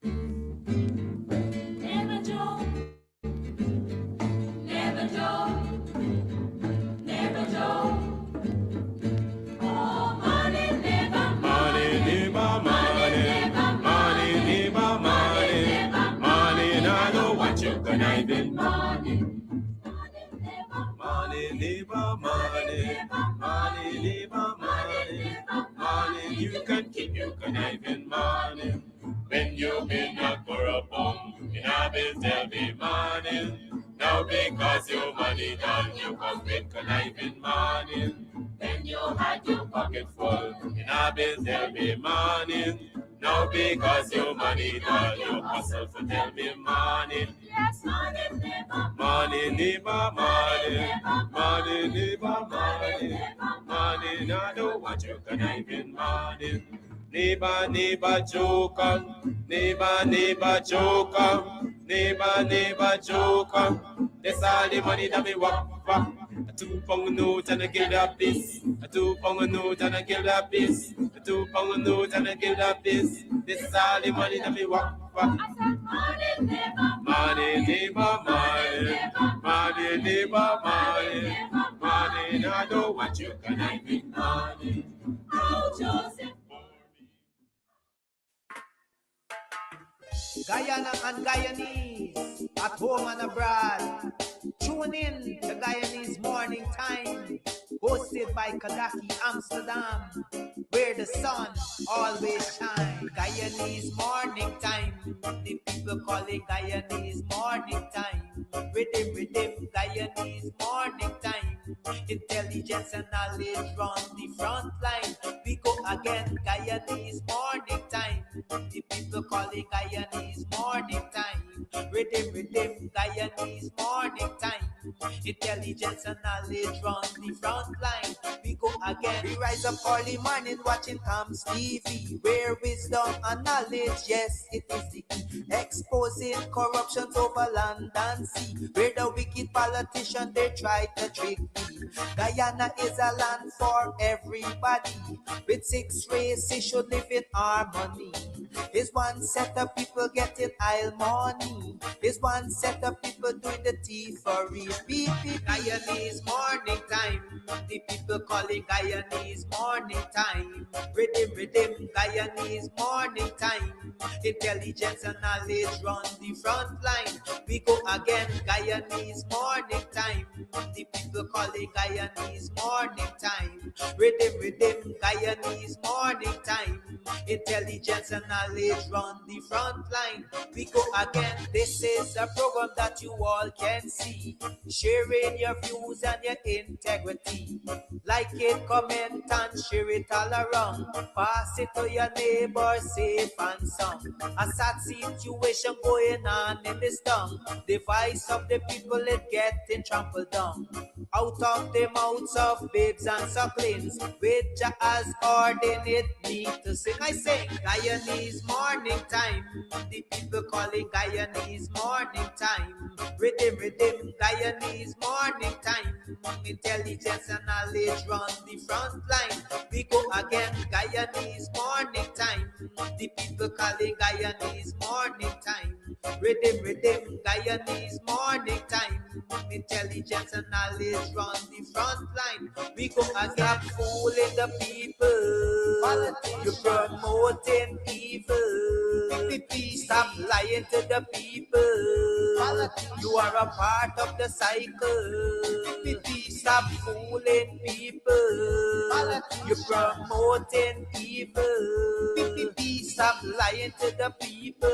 Never joke, never joke, never joke. Oh, money never, money never, money never, money never, money never, money. And I know what you're gonna be, money. Money never, money, money never, money, money. You can keep your conniving money. When you've been a corrupt bum, in a biz there'll be money. Now because your money done, you come with conniving money. When you had your pocket full, in a biz there'll be money. Now because your money done, you hustle for tell me money. Yes, money never, money never, money, money never, money, money. Now I don't want you conniving money. Neighbor, neighbor, joker. Neighbor, neighbor, joker. Neighbor, neighbor, joker. That's all the money that me walk for. A 2 pound note and a kill that piece. A 2 pound note and a kill that piece. A 2 pound note and a kill that piece. This is all the money that me walk for. I said money neighbor, money neighbor, money, money neighbor, money, money. And I don't want you conniving money. Oh, Joseph. Guyana and Guyanese, at home and abroad. Tune in to Guyanese Morning Time, hosted by Kadaki Amsterdam, where the sun always shines. Guyanese Morning Time, the people call it Guyanese Morning Time. Rhythm, rhythm, Guyanese Morning Time. Intelligence and knowledge run the front line. We go again, Guyanese Morning Time. The people call it Guyanese Morning Time. Rhythm, rhythm, Guyanese Morning Time. Intelligence and knowledge run the front line. We go again. We rise up early morning watching Tom's TV, where wisdom and knowledge, yes, it is the key. Exposing corruptions over land and sea, where the wicked politicians, they try to trick me. Guyana is a land for everybody. With 6 races should live in harmony. Is one set of people getting aisle money. Is one set of people doing the thievery. Beep, beep, Guyanese Morning Time. The people calling Guyanese Morning Time. Rhythm, rhythm, Guyanese Morning Time. Intelligence and knowledge run the front line. We go again, Guyanese Morning Time. The people calling Guyanese Morning Time. Rhythm, rhythm, Guyanese Morning Time. Intelligence and knowledge run the front line. We go again. This is a program that you all can see, sharing your views and your integrity. Like it, comment and share it all around. Pass it to your neighbor, safe and sound. A sad situation going on in this town. The voice of the people is getting trampled down. Out of the mouths of babes and sucklings, which has ordained me to sing. I sing Guyanese Morning Time. The people calling Guyanese Morning Time. Rhythm, rhythm, Guyanese Morning Time. Intelligence and knowledge run the front line. We go again, Guyanese Morning Time. The people calling Guyanese Morning Time. Rhythm, rhythm, Guyanese Morning Time. Intelligence and knowledge run the front line. We go again, fooling the people. You're promoting evil. Stop lying to the people. You are a part of the cycle. Stop fooling people. You're promoting evil. Stop lying to the people.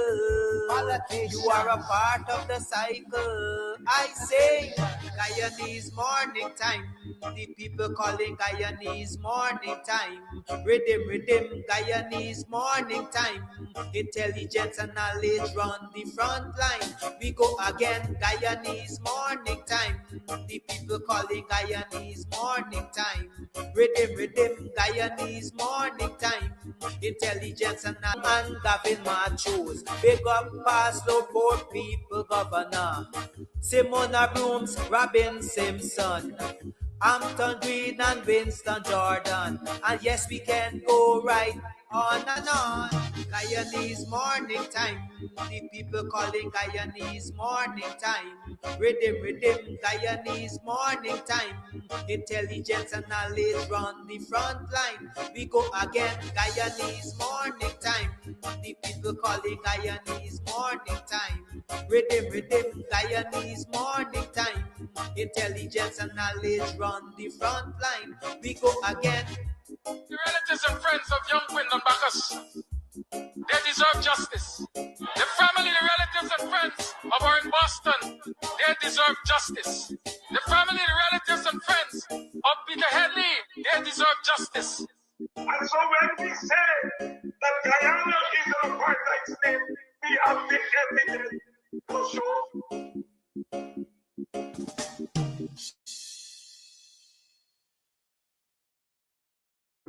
You are a part of the cycle. I say Guyanese Morning Time. The people calling Guyanese Morning Time. Rhythm, rhythm, Guyanese Morning Time. Intelligence and knowledge run the front line. We go again, Guyanese Morning Time. The people calling Guyanese Morning Time. Rhythm, rhythm, Guyanese Morning Time. Intelligence and knowledge. And Gavin Machos. Big up past low poor people governor. Simona Brooms, Robin Simpson. Hampton Green and Winston Jordan. And yes, we can go right on and on. Guyanese morning time. The people calling Guyanese morning time. Rhythm, rhythm, Guyanese morning time. Intelligence and knowledge run the front line. We go again, Guyanese morning time. The people calling Guyanese morning time. Rhythm, rhythm, Guyanese morning time. Intelligence and knowledge run the front line. We go again. The relatives and friends of young Wyndham Bacchus, they deserve justice. The family, the relatives and friends of our in Boston, they deserve justice. The family, the relatives and friends of Peter Headley, they deserve justice. And so when we say that Guyana is an apartheid state, we have the evidence to show.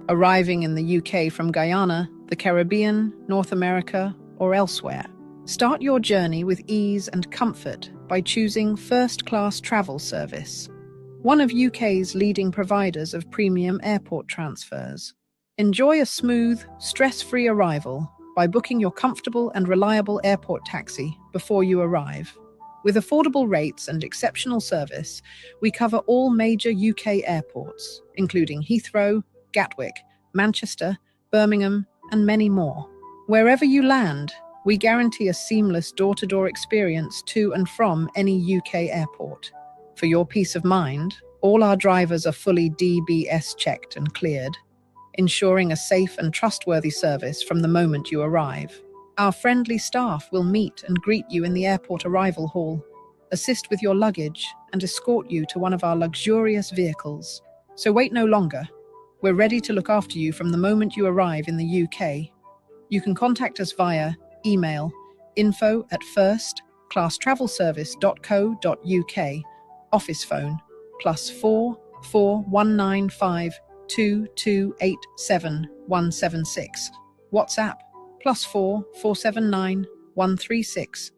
Arriving in the UK from Guyana, the Caribbean, North America, or elsewhere. Start your journey with ease and comfort by choosing first-class travel service, one of UK's leading providers of premium airport transfers. Enjoy a smooth, stress-free arrival by booking your comfortable and reliable airport taxi before you arrive. With affordable rates and exceptional service, we cover all major UK airports, including Heathrow, Gatwick, Manchester, Birmingham, and many more. Wherever you land, we guarantee a seamless door-to-door experience to and from any UK airport. For your peace of mind, all our drivers are fully DBS checked and cleared, ensuring a safe and trustworthy service from the moment you arrive. Our friendly staff will meet and greet you in the airport arrival hall, assist with your luggage, and escort you to one of our luxurious vehicles. So wait no longer. We're ready to look after you from the moment you arrive in the UK. You can contact us via email info@firstclasstravelservice.co.uk, office phone +4 4195 2287 176, WhatsApp +4 479 136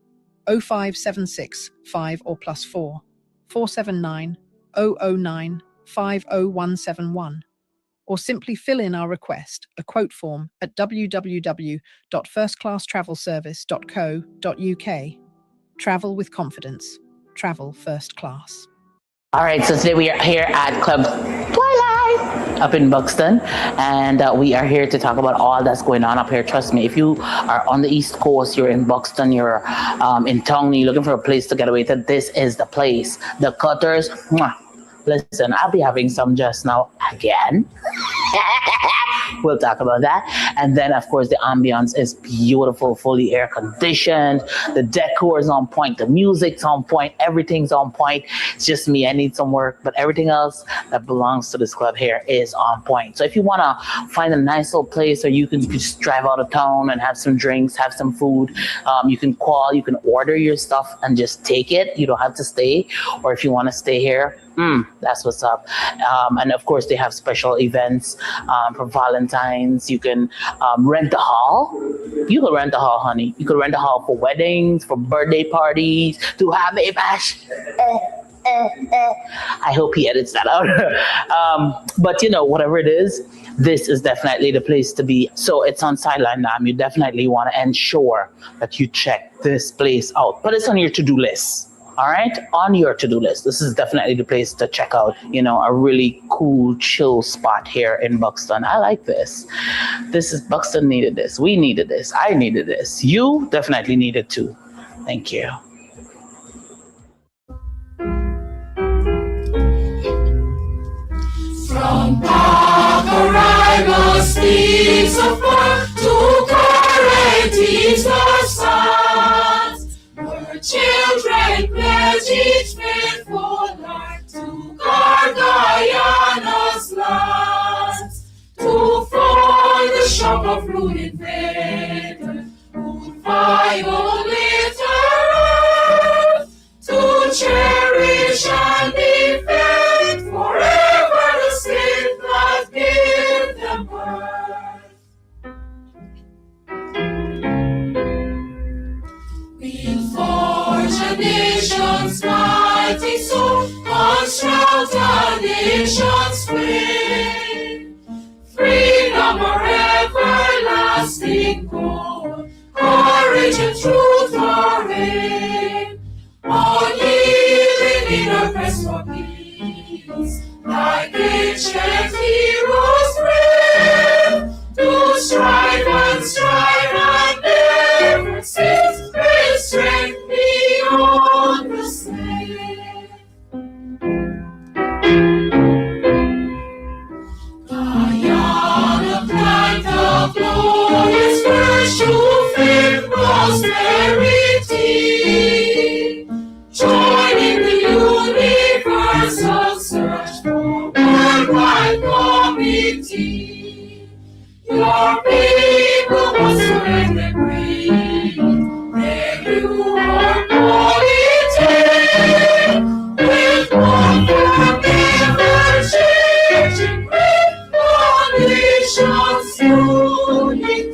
0576 5 or +4 479 009 50171. Or simply fill in our request, a quote form, at www.firstclasstravelservice.co.uk. Travel with confidence. Travel first class. All right, so today we are here at Club Twilight up in Buxton, and we are here to talk about all that's going on up here. Trust me, if you are on the East Coast, you're in Buxton, you're in Tongue, you're looking for a place to get away to, this is the place. The Cutters, mwah. Listen, I'll be having some just now again. We'll talk about that. And then, of course, the ambience is beautiful, fully air conditioned. The decor is on point. The music's on point. Everything's on point. It's just me. I need some work. But everything else that belongs to this club here is on point. So if you want to find a nice little place or you can just drive out of town and have some drinks, have some food, you can call, you can order your stuff and just take it. You don't have to stay. Or if you want to stay here, that's what's up. And of course, they have special events for Valentine's. You can rent a hall. You can rent a hall, honey. You can rent a hall for weddings, for birthday parties, to have a bash. I hope he edits that out. But you know, whatever it is, this is definitely the place to be. So it's on Sideline Dam. You definitely want to ensure that you check this place out. But it's on your to-do list. All right, on your to-do list. This is definitely the place to check out, you know, a really cool, chill spot here in Buxton. I like this. This is, Buxton needed this. We needed this. I needed this. You definitely needed too. Thank you. From Park arrival speeds of work to correct our sons. Where children pledge each faithful heart to guard Guyana's lands, to foil the shock of rude invaders who violate our earth, to cherish and defend forever the state that gave them birth. We'll forge a nation's mighty soul, construct a nation nations swing. Freedom or everlasting goal, courage and truth are in. All living in our quest for peace, like ancient heroes brave, to strive and never cease, with strength beyond the slave. Guyana, plant of glorious virtue, faith, prosperity, joining the universal search for worldwide community. Your people whatsoever breathe, they do our polity, with one forever changing great nations unity.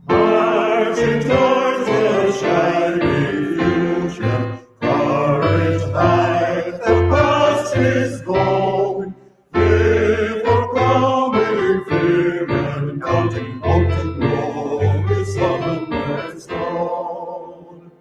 Marching towards the shining future, courage high, the past is gone. Live for coming fear and counting mountain glory, sun and stone.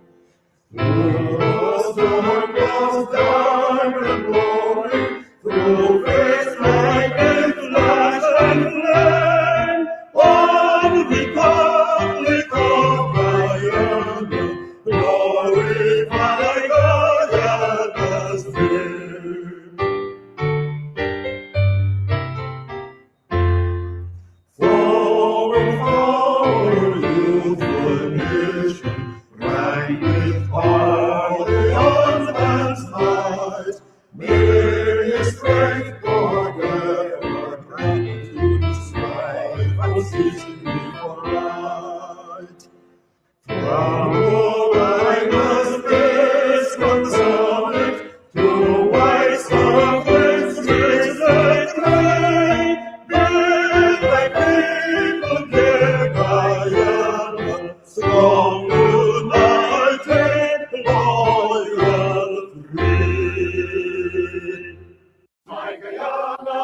Through the storm goes dark and glory, through faith like a flash and flame. One republic of Guyana, glorify Guyana's name. Forward, forward, youthful nation, right with all the husband's might. May his strength forever gratitude strive, unceasingly for right. From Guyana's base from summit to white surface streets that claim, build thy people, dear Guyana, strong, united, loyal, free. My Guyana,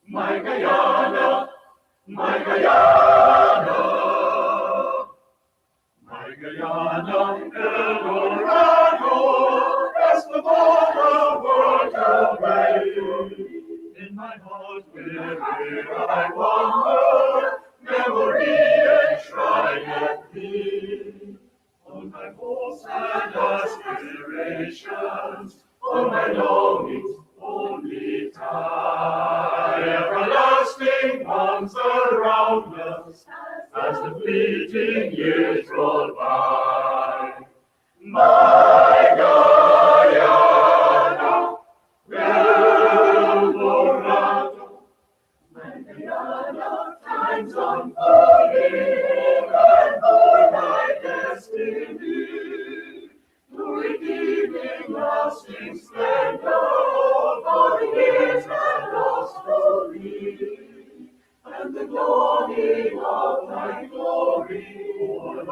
my Guyana, my Guyana, my Guyana, Eldorado, best of all the world away. In my heart wherever I wander, memory enshrined thee. All my hopes and aspirations, all my longings, only tie everlasting bonds around us as the fleeting years roll by. My Guyana, Eldorado, my Guyana, times unfolding and for my destiny, to redeeming lasting splendor, all for years and lost glory, and the dawning of thy glory, for the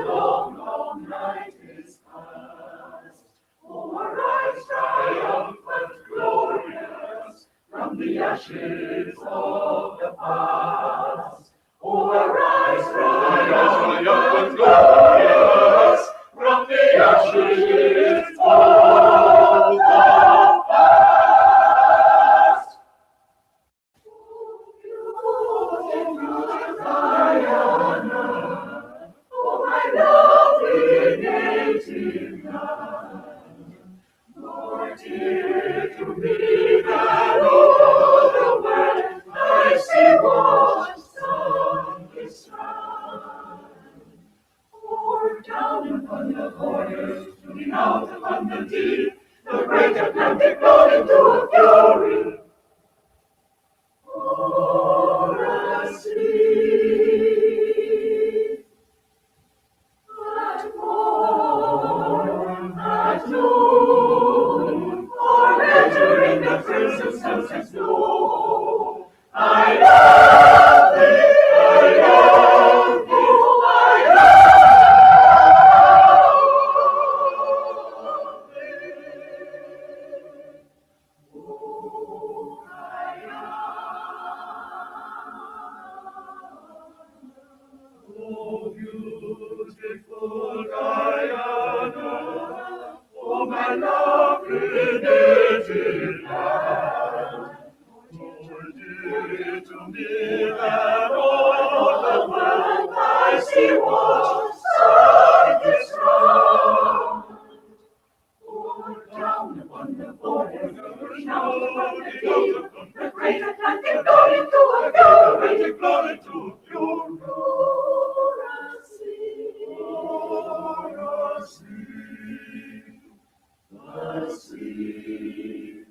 long, long night is past. Oh, arise, triumphant, glorious, from the ashes of the past. Oh, arise, triumphant, glorious, from the ashes of the past. Guyana, oh, my lovely native land, more dear to me than all the world I see washed on this strand. Pour down upon the borders, looking out upon the deep, the great Atlantic flowed into a fury. For a sea, at morn, at noon, or entering the crimson sunset's glow, I love live and all the world I see was sun is strong. Down upon the border, down upon the deep, the great Atlantic flowing to a pure, great flowing to a pure, the sea,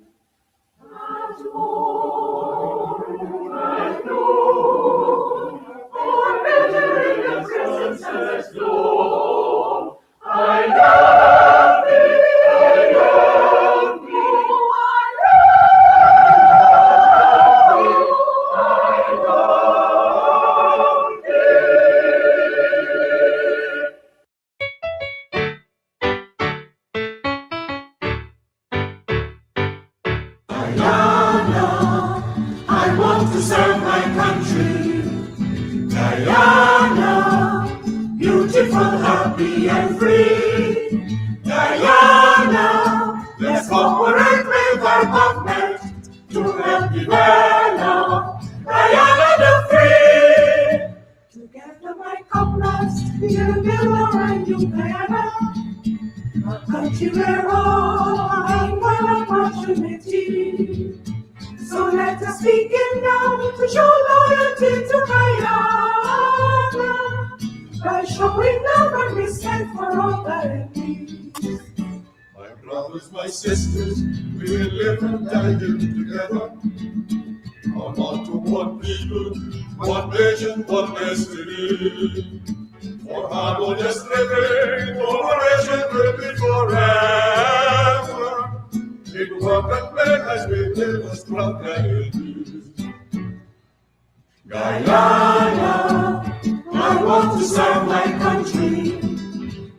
as old and new, or better in the presence as though I love thee, I love thee, I love thee. Guyana, I want to serve my country. Guyana, beautiful, happy, and free. Guyana, let's cooperate with our government to help develop Guyana the free. Together, my comrades, we'll build our new Guyana, a country where all have equal opportunity. So let us begin now to show loyalty to Guyana by showing love and respect for all Guyanese. My brothers, my sisters, we will live and die here together. Come on to one people, one nation, one destiny. For harmonious living, cooperation will be forever. In work and play as we live as proud Guyanese. Guyana, I want to serve my country.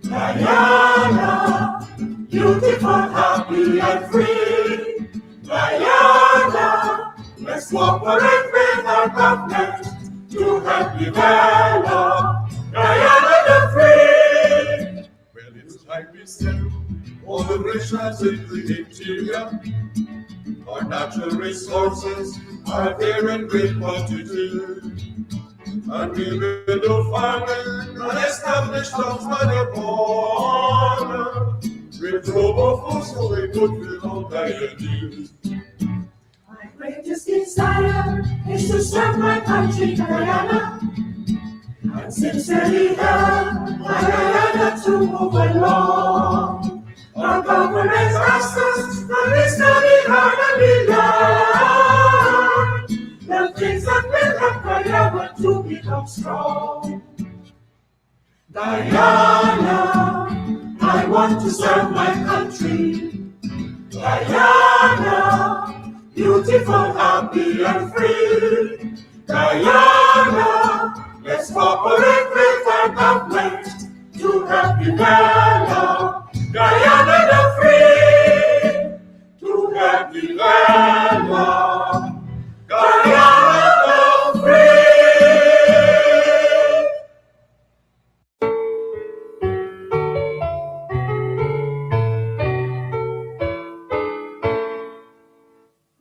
Guyana, beautiful, happy, and free. Guyana, let's cooperate with our government to help develop Guyana the free. Well, it's time we settle all the nations in the interior. Our natural resources are there in great quantity. And we will do farming and establish towns by the border. With global food so we could fill all Guyanese. My greatest desire is to serve my country, Guyana, and sincerely help my Guyana to move along. Our government asks us, and we study hard and we learn the things that will help Guyana to become strong. Guyana, I want to serve my country. Guyana, beautiful, happy, and free. Guyana, let's cooperate with our government to help develop Guyana the free. To help develop Guyana the free.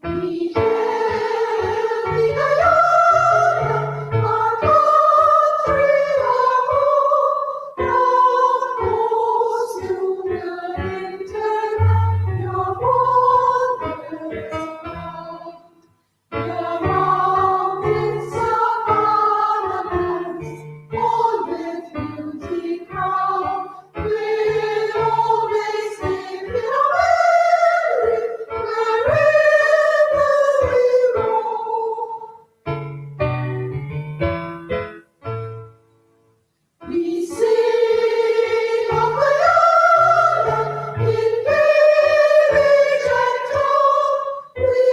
We hail the Guyana, our country of home. Of course you will enter your wondrous land. The mountains of Parliament, all with beauty crowned, will always make it a merry wherever we roam. We sing of Guyana in village and town. We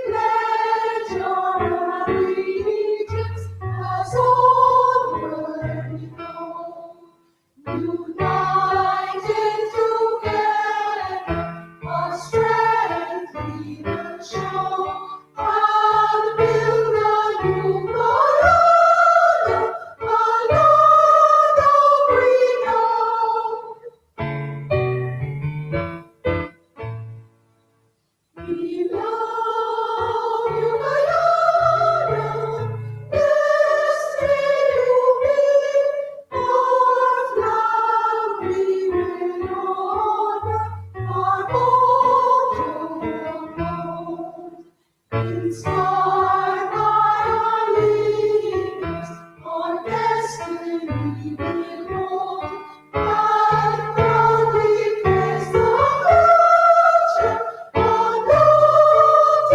pledge our allegiance as onward we go. United together, our strength we will show. And build a new Guyana, a land of renown. We love you, Guyana. Inspired by our leaders, our destiny will grow. And proudly face the future, undaunted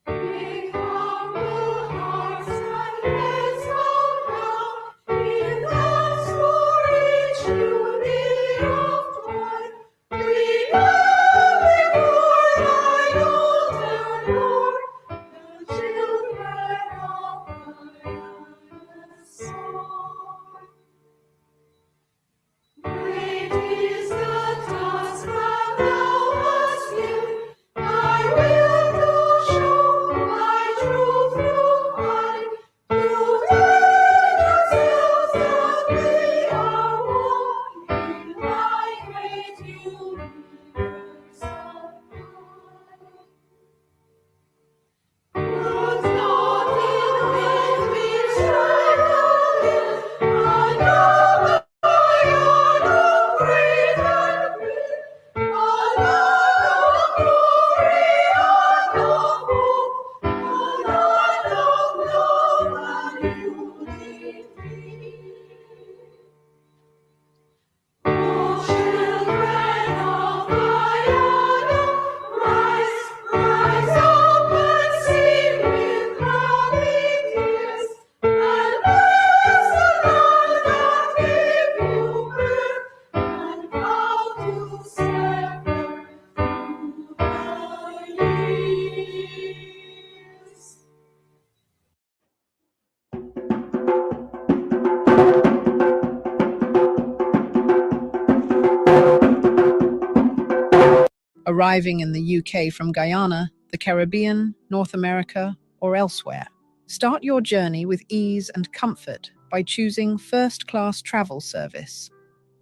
with humble hearts and heads held down, we dance for each new day of toil. We bow before thy golden Lord, the children of Guyana's song. Great is the task that thou hast given, thy will to show, thy truth to find, to tell ourselves that we are one in thy great universe of light. Roots not in wind, we strike the hill, and over Guyana great and great, a land of glory and of hope, a land of love and unity. O children of Guyana, rise, rise up and sing with happy tears, and bless the land that gave you birth, and vow to serve her through the years. Arriving in the UK from Guyana, the Caribbean, North America, or elsewhere. Start your journey with ease and comfort by choosing first-class travel service,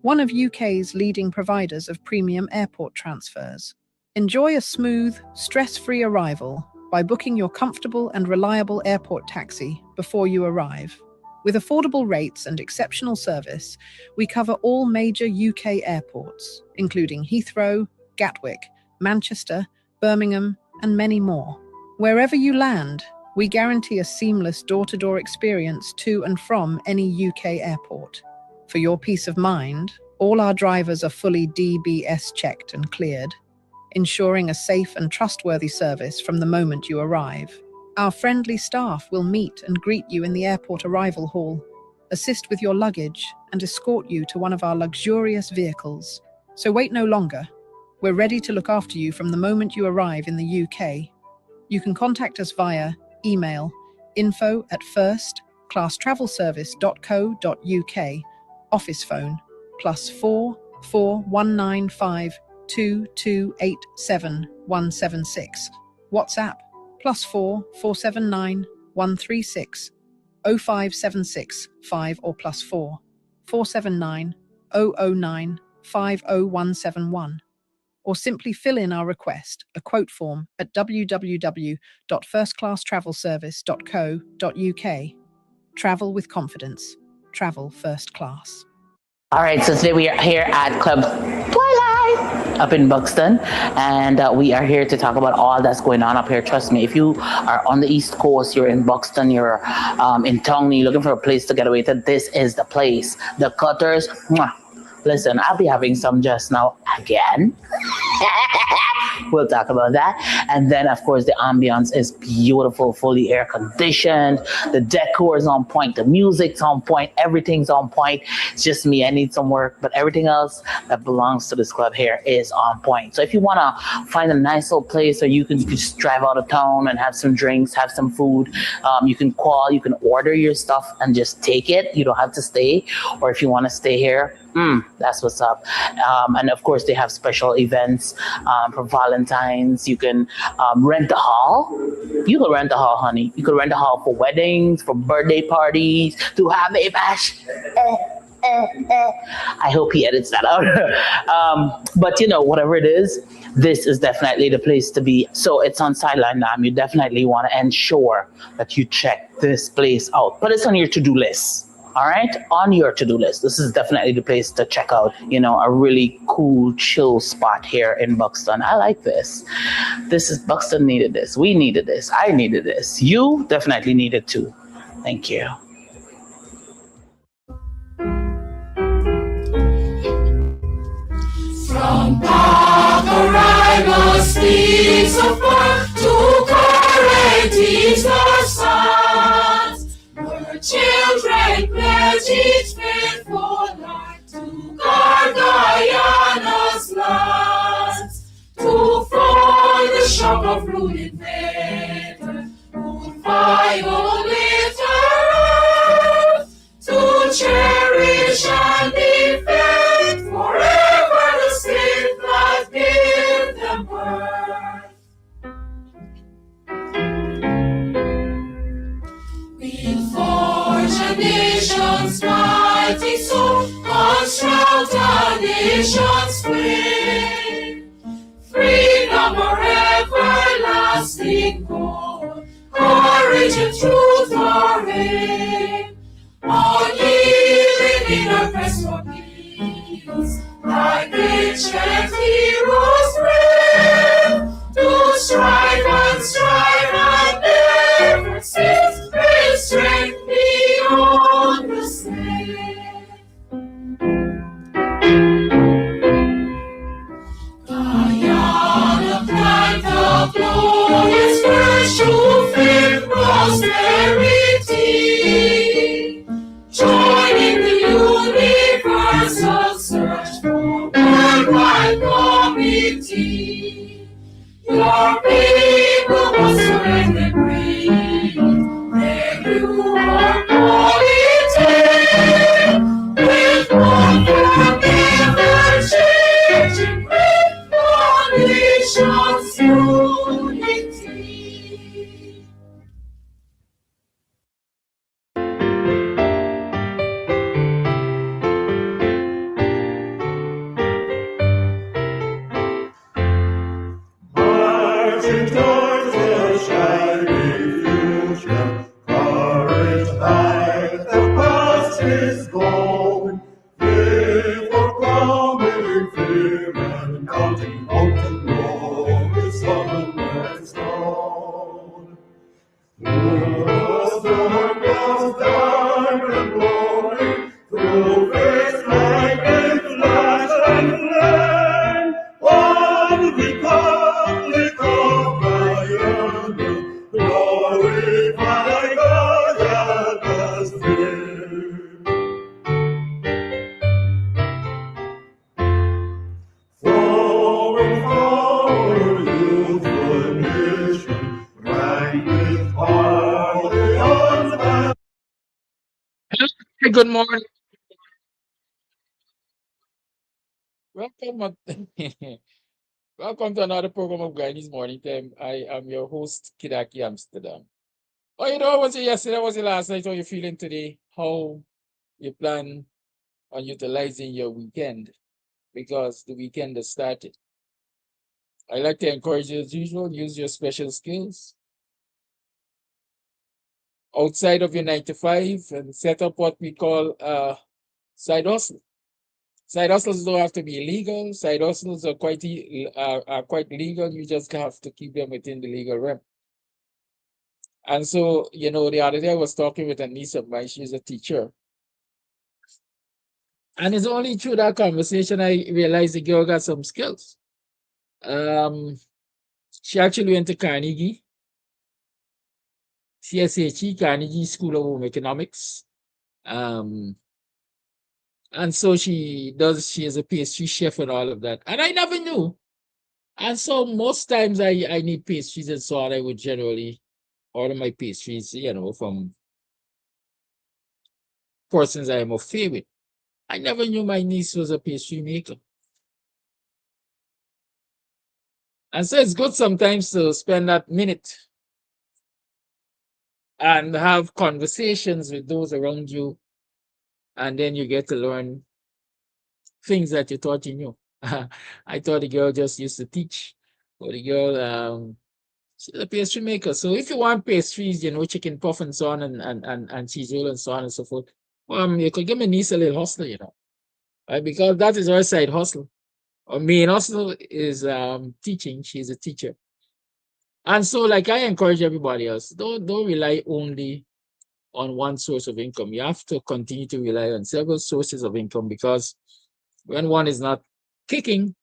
one of UK's leading providers of premium airport transfers. Enjoy a smooth, stress-free arrival by booking your comfortable and reliable airport taxi before you arrive. With affordable rates and exceptional service, we cover all major UK airports, including Heathrow, Gatwick, Manchester, Birmingham, and many more. Wherever you land, we guarantee a seamless door-to-door experience to and from any UK airport. For your peace of mind, all our drivers are fully DBS checked and cleared, ensuring a safe and trustworthy service from the moment you arrive. Our friendly staff will meet and greet you in the airport arrival hall, assist with your luggage, and escort you to one of our luxurious vehicles. So wait no longer. We're ready to look after you from the moment you arrive in the UK. You can contact us via email info@firstclasstravelservice.co.uk, office phone +4 4195 2287 176, WhatsApp +4 479 136 0576 5 or +4 479 009 50171. Or simply fill in our request, a quote form, at www.firstclasstravelservice.co.uk. Travel with confidence. Travel first class. All right, so today we are here at Club Twilight up in Buxton, and we are here to talk about all that's going on up here. Trust me, if you are on the East Coast, you're in Buxton, you're in Tongue, you're looking for a place to get away to, this is the place. The Cutters, mwah. Listen, I'll be having some just now again. We'll talk about that. And then, of course, the ambience is beautiful, fully air conditioned. The decor is on point. The music's on point. Everything's on point. It's just me. I need some work. But everything else that belongs to this club here is on point. So if you want to find a nice little place where you can just drive out of town and have some drinks, have some food, you can call, you can order your stuff and just take it. You don't have to stay. Or if you want to stay here, that's what's up. And of course, they have special events for Valentine's. You can rent a hall. You can rent a hall, honey. You can rent a hall for weddings, for birthday parties, to have a bash. I hope he edits that out. But you know, whatever it is, this is definitely the place to be. So it's on Sideline Dam. You definitely want to ensure that you check this place out. But it's on your to-do list. All right, on your to-do list. This is definitely the place to check out, a really cool, chill spot here in Buxton. I like this. This is Buxton needed this. We needed this. I needed this. You definitely need it too. Thank you. From Pacarina streets of birth to Coretis the sons, where children pledge each faithful life to guard Guyana's lands, to foil the shock of rude invaders who violate our earth, to cherish and defend forever the state that gave them birth. We forge a nation's mighty soul, construct a nation's frame. Freedom or everlasting goal, courage and truth our aim. Unyielding in our quest for peace, like ancient heroes brave, to strive and never cease, with strength beyond the slave. Guyana plant the glorious first to faith prosperity, joining the universal search for worldwide community. Your people must surrender breathe, then you are polity, with one forever changing great nation's unity. Marching towards the shining future, courage high, the past is gone. Live for coming fear and counting mountain glory, sun and stone. Through the storm goes dark and glory, through faith like a flash and flame. One republic of Guyana, glorify Guyana's name. Forward, youthful nation, right with all the odds. Hey, good morning. Welcome, welcome to another program of Guyanese Morning Time. I am your host, Kidaki Amsterdam. Oh, was it yesterday? Was it last night? How you feeling today? How you plan on utilizing your weekend? Because the weekend has started. I like to encourage you, as usual, use your special skills outside of your 9 to 5 and set up what we call side hustle. Side hustles don't have to be illegal. Side hustles are quite legal. You just have to keep them within the legal realm. And so, the other day I was talking with a niece of mine. She's a teacher. And it's only through that conversation I realized the girl got some skills. She actually went to Carnegie, CSHE, Carnegie School of Home Economics. And so she is a pastry chef and all of that. And I never knew. And so most times I need pastries and so on. I would generally order my pastries, from persons I am okay with. I never knew my niece was a pastry maker. And so it's good sometimes to spend that minute and have conversations with those around you. And then you get to learn things that you thought you knew. I thought the girl just used to teach, but the girl, she's a pastry maker. So if you want pastries, chicken puff and so on, and cheese roll and so on and so forth, you could give my niece a little hustle, right? Because that is her side hustle. Her main hustle is teaching. She's a teacher. And so, like I encourage everybody else, don't rely only on one source of income. You have to continue to rely on several sources of income, because when one is not kicking,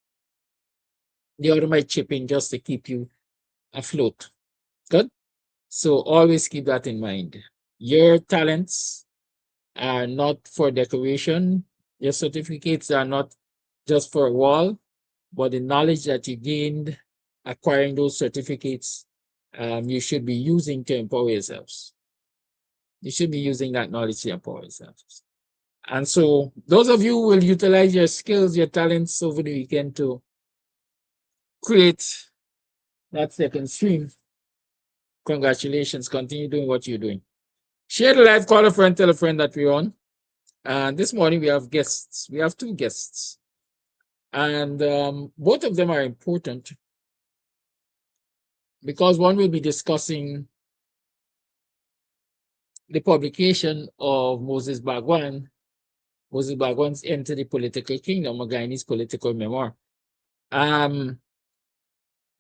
the other might chip in just to keep you afloat. Good? So always keep that in mind. Your talents are not for decoration. Your certificates are not just for a wall, but the knowledge that you gained acquiring those certificates, you should be using to empower yourselves. You should be using that knowledge to empower yourselves. And so those of you who will utilize your skills, your talents over the weekend to create that second stream, congratulations. Continue doing what you're doing. Share the live, call a friend, tell a friend that we're on. And this morning we have guests. We have two guests. And both of them are important, because one will be discussing the publication of Moses Bagwan's Enter the Political Kingdom, a Guyanese political memoir.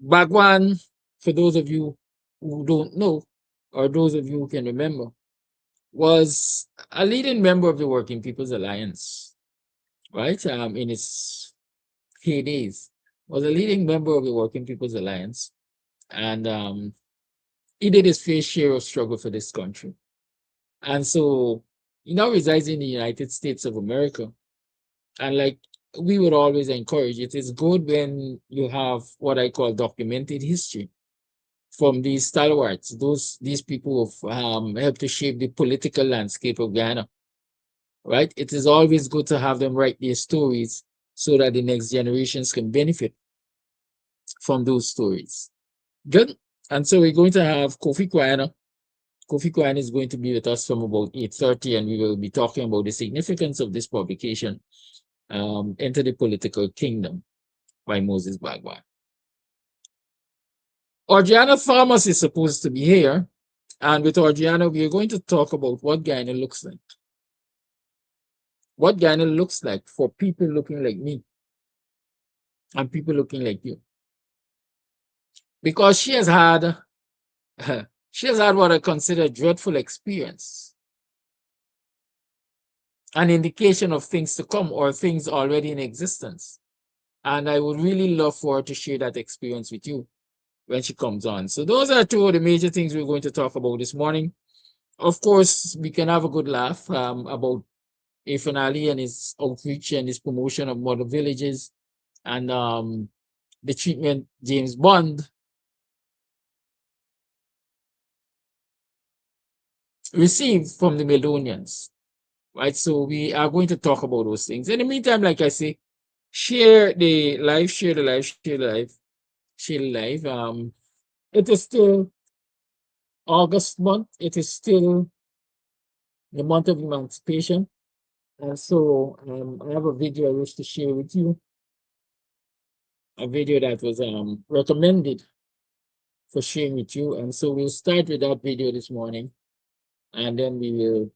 Bagwan, for those of you who don't know, or those of you who can remember, was a leading member of the Working People's Alliance, right? In its heydays, was a leading member of the Working People's Alliance, and he did his fair share of struggle for this country. And so he now resides in the United States of America. And like we would always encourage, it is good when you have what I call documented history from these stalwarts, these people who helped to shape the political landscape of Ghana, right? It is always good to have them write their stories so that the next generations can benefit from those stories. Good. And so we're going to have Kofi Kwana. Kofi Kwana is going to be with us from about 8:30, and we will be talking about the significance of this publication, Enter the Political Kingdom by Moses Bagwan. Orgiana Thomas is supposed to be here, and with Orgiana, we are going to talk about what Guyana looks like. What Guyana looks like for people looking like me and people looking like you. Because she has had what I consider a dreadful experience, an indication of things to come or things already in existence. And I would really love for her to share that experience with you when she comes on. So those are two of the major things we're going to talk about this morning. Of course, we can have a good laugh about Afan Ali and his outreach and his promotion of model villages, and the treatment James Bond received from the Meldonians, right? So we are going to talk about those things. In the meantime, like I say, share the live, share the live, share the live, share the live. It is still August month. It is still the month of emancipation. And so I have a video I wish to share with you, a video that was recommended for sharing with you. And so we'll start with that video this morning, and then we will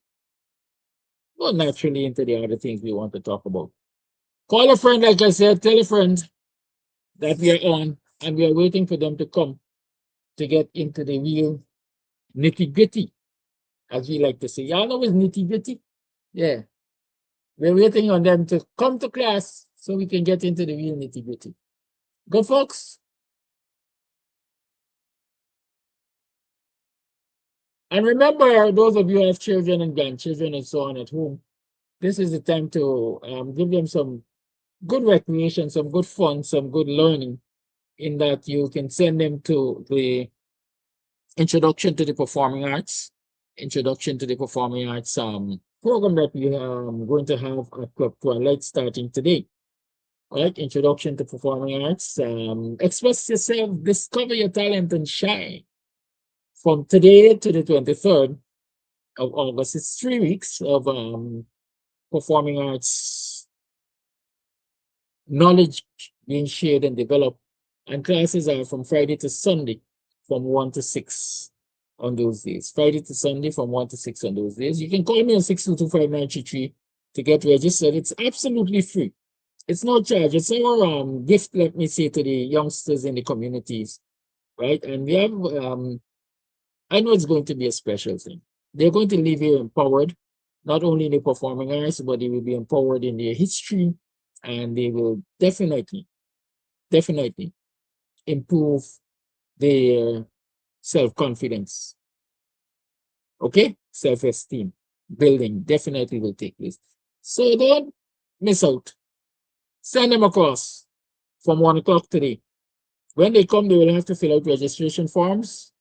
go naturally into the other things we want to talk about. Call a friend, like I said, tell a friend that we are on, and we are waiting for them to come to get into the real nitty-gritty, as we like to say. Y'all know what's nitty-gritty? Yeah. We're waiting on them to come to class so we can get into the real nitty-gritty. Go, folks. And remember, those of you who have children and grandchildren and so on at home, this is the time to give them some good recreation, some good fun, some good learning, in that you can send them to the Introduction to the Performing Arts, program that we are going to have at Club Twilight starting today. All right, Introduction to Performing Arts. Express yourself, discover your talent, and shine. From today to the 23rd of August, it's 3 weeks of performing arts knowledge being shared and developed. And classes are from Friday to Sunday from 1 to 6 on those days. Friday to Sunday from 1 to 6 on those days. You can call me on 6225933 to get registered. It's absolutely free. It's no charge. It's our gift, let me say, to the youngsters in the communities, right? And we have, I know it's going to be a special thing. They're going to leave here empowered, not only in the performing arts, but they will be empowered in their history, and they will definitely improve their self-confidence. Okay? Self-esteem building definitely will take place. So don't miss out. Send them across from 1 o'clock today. When they come, they will have to fill out registration forms,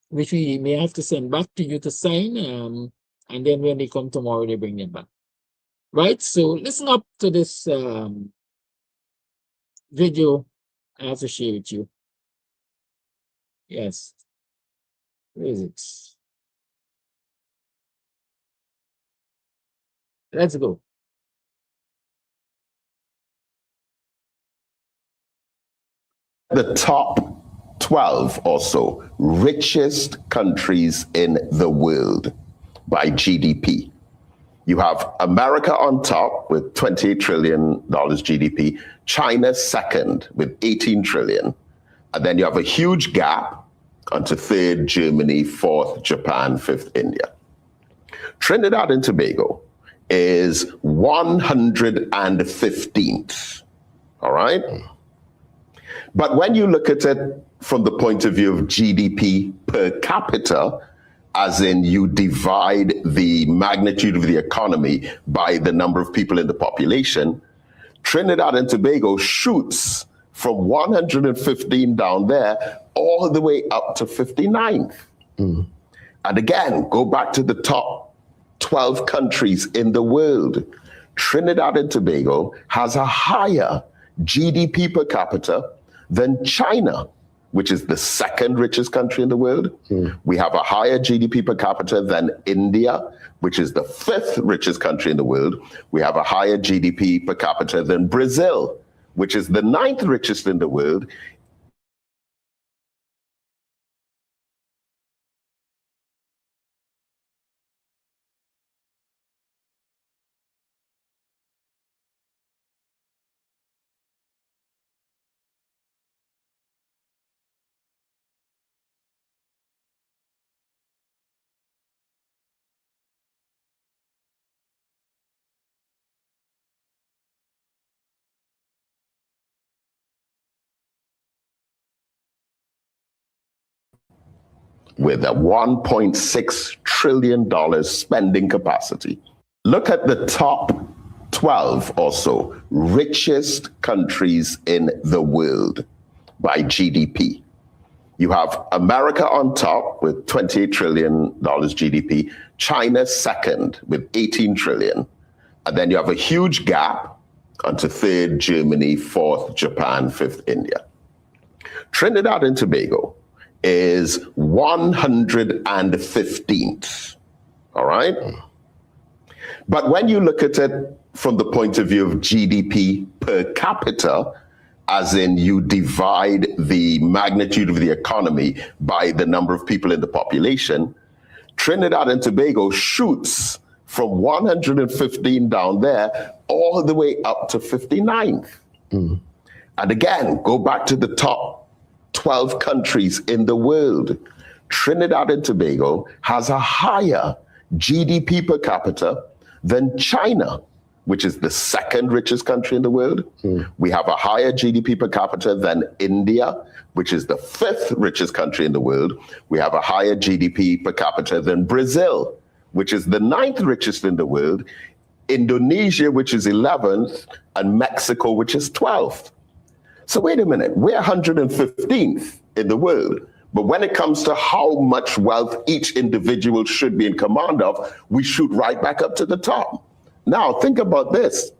which we may have to send back to you to sign. And then when they come tomorrow, they bring them back. Right? So listen up to this video I have to share with you. Yes. Where is it? Let's go. The top 12 or so richest countries in the world by GDP. You have America on top with $28 trillion GDP, China second with 18 trillion, and then you have a huge gap onto third Germany, fourth Japan, fifth India. Trinidad and Tobago is 115th, all right? But when you look at it from the point of view of GDP per capita, as in you divide the magnitude of the economy by the number of people in the population, Trinidad and Tobago shoots from 115 down there all the way up to 59th. And again, go back to the top 12 countries in the world. Trinidad and Tobago has a higher GDP per capita than China, which is the second richest country in the world. We have a higher GDP per capita than India, which is the fifth richest country in the world. We have a higher GDP per capita than Brazil, which is the ninth richest in the world. With a $1.6 trillion spending capacity. Look at the top 12 or so richest countries in the world by GDP. You have America on top with $28 trillion GDP, China second with 18 trillion, and then you have a huge gap onto third Germany, fourth Japan, fifth India. Trinidad and Tobago is 115th, all right? But when you look at it from the point of view of GDP per capita, as in you divide the magnitude of the economy by the number of people in the population, Trinidad and Tobago shoots from 115 down there all the way up to 59th. And again, go back to the top 12 countries in the world. Trinidad and Tobago has a higher GDP per capita than China, which is the second richest country in the world. We have a higher GDP per capita than India, which is the fifth richest country in the world. We have a higher GDP per capita than Brazil, which is the ninth richest in the world, Indonesia, which is 11th, and Mexico, which is 12th. So wait a minute, we're 115th in the world, but when it comes to how much wealth each individual should be in command of, we shoot right back up to the top. Now think about this,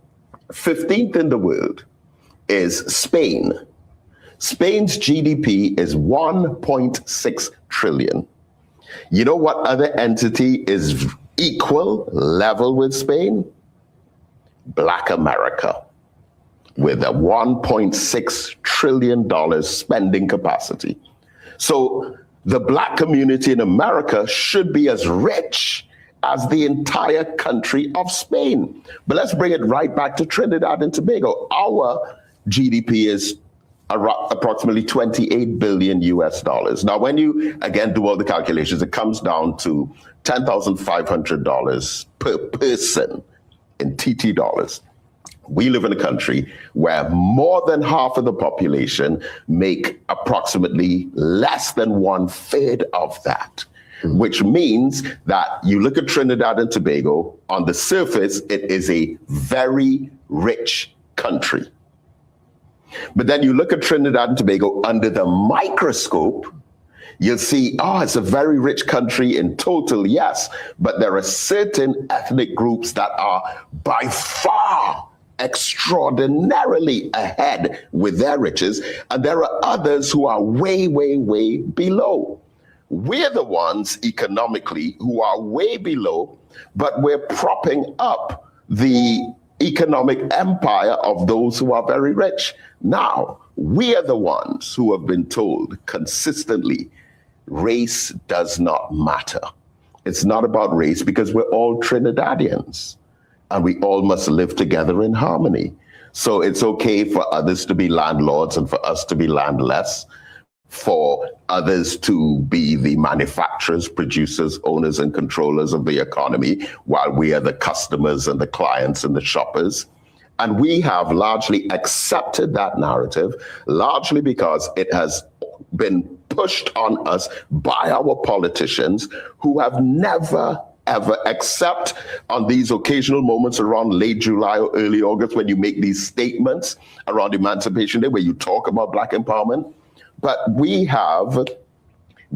15th in the world is Spain. Spain's GDP is 1.6 trillion. You know what other entity is equal, level with Spain? Black America. with a $1.6 trillion spending capacity. So the Black community in America should be as rich as the entire country of Spain. But let's bring it right back to Trinidad and Tobago. Our GDP is approximately 28 billion US dollars. Now, when you again do all the calculations, it comes down to $10,500 per person in TT dollars. We live in a country where more than half of the population make approximately less than 1/3 of that, which means that you look at Trinidad and Tobago, on the surface, it is a very rich country. But then you look at Trinidad and Tobago under the microscope, you'll see, it's a very rich country in total, yes, but there are certain ethnic groups that are by far extraordinarily ahead with their riches, and there are others who are way, way, way below. We're the ones economically who are way below, but we're propping up the economic empire of those who are very rich. Now, we are the ones who have been told consistently, race does not matter. It's not about race because we're all Trinidadians and we all must live together in harmony. So it's okay for others to be landlords and for us to be landless, for others to be the manufacturers, producers, owners, and controllers of the economy, while we are the customers and the clients and the shoppers. And we have largely accepted that narrative, largely because it has been pushed on us by our politicians who have never, ever, except on these occasional moments around late July or early August when you make these statements around Emancipation Day, where you talk about Black empowerment. But we have,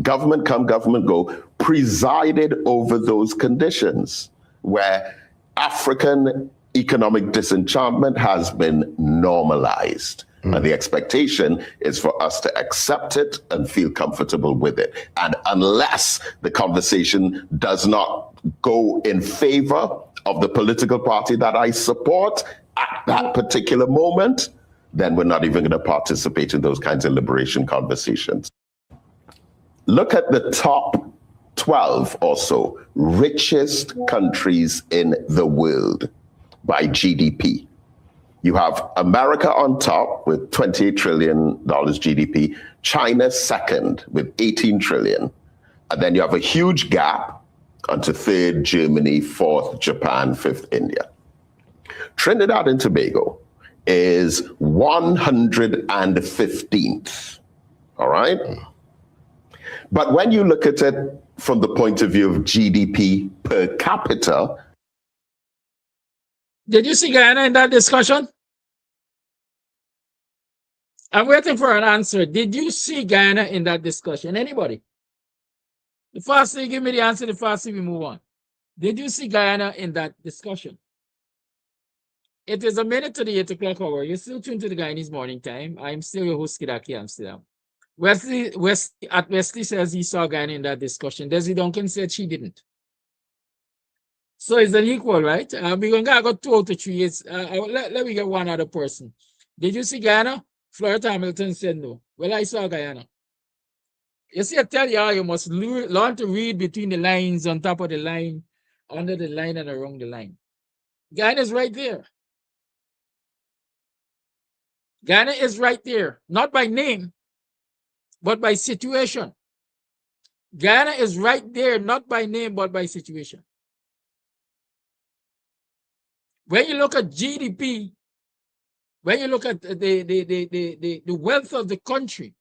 government come, government go, presided over those conditions where African economic disenchantment has been normalized. And the expectation is for us to accept it and feel comfortable with it. And unless the conversation does not go in favor of the political party that I support at that particular moment, then we're not even going to participate in those kinds of liberation conversations. Look at the top 12 or so richest countries in the world by GDP. You have America on top with $28 trillion GDP, China second with 18 trillion. And then you have a huge gap onto third, Germany, fourth, Japan, fifth, India. Trinidad and Tobago is 115th, all right? But when you look at it from the point of view of GDP per capita. Did you see Guyana in that discussion? I'm waiting for an answer. Did you see Guyana in that discussion? Anybody? The faster you give me the answer, the faster we move on. Did you see Guyana in that discussion? It is a minute to the 8 o'clock hour. You're still tuned to the Guyanese Morning Time. I'm still your host, Kidaki Amsterdam. Wesley says he saw Guyana in that discussion. Desi Duncan said she didn't. So it's an equal, right? We're going to go 2 out of 3. Let me get one other person. Did you see Guyana? Florida Hamilton said no. Well, I saw Guyana. You see, I tell you, you must learn to read between the lines, on top of the line, under the line, and around the line. Guyana is right there. Guyana is right there, not by name, but by situation. Guyana is right there, not by name, but by situation. When you look at GDP, when you look at the wealth of the country,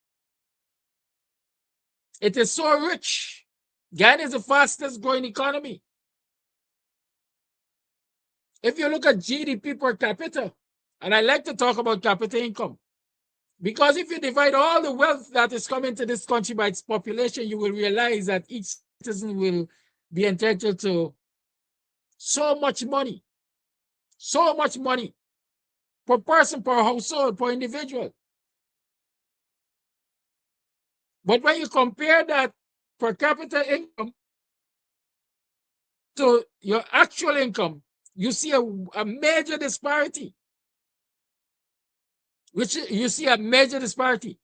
it is so rich. Guyana is the fastest growing economy. If you look at GDP per capita, and I like to talk about capita income, because if you divide all the wealth that is coming to this country by its population, you will realize that each citizen will be entitled to so much money per person, per household, per individual. But when you compare that per capita income to your actual income, you see a major disparity. which you see a major disparity.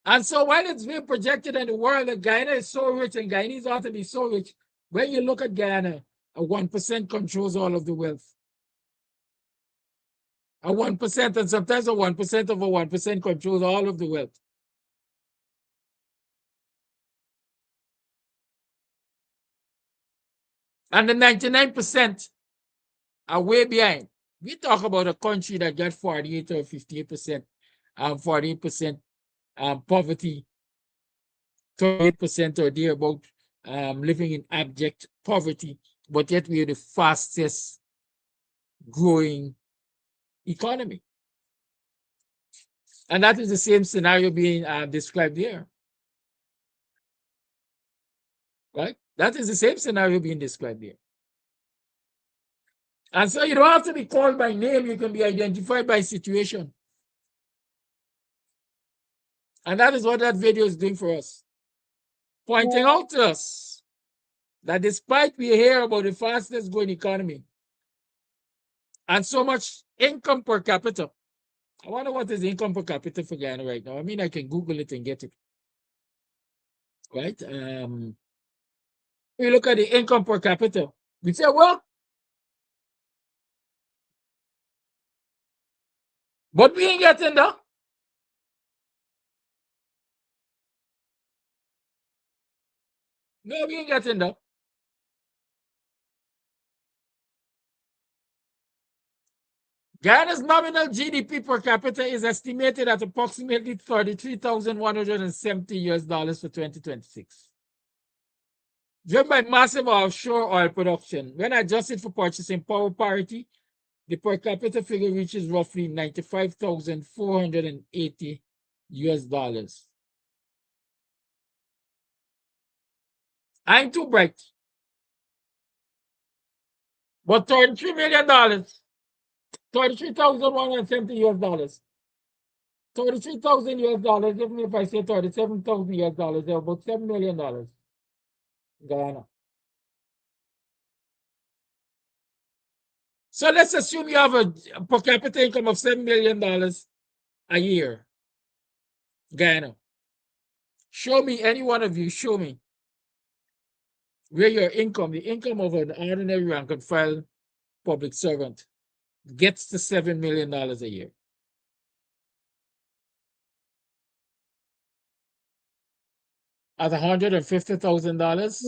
And so while it's being projected in the world that Guyana is so rich and Guyanese ought to be so rich, when you look at Guyana, a 1% controls all of the wealth. A 1%, and sometimes a 1% of a 1% controls all of the wealth. And the 99% are way behind. We talk about a country that got 48 or 58%, 48% poverty, 38% or thereabout living in abject poverty, but yet we are the fastest growing economy. And that is the same scenario being described here. Right? That is the same scenario being described here. And so you don't have to be called by name, you can be identified by situation. And that is what that video is doing for us. Pointing out to us that despite we hear about the fastest growing economy and so much income per capita, I wonder what is the income per capita for Guyana right now. I mean, I can Google it and get it. Right? We look at the income per capita. We say, well, but we ain't getting there. No, we ain't getting there. Guyana's nominal GDP per capita is estimated at approximately $33,170 for 2026. Driven by massive offshore oil production, when adjusted for purchasing power parity, the per capita figure reaches roughly $95,480. I ain't too bright. But $33 million, $33,170. $33,000, even if I say $37,000, they're about $7 million. Guyana. So let's assume you have a per capita income of $7 million a year. Guyana. Show me, any one of you, show me where your income, the income of an ordinary rank and file public servant, gets to $7 million a year. At $150,000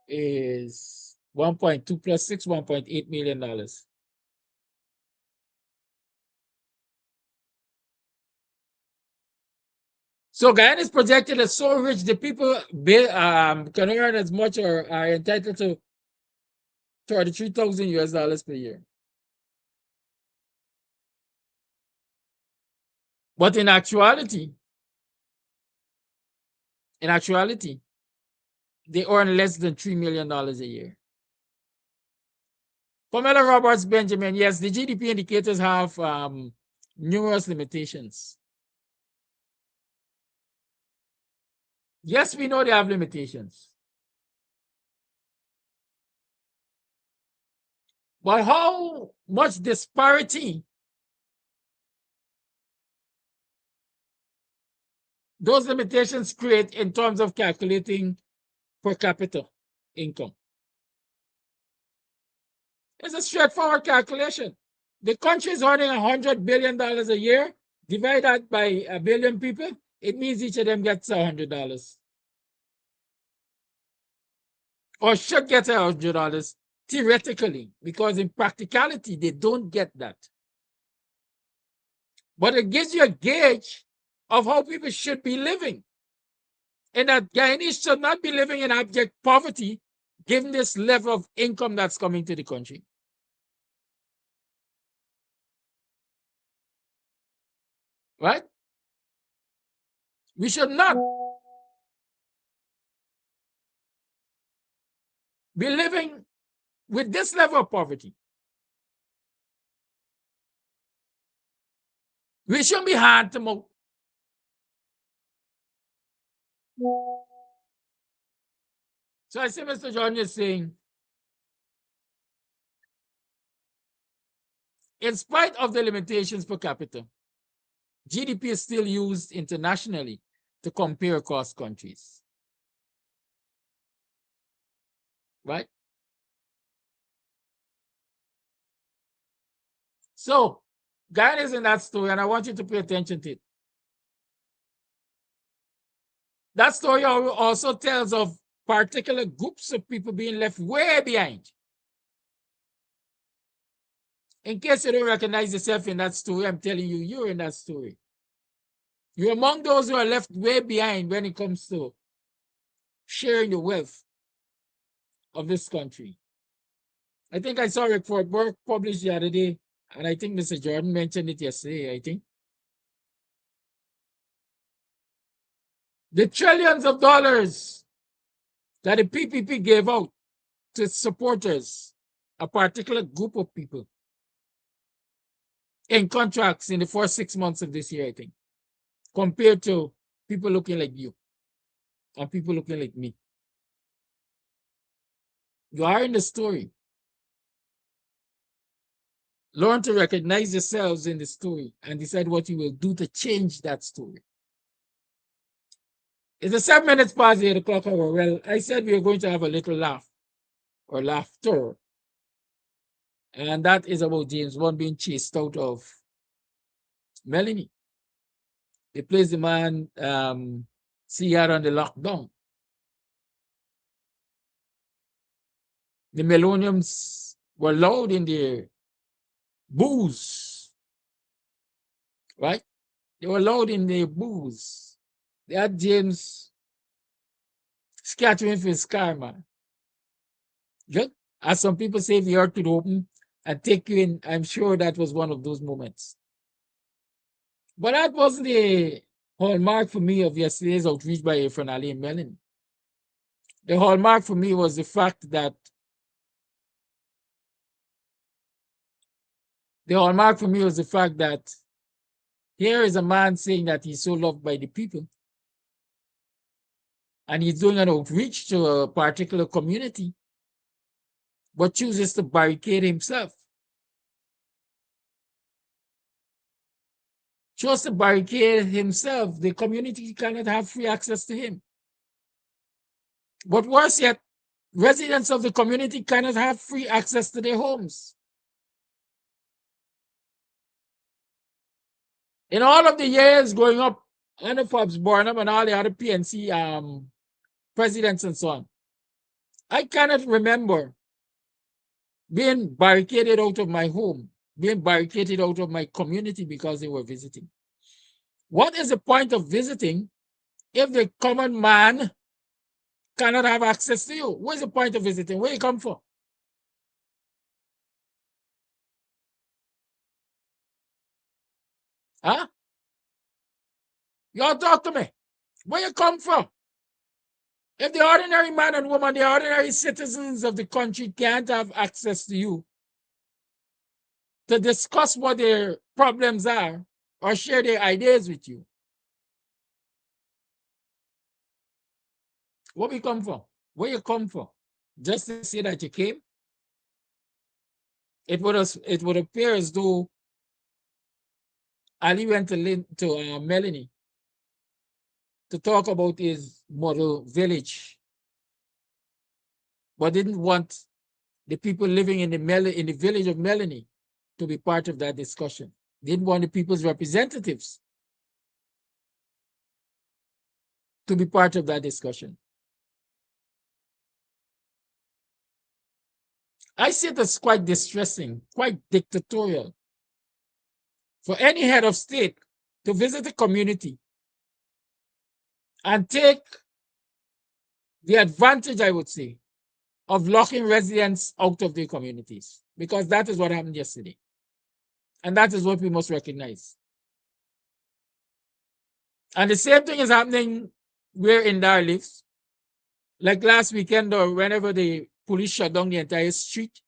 is 1.2 plus 6, $1.8 million. So Guyana is projected as so rich, the people can earn as much or are entitled to $33,000 per year. But in actuality, they earn less than $3 million a year. Pamela Roberts Benjamin, yes, the GDP indicators have numerous limitations. Yes, we know they have limitations. But how much disparity those limitations create in terms of calculating per capita income? It's a straightforward calculation. The country is earning $100 billion a year. Divide that by 1 billion people, it means each of them gets $100. Or should get $100, theoretically, because in practicality, they don't get that. But it gives you a gauge of how people should be living. And that Guyanese should not be living in abject poverty, given this level of income that's coming to the country. Right? We should not be living with this level of poverty. We shouldn't be hard to move. So I see Mr. John is saying, in spite of the limitations per capita, GDP is still used internationally to compare across countries. Right? So, Guyana is in that story, and I want you to pay attention to it. That story also tells of particular groups of people being left way behind. In case you don't recognize yourself in that story, I'm telling you, you're in that story. You're among those who are left way behind when it comes to sharing the wealth of this country. I think I saw a report published the other day, and I think Mr. Jordan mentioned it yesterday, I think. The trillions of dollars that the PPP gave out to its supporters, a particular group of people, in contracts in the first 6 months of this year, I think, compared to people looking like you and people looking like me. You are in the story. Learn to recognize yourselves in the story and decide what you will do to change that story. It's a 7 minutes past the 8 o'clock hour. Well, I said we are going to have a little laugh or laughter. And that is about James Bond being chased out of Melanie. They placed the man CR on the lockdown. The Melonians were loud in their booze, right? They were loud in their booze. They had James scattering for his karma. Just as some people say, the earth could open and take you in. I'm sure that was one of those moments. But that wasn't the hallmark for me of yesterday's outreach by Efren Ali and Melanie. The hallmark for me was the fact that here is a man saying that he's so loved by the people, and he's doing an outreach to a particular community, but chooses to barricade himself. Chose to barricade himself. The community cannot have free access to him. But worse yet, residents of the community cannot have free access to their homes. In all of the years growing up under Forbes Burnham and all the other PNC presidents and so on, I cannot remember being barricaded out of my home, being barricaded out of my community because they were visiting. What is the point of visiting if the common man cannot have access to you? What's the point of visiting? Where you come from? Huh? Y'all talk to me. Where you come from? If the ordinary man and woman, the ordinary citizens of the country can't have access to you to discuss what their problems are or share their ideas with you, what we come from? Where you come from? Just to say that you came? It would appear as though Ali went to Melanie to talk about his model village, but didn't want the people living in the village of Melanie to be part of that discussion. Didn't want the people's representatives to be part of that discussion. I see it as quite distressing, quite dictatorial for any head of state to visit a community and take the advantage, I would say, of locking residents out of their communities, because that is what happened yesterday. And that is what we must recognize. And the same thing is happening where Indar lives. Like last weekend or whenever the police shut down the entire street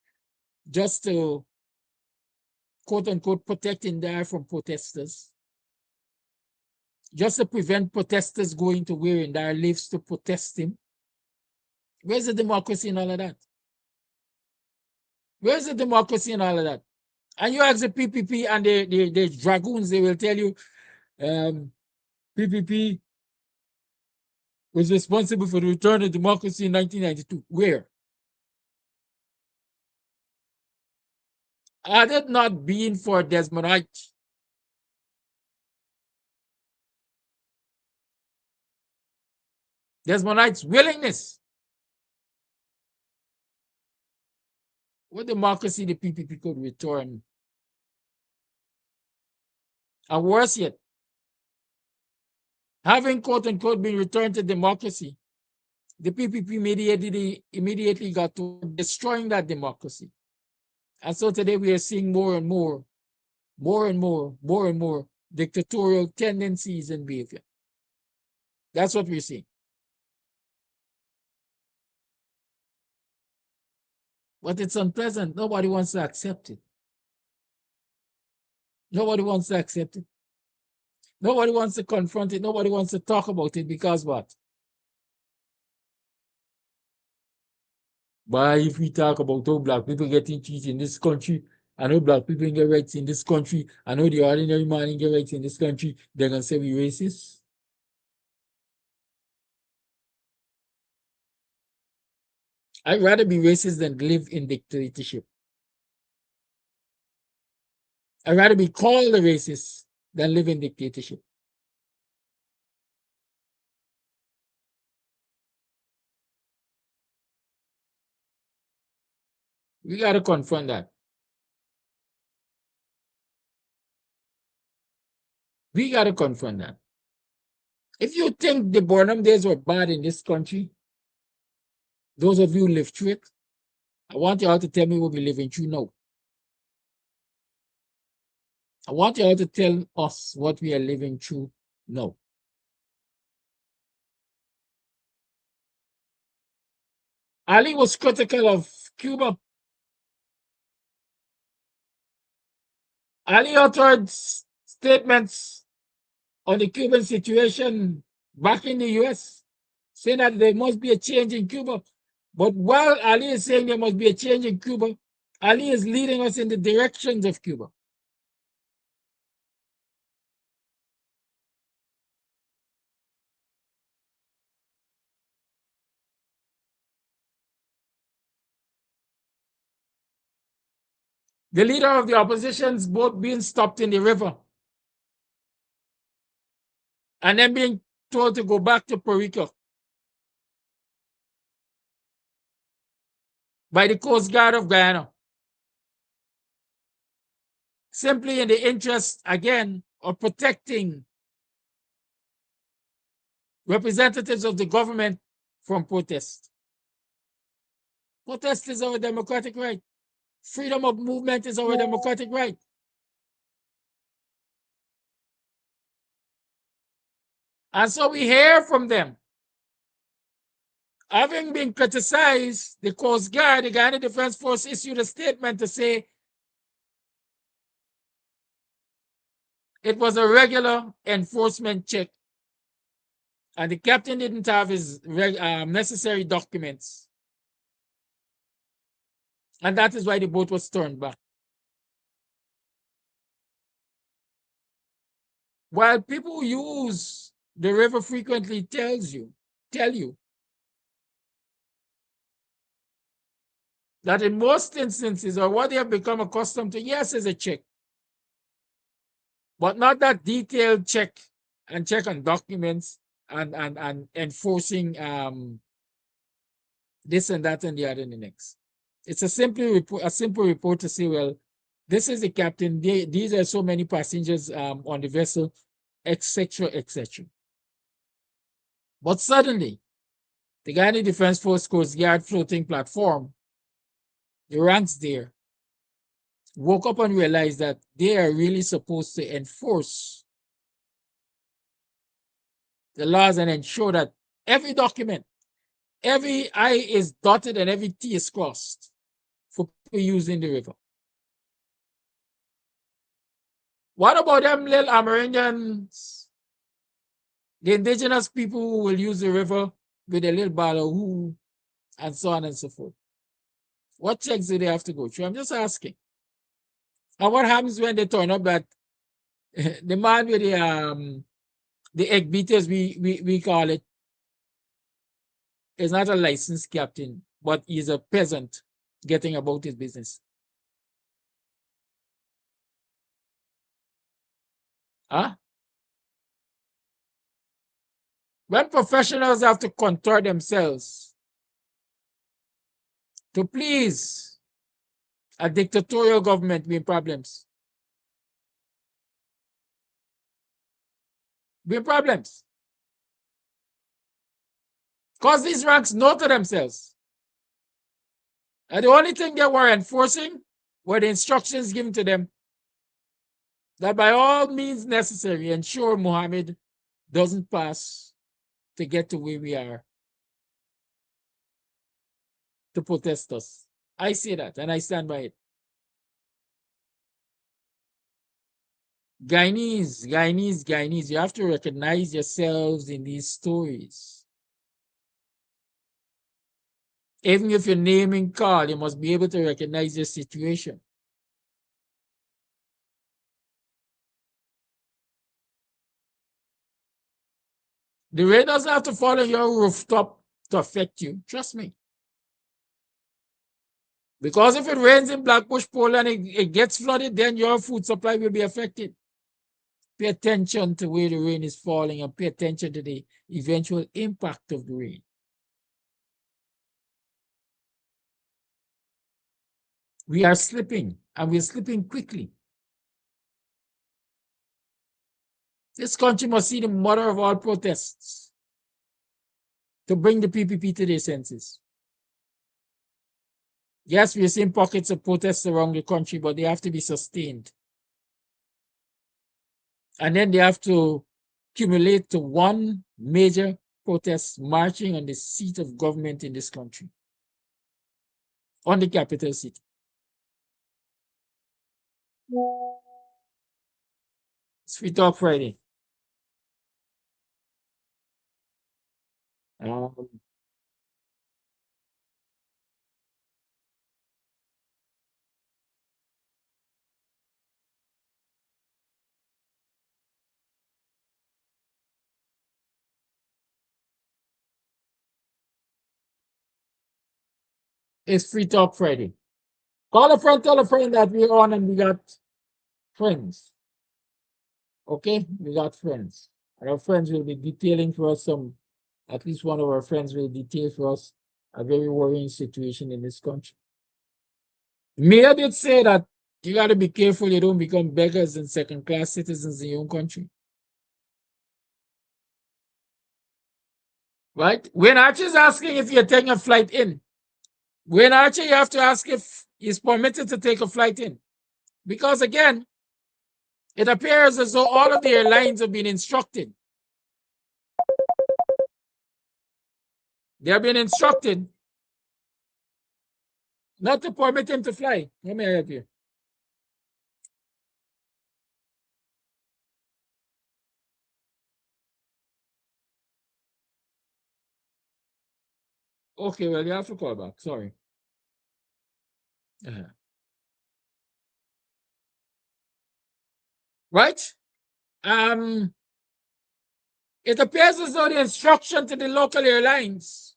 just to, quote unquote, protect Indar from protesters. Just to prevent protesters going to where Indar lives to protest him. Where's the democracy in all of that? Where's the democracy in all of that? And you ask the PPP and the dragoons, they will tell you PPP was responsible for the return of democracy in 1992. Where? Had it not been for Desmondite's willingness, what democracy the PPP could return? And worse yet, having quote unquote been returned to democracy, the PPP immediately got to destroying that democracy. And so today we are seeing more and more dictatorial tendencies and behavior. That's what we're seeing. But it's unpleasant. Nobody wants to accept it. Nobody wants to accept it. Nobody wants to confront it. Nobody wants to talk about it because what? But if we talk about how black people getting treated in this country, I know black people get rights in this country, I know the ordinary man get rights in this country, they're going to say we racist. I'd rather be racist than live in dictatorship. I'd rather be called a racist than live in dictatorship. We got to confront that. We got to confront that. If you think the Burnham days were bad in this country, those of you who lived through it, I want you all to tell me what we're living through now. I want you all to tell us what we are living through now. Ali was critical of Cuba. Ali uttered statements on the Cuban situation back in the US, saying that there must be a change in Cuba. But while Ali is saying there must be a change in Cuba, Ali is leading us in the directions of Cuba. The leader of the opposition's boat being stopped in the river and then being told to go back to Puerto Rico by the Coast Guard of Guyana, simply in the interest, again, of protecting representatives of the government from protest. Protest is our democratic right. Freedom of movement is our democratic right. And so we hear from them. Having been criticized, the Coast Guard, the Guyana Defense Force issued a statement to say it was a regular enforcement check and the captain didn't have his necessary documents. And that is why the boat was turned back. While people who use the river frequently tell you that in most instances, or what they have become accustomed to, yes, is a check, but not that detailed check and check on documents and enforcing this and that and the other and the next. It's a simple report to say, well, this is the captain, these are so many passengers on the vessel, etc., etc. But suddenly, the Guyana Defense Force Coast Guard floating platform, the ranks there, woke up and realized that they are really supposed to enforce the laws and ensure that every document, every I is dotted and every T is crossed for people using the river. What about them little Amerindians, the indigenous people who will use the river with a little ballyhoo and so on and so forth? What checks do they have to go through? I'm just asking. And what happens when they turn up that the man with the egg beaters, we call it, is not a licensed captain, but he's a peasant getting about his business. Huh? When professionals have to contort themselves to please a dictatorial government, we have problems. We have problems. Because these ranks know to themselves. And the only thing they were enforcing were the instructions given to them that by all means necessary ensure Muhammad doesn't pass to get to where we are to protest us. I say that and I stand by it. Guyanese, you have to recognize yourselves in these stories. Even if your name and call, you must be able to recognize your situation. The rain doesn't have to fall on your rooftop to affect you. Trust me. Because if it rains in Blackbush, Poland, it gets flooded, then your food supply will be affected. Pay attention to where the rain is falling and pay attention to the eventual impact of the rain. We are slipping, and we're slipping quickly. This country must see the mother of all protests to bring the PPP to their senses. Yes, we're seeing pockets of protests around the country, but they have to be sustained. And then they have to accumulate to one major protest marching on the seat of government in this country, on the capital city. It's Free Talk Friday. It's Free Talk Friday. Call a friend, tell a friend that we're on and we got friends. Okay, we got friends. Our friends will be detailing for us at least one of our friends will detail for us a very worrying situation in this country. Mayor did say that you got to be careful you don't become beggars and second-class citizens in your own country. Right? When Archie's asking if you're taking a flight in, when Archie, you have to ask if he's permitted to take a flight in. Because again, it appears as though all of the airlines have been instructed. They have been instructed not to permit him to fly. Let me help you. Okay, well, you have to call back. Sorry. Right? It appears as though the instruction to the local airlines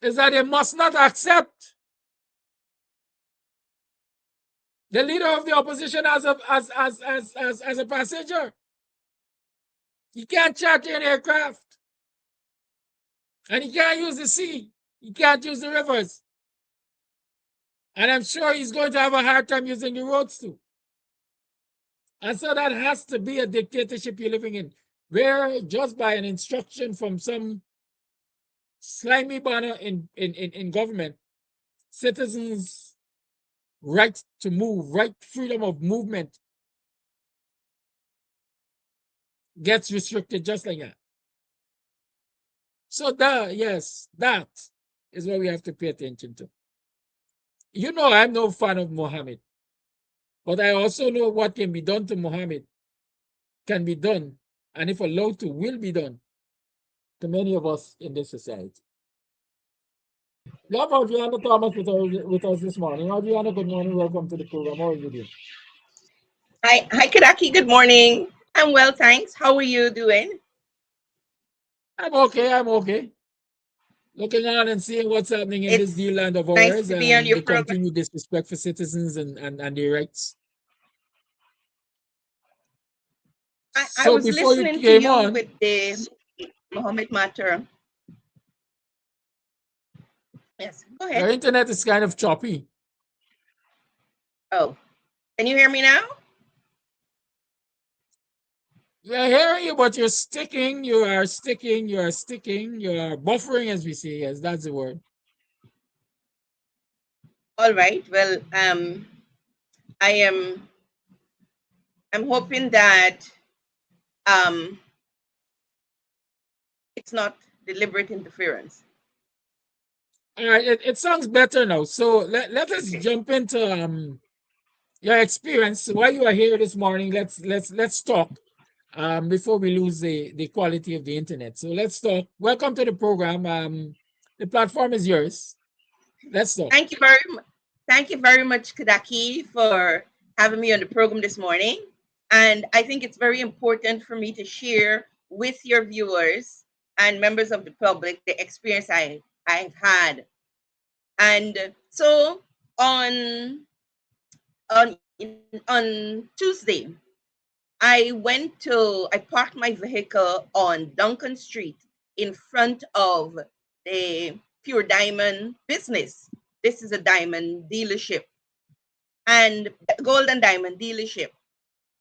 is that they must not accept the leader of the opposition as a passenger. He can't charter an aircraft. And he can't use the sea. He can't use the rivers. And I'm sure he's going to have a hard time using the roads too. And so that has to be a dictatorship you're living in, where just by an instruction from some slimy banner in government, citizens' right to move, freedom of movement gets restricted just like that. So that is what we have to pay attention to. You know, I'm no fan of Muhammad, but I also know what can be done to Muhammad can be done, and if allowed to, will be done to many of us in this society. We have Adriana Thomas with us this morning. Adriana, good morning. Welcome to the program. How are you doing? Hi, Kadaki. Good morning. I'm well, thanks. How are you doing? I'm okay. I'm okay. Looking on and seeing what's happening in this It's new land of nice ours to be on and your the program. continued disrespect for citizens and their rights. I So was before you listening to came you on, with the Mohammed matter. Yes, go your ahead. internet is kind of choppy. Oh, can you hear me now? We are hearing you, but you're sticking, you are sticking, you are sticking, you are buffering, as we say. Yes, that's the word. All right. Well, I am. I'm hoping that um, it's not deliberate interference. All right, it sounds better now. So let us Okay. jump into your experience while you are here this morning. Let's talk before we lose the quality of the internet. So let's talk. Welcome to the program. The platform is yours. Let's talk. Thank you very much. Thank you very much, Kadaki, for having me on the program this morning. And I think it's very important for me to share with your viewers and members of the public the experience I've had. And so on on on Tuesday, I parked my vehicle on Duncan Street in front of the Pure Diamond business. This is a diamond dealership and gold and diamond dealership.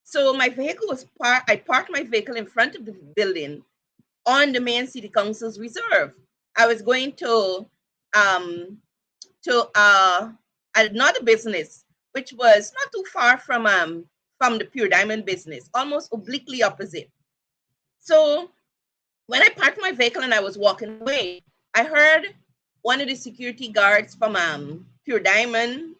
So my vehicle was parked. I parked my vehicle in front of the building on the main city council's reserve. I was going um to another business which was not too far from the Pure Diamond business, almost obliquely opposite. So when I parked my vehicle and I was walking away, I heard one of the security guards from Pure Diamond,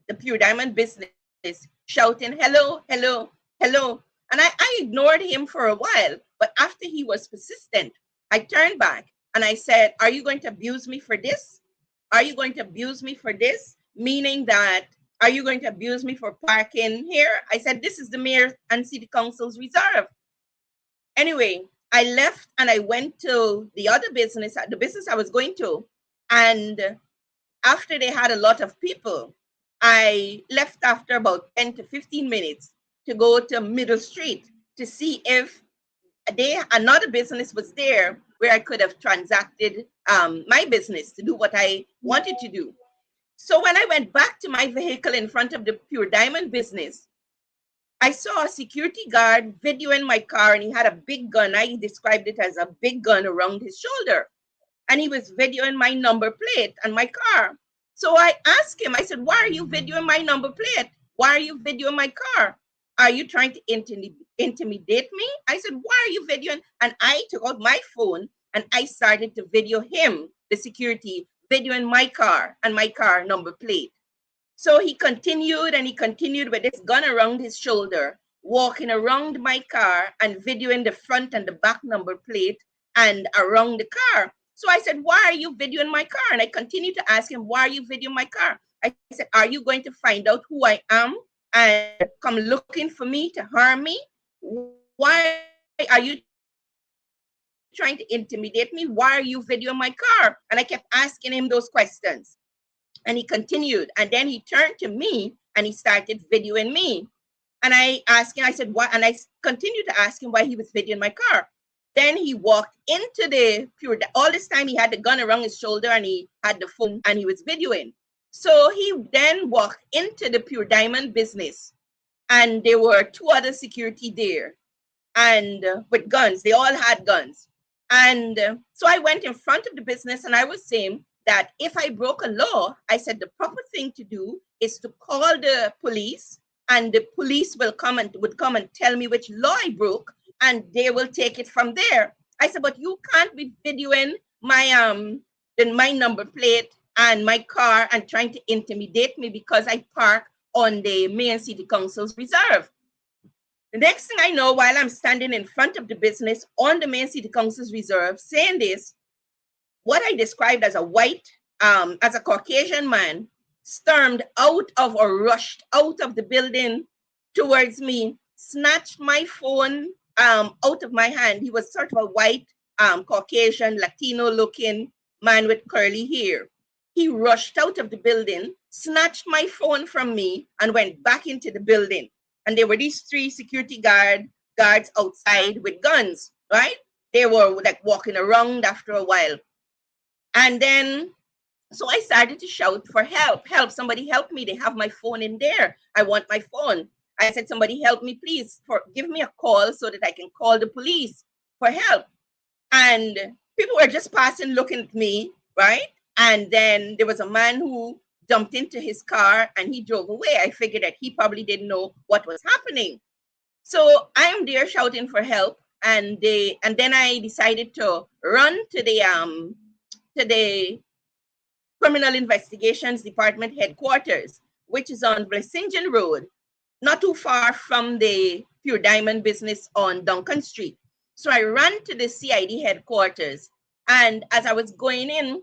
the Pure Diamond business, shouting, "Hello, hello, hello." And I ignored him for a while, but after he was persistent, I turned back and I said, "Are you going to abuse me for this? Are you going to abuse me for this?" Meaning that, are you going to abuse me for parking here? I said, "This is the mayor and city council's reserve." Anyway, I left and I went to the other business, the business I was going to. And after they had a lot of people, I left after about 10 to 15 minutes to go to Middle Street to see if another business was there where I could have transacted my business to do what I wanted to do. So when I went back to my vehicle in front of the Pure Diamond business, I saw a security guard videoing my car, and he had a big gun. I described it as a big gun around his shoulder. And he was videoing my number plate and my car. So I asked him, I said, "Why are you videoing my number plate? Why are you videoing my car? Are you trying to intimidate me?" I said, "Why are you videoing?" And I took out my phone and I started to video him, the security, videoing my car and my car number plate. So he continued and he continued with this gun around his shoulder, walking around my car and videoing the front and the back number plate and around the car. So I said, "Why are you videoing my car?" And I continued to ask him, "Why are you videoing my car?" I said, "Are you going to find out who I am and come looking for me to harm me? Why are you trying to intimidate me? Why are you videoing my car?" And I kept asking him those questions. And he continued. And then he turned to me and he started videoing me. And I asked him, I said, "Why?" And I continued to ask him why he was videoing my car. Then he walked into the all this time he had the gun around his shoulder and he had the phone and he was videoing. So he then walked into the Pure Diamond business, and there were two other security there, and with guns. They all had guns. And so I went in front of the business and I was saying that if I broke a law, I said the proper thing to do is to call the police, and the police would come and tell me which law I broke, and they will take it from there. I said, "But you can't be videoing my number plate and my car and trying to intimidate me because I park on the main city council's reserve." The next thing I know, while I'm standing in front of the business on the main city council's reserve saying this, what I described as as a Caucasian man, stormed out of or rushed out of the building towards me, snatched my phone out of my hand. He was sort of a white, Caucasian, Latino-looking man with curly hair. He rushed out of the building, snatched my phone from me, and went back into the building. And there were these 3 security guards outside with guns, right? They were like walking around after a while. And then, so I started to shout for help. Help, somebody help me. They have my phone in there. I want my phone. I said, somebody help me, please, give me a call so that I can call the police for help. And people were just passing, looking at me, right? And then there was a man who jumped into his car and he drove away. I figured that he probably didn't know what was happening. So I'm there shouting for help. And then I decided to run to the Criminal Investigations Department headquarters, which is on Blessingen Road, not too far from the Pure Diamond business on Duncan Street. So I ran to the CID headquarters. And as I was going in,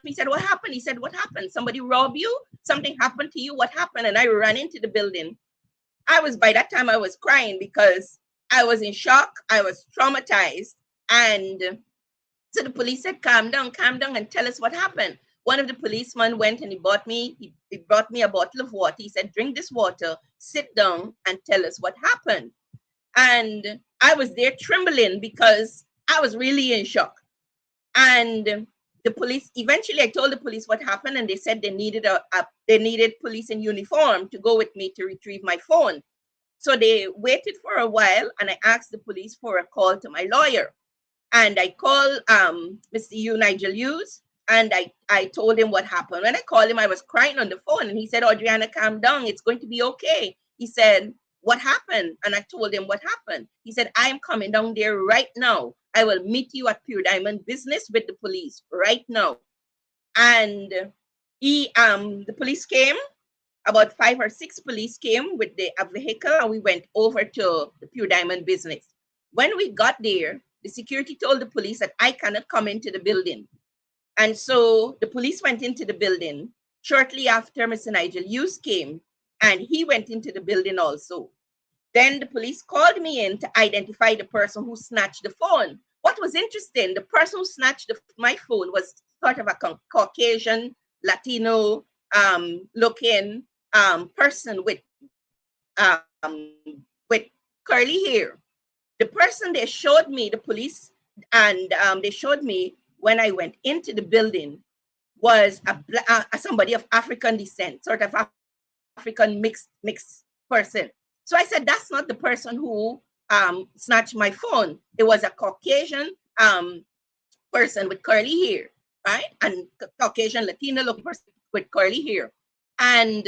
he said, what happened? He said, what happened? Somebody robbed you? Something happened to you? What happened? And I ran into the building. By that time I was crying because I was in shock. I was traumatized. And so the police said, calm down, and tell us what happened. One of the policemen went and he brought me a bottle of water. He said, drink this water, sit down and tell us what happened. And I was there trembling because I was really in shock. And the police, eventually I told the police what happened, and they said they needed police in uniform to go with me to retrieve my phone. So they waited for a while, and I asked the police for a call to my lawyer. And I called Mr. Nigel Hughes, and I told him what happened. When I called him, I was crying on the phone, and he said, Adriana, calm down. It's going to be okay. He said, what happened? And I told him what happened. He said, I am coming down there right now. I will meet you at Pure Diamond business with the police right now. And the police came. About 5 or 6 police came with a vehicle, and we went over to the Pure Diamond business. When we got there, the security told the police that I cannot come into the building. And so the police went into the building. Shortly after, Mr. Nigel Hughes came, and he went into the building also. Then the police called me in to identify the person who snatched the phone. What was interesting, the person who snatched my phone was sort of a Caucasian, Latino looking person with curly hair. The person they showed me, the police, and they showed me when I went into the building was somebody of African descent, sort of African mixed person. So I said, that's not the person who snatched my phone. It was a Caucasian person with curly hair, right? And Caucasian Latino looking person with curly hair. And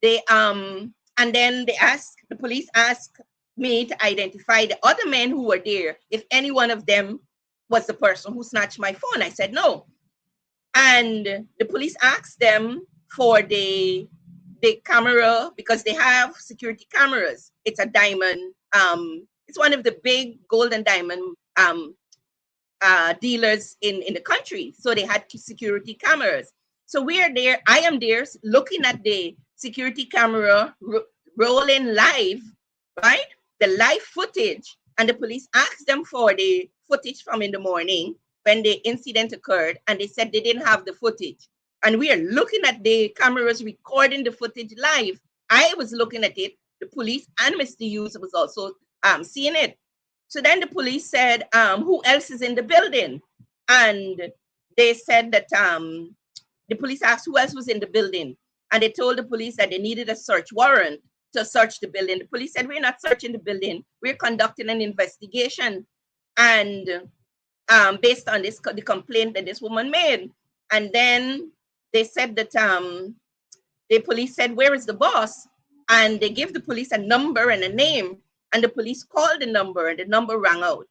then the police asked me to identify the other men who were there, if any one of them was the person who snatched my phone. I said no. And the police asked them for the camera, because they have security cameras. It's a diamond. It's one of the big gold and diamond dealers in the country. So they had security cameras. So we are there. I am there looking at the security camera rolling live, right? The live footage. And the police asked them for the footage from in the morning when the incident occurred. And they said they didn't have the footage. And we are looking at the cameras recording the footage live. I was looking at it. The police and Mr. Hughes was also seeing it. So then the police said, who else is in the building? And they said that the police asked who else was in the building. And they told the police that they needed a search warrant to search the building. The police said, we're not searching the building. We're conducting an investigation. And based on this, the complaint that this woman made. And then they said that the police said, where is the boss? And they gave the police a number and a name. And the police called the number, and the number rang out.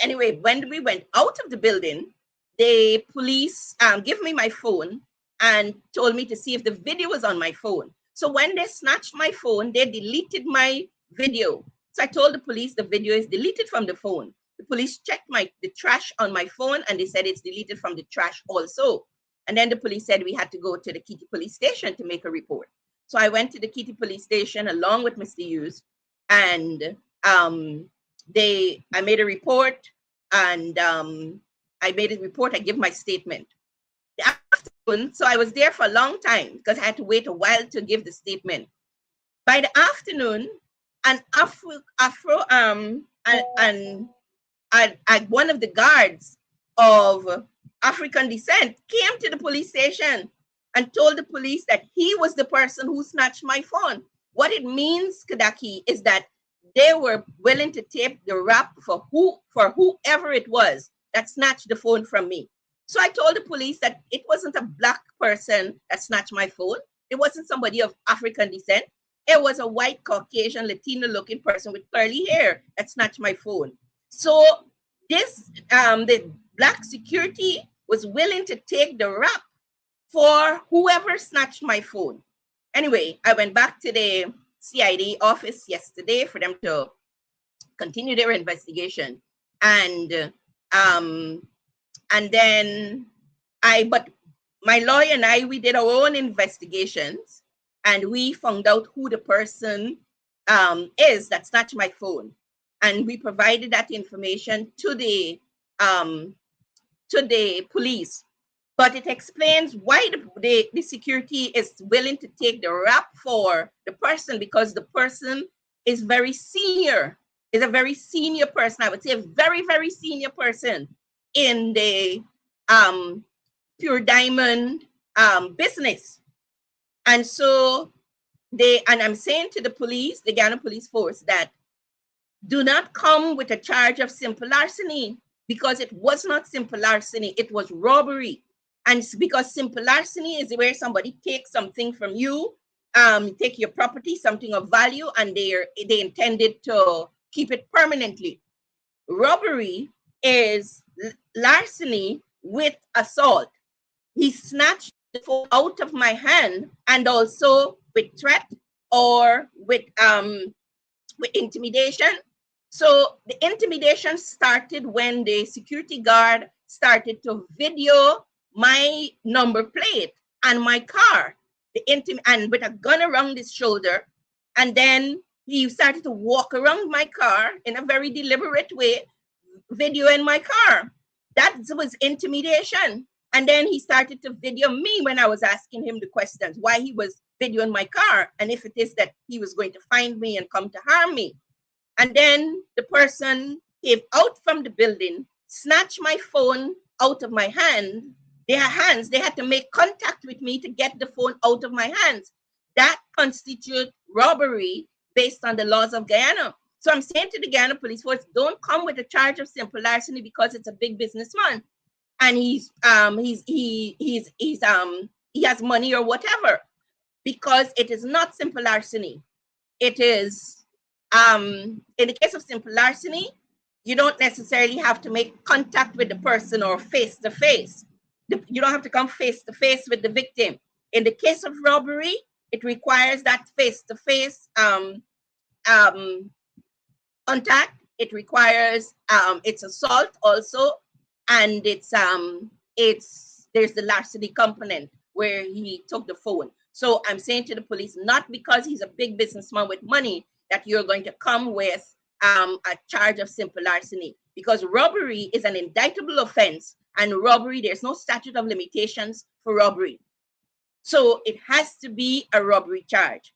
Anyway, when we went out of the building, the police gave me my phone and told me to see if the video was on my phone. So when they snatched my phone, they deleted my video. So I told the police the video is deleted from the phone. The police checked the trash on my phone, and they said it's deleted from the trash also. And then the police said we had to go to the Kitty police station to make a report. So I went to the Kitty police station along with Mr. Hughes, and I made a report, and I give my statement. The afternoon, so I was there for a long time because I had to wait a while to give the statement. By the afternoon, an one of the guards of African descent came to the police station and told the police that he was the person who snatched my phone. What it means, Kadaki, is that they were willing to take the rap for whoever it was that snatched the phone from me. So I told the police that it wasn't a black person that snatched my phone. It wasn't somebody of African descent. It was a white, Caucasian, Latino-looking person with curly hair that snatched my phone. So this, the black security was willing to take the rap for whoever snatched my phone. Anyway, I went back to the CID office yesterday for them to continue their investigation. And then but my lawyer and I, we did our own investigations, and we found out who the person is that snatched my phone. And we provided that information to the police. But it explains why the security is willing to take the rap for the person, because the person is very senior, is a very senior person. I would say a very, very senior person in the Pure Diamond business. And so I'm saying to the police, the Ghana police force, that do not come with a charge of simple larceny, because it was not simple larceny, it was robbery. And it's because simple larceny is where somebody takes something from you, take your property, something of value, and they intended to keep it permanently. Robbery is larceny with assault. He snatched the phone out of my hand, and also with threat or with intimidation. So the intimidation started when the security guard started to video my number plate and my car, and with a gun around his shoulder. And then he started to walk around my car in a very deliberate way, videoing my car. That was intimidation. And then he started to video me when I was asking him the questions, why he was videoing my car, and if it is that he was going to find me and come to harm me. And then the person came out from the building, snatched my phone out of my hand. They had to make contact with me to get the phone out of my hands. That constitutes robbery based on the laws of Guyana. So I'm saying to the Guyana police force, don't come with a charge of simple larceny because it's a big businessman and he has money or whatever, because it is not simple larceny. It is in the case of simple larceny, you don't necessarily have to make contact with the person or face to face. You don't have to come face to face with the victim. In the case of robbery, it requires that face to face contact. It requires it's assault also, and there's the larceny component where he took the phone. So I'm saying to the police, not because he's a big businessman with money that you're going to come with a charge of simple larceny, because robbery is an indictable offense, and robbery, there's no statute of limitations for robbery. So it has to be a robbery charge.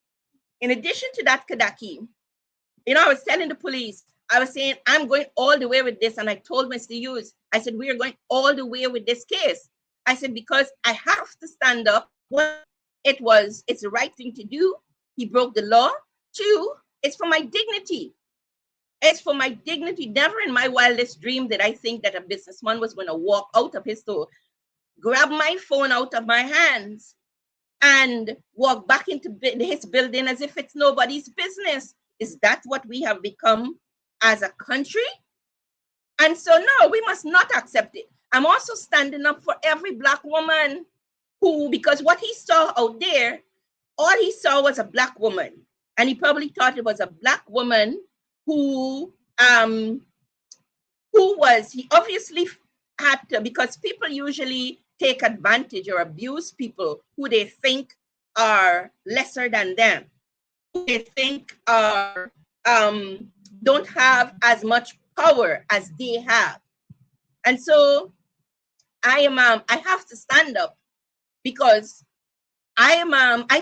In addition to that, Kadaki, I was telling the police, I was saying, I'm going all the way with this. And I told Mr. Hughes, I said, we are going all the way with this case. I said, because I have to stand up. One, it's the right thing to do. He broke the law. Two, it's for my dignity. It's for my dignity. Never in my wildest dream did I think that a businessman was going to walk out of his store, grab my phone out of my hands, and walk back into his building as if it's nobody's business. Is that what we have become as a country? And so, no, we must not accept it. I'm also standing up for every Black woman who, because what he saw out there, all he saw was a Black woman. And he probably thought it was a Black woman who he obviously had to, because people usually take advantage or abuse people who they think are lesser than them, who they think are don't have as much power as they have. And so I have to stand up, because I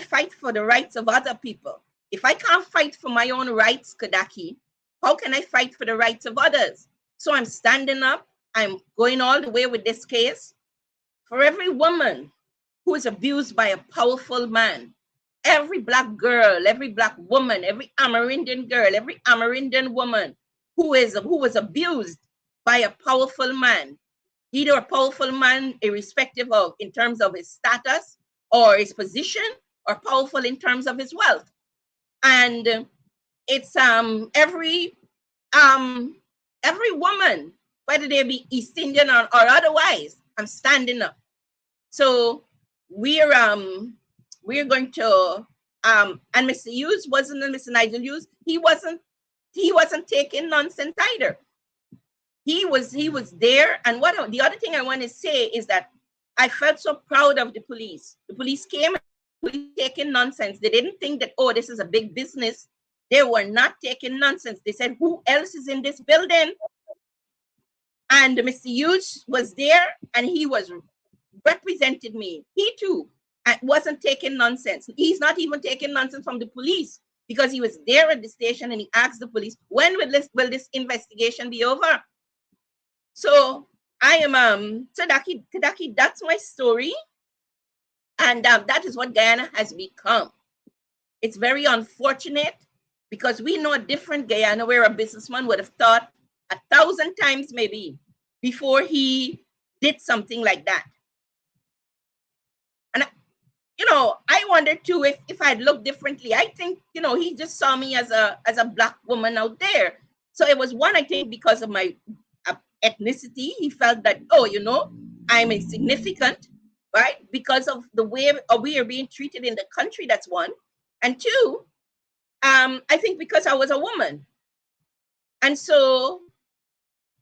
fight for the rights of other people. If I can't fight for my own rights, Kadaki, how can I fight for the rights of others? So I'm standing up. I'm going all the way with this case. For every woman who is abused by a powerful man, every Black girl, every Black woman, every Amerindian girl, every Amerindian woman who was abused by a powerful man, either a powerful man irrespective of in terms of his status or his position, or powerful in terms of his wealth. And it's every woman, whether they be East Indian or otherwise, I'm standing up. So we're going to and Mr. Hughes wasn't, Mr. Nigel Hughes, he wasn't taking nonsense either. He was there. And the other thing I want to say is that I felt so proud of the police. The police came taking nonsense. They didn't think that, oh, this is a big business. They were not taking nonsense. They said, who else is in this building? And Mr. Hughes was there, and he represented me. He too wasn't taking nonsense. He's not even taking nonsense from the police, because he was there at the station and he asked the police, when will this investigation be over? So I am Kadaki, that's my story. And that is what Guyana has become. It's very unfortunate, because we know a different Guyana where a businessman would have thought 1,000 times maybe before he did something like that. And I wonder too if I'd look differently. I think he just saw me as a Black woman out there. So it was one, I think, because of my ethnicity. He felt that, oh, I'm insignificant, right? Because of the way we are being treated in the country. That's one. And two, I think because I was a woman. And so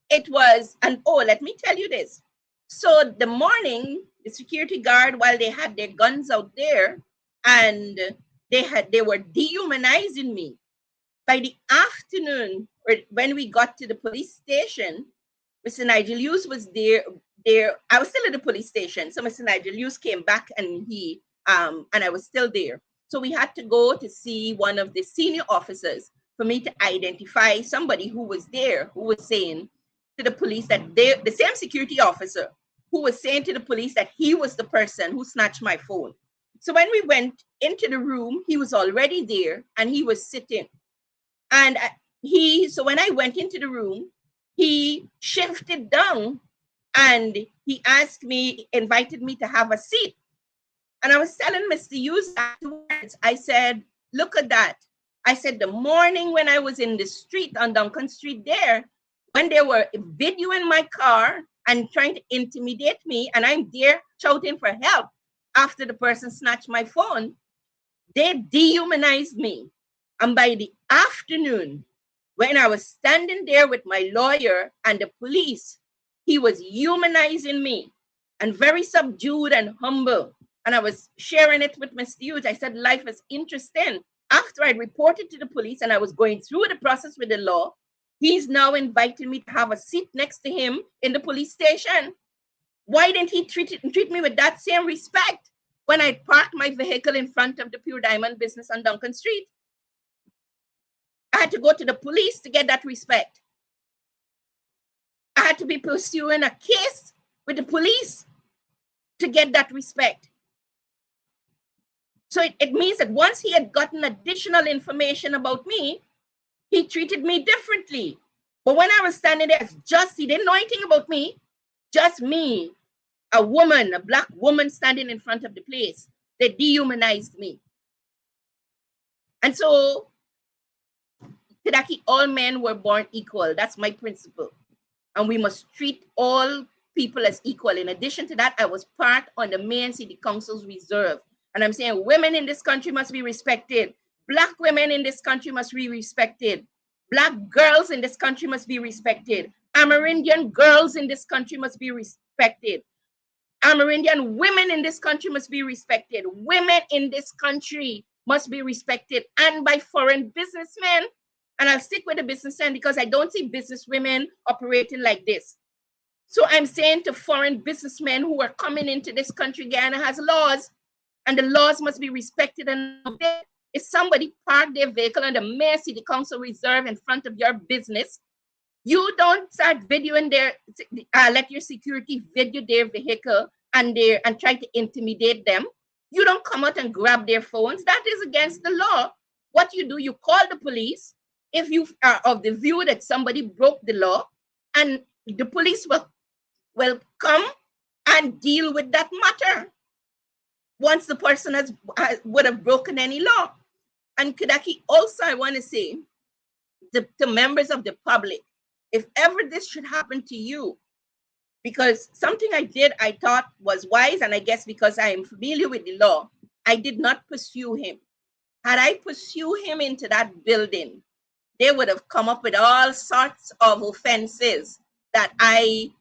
it was, and oh, let me tell you this. So the morning, the security guard, while they had their guns out there, and they were dehumanizing me. By the afternoon, or when we got to the police station, Mr. Nigel Hughes was there. I was still at the police station. So Mr. Nigel Hughes came back, and and I was still there. So we had to go to see one of the senior officers for me to identify somebody who was there, who was saying to the police that the same security officer who was saying to the police that he was the person who snatched my phone. So when we went into the room, he was already there, and he was sitting. And so when I went into the room, he shifted down, and he invited me to have a seat. And I was telling Mr. Hughes afterwards, I said, look at that. I said, the morning when I was in the street on Duncan Street there, when they were videoing my car and trying to intimidate me, and I'm there shouting for help after the person snatched my phone, they dehumanized me. And by the afternoon, when I was standing there with my lawyer and the police, he was humanizing me and very subdued and humble. And I was sharing it with Mr. Hughes. I said, life is interesting. After I reported to the police and I was going through the process with the law, he's now inviting me to have a seat next to him in the police station. Why didn't he treat me with that same respect when I parked my vehicle in front of the Pure Diamond business on Duncan Street? I had to go to the police to get that respect. I had to be pursuing a case with the police to get that respect. So it means that once he had gotten additional information about me, he treated me differently. But when I was standing there, he didn't know anything about me, just me, a woman, a Black woman standing in front of the place. They dehumanized me. And so, Kadaki, all men were born equal. That's my principle. And we must treat all people as equal. In addition to that, I was part on the Mayor City Council's reserve. And I'm saying women in this country must be respected. Black women in this country must be respected. Black girls in this country must be respected. Amerindian girls in this country must be respected. Amerindian women in this country must be respected. Women in this country must be respected, and by foreign businessmen. And I'll stick with the businessmen because I don't see business women operating like this. So I'm saying to foreign businessmen who are coming into this country, Guyana has laws, and the laws must be respected and obeyed. If somebody parked their vehicle on the Mayor City Council Reserve in front of your business, you don't start videoing their, let your security video their vehicle and try to intimidate them. You don't come out and grab their phones. That is against the law. What you do, you call the police if you are of the view that somebody broke the law, and the police will come and deal with that matter once the person would have broken any law. And Kudaki, also I want to say to members of the public, if ever this should happen to you, because something I did I thought was wise, and I guess because I am familiar with the law, I did not pursue him. Had I pursued him into that building, they would have come up with all sorts of offenses that I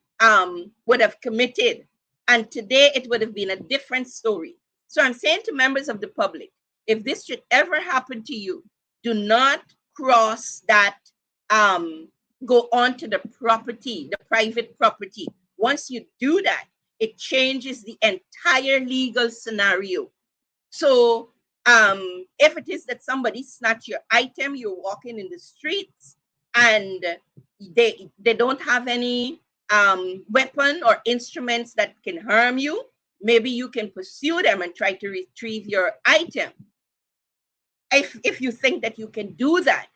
would have committed. And today it would have been a different story. So I'm saying to members of the public, if this should ever happen to you, do not cross that, go on to the property, the private property. Once you do that, it changes the entire legal scenario. So if it is that somebody snatch your item, you're walking in the streets and they don't have any weapon or instruments that can harm you, maybe you can pursue them and try to retrieve your item if you think that you can do that.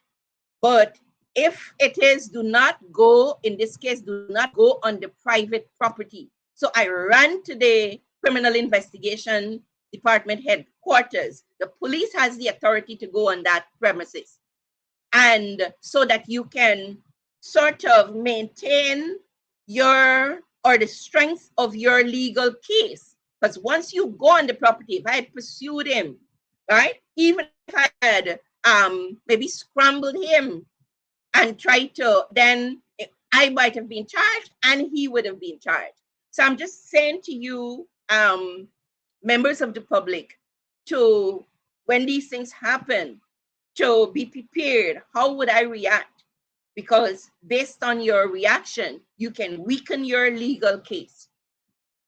But if it is, do not go, in this case, do not go on the private property. So I ran to the Criminal Investigation Department headquarters. The police has the authority to go on that premises. And so that you can sort of maintain the strength of your legal case. Because once you go on the property, if I had pursued him, right, even if I had maybe scrambled him and tried to, then I might have been charged and he would have been charged. So I'm just saying to you, members of the public, to when these things happen, to be prepared. How would I react? Because based on your reaction, you can weaken your legal case.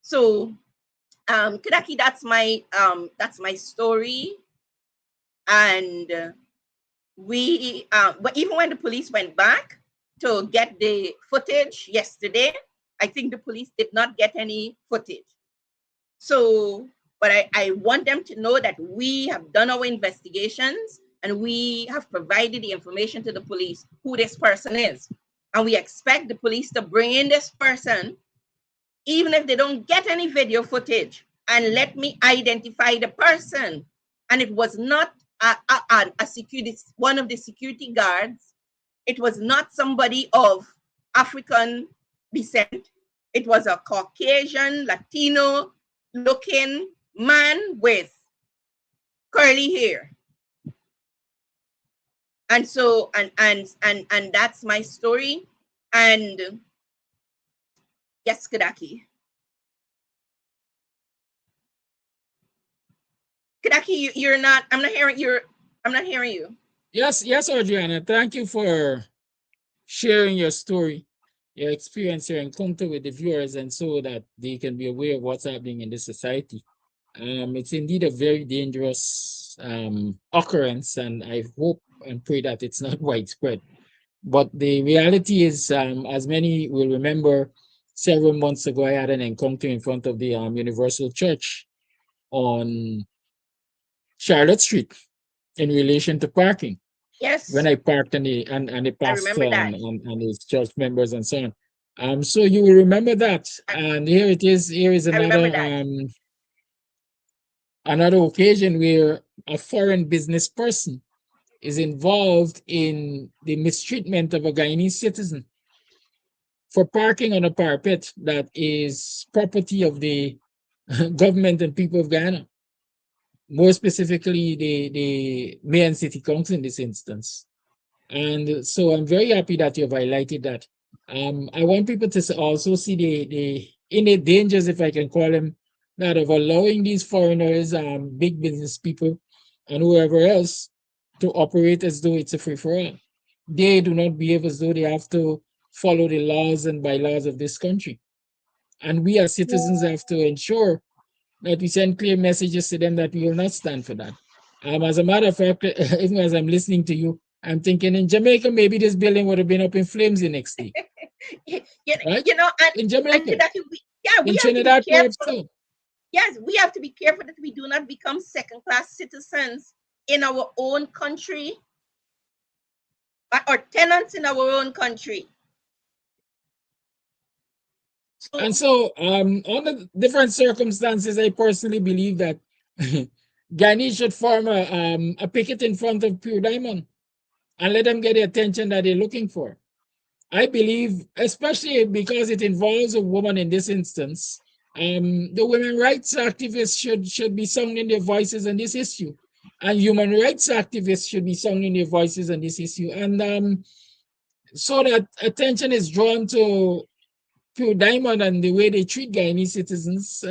So, Kudaki, that's my story. And but even when the police went back to get the footage yesterday, I think the police did not get any footage. So, but I want them to know that we have done our investigations and we have provided the information to the police who this person is. And we expect the police to bring in this person, even if they don't get any video footage, and let me identify the person. And it was not a security, one of the security guards. It was not somebody of African descent. It was a Caucasian, Latino looking man with curly hair. And so, and that's my story. And yes, Kudaki. Kudaki, you're not, I'm not hearing you. Yes, Adriana, thank you for sharing your story, your experience, your encounter with the viewers, and so that they can be aware of what's happening in the society. It's indeed a very dangerous occurrence, and I hope and pray that it's not widespread. But the reality is, as many will remember, several months ago, I had an encounter in front of the Universal Church on Charlotte Street in relation to parking. Yes. When I parked and the pastor and his church members and so on. So you will remember that. And here it is. Here is another occasion where a foreign business person is involved in the mistreatment of a Guyanese citizen for parking on a parapet that is property of the government and people of Guyana. More specifically, the Mayor and City Council in this instance. And so I'm very happy that you've highlighted that. I want people to also see innate dangers, if I can call them that, of allowing these foreigners, big business people, and whoever else to operate as though it's a free for all. They do not behave as though they have to follow the laws and bylaws of this country. And we as citizens have to ensure that we send clear messages to them that we will not stand for that. As a matter of fact, even as I'm listening to you, I'm thinking in Jamaica, maybe this building would have been up in flames the next day. Right? You know, In Jamaica, and we in have to be Trinidad, perhaps careful. too. Yes, we have to be careful that we do not become second-class citizens in our own country or tenants in our own country. And so, under different circumstances, I personally believe that Guyanese should form a picket in front of Pure Diamond and let them get the attention that they're looking for. I believe, especially because it involves a woman in this instance, the women rights activists should be sounding their voices on this issue, and human rights activists should be sounding their voices on this issue, and so that attention is drawn to Pure Diamond and the way they treat Guyanese citizens.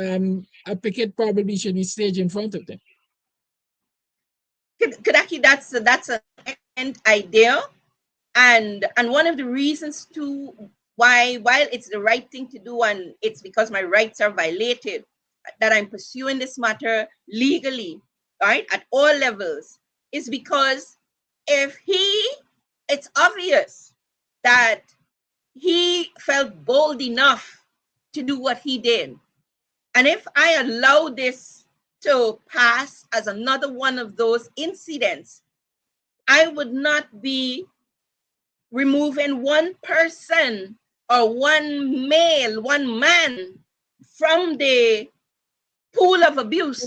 A picket probably should be staged in front of them. Kadaki, that's an excellent idea, and one of the reasons too why, while it's the right thing to do and it's because my rights are violated, that I'm pursuing this matter legally, right, at all levels, is because if it's obvious that he felt bold enough to do what he did, and if I allow this to pass as another one of those incidents, I would not be removing one person or one male, one man from the pool of abuse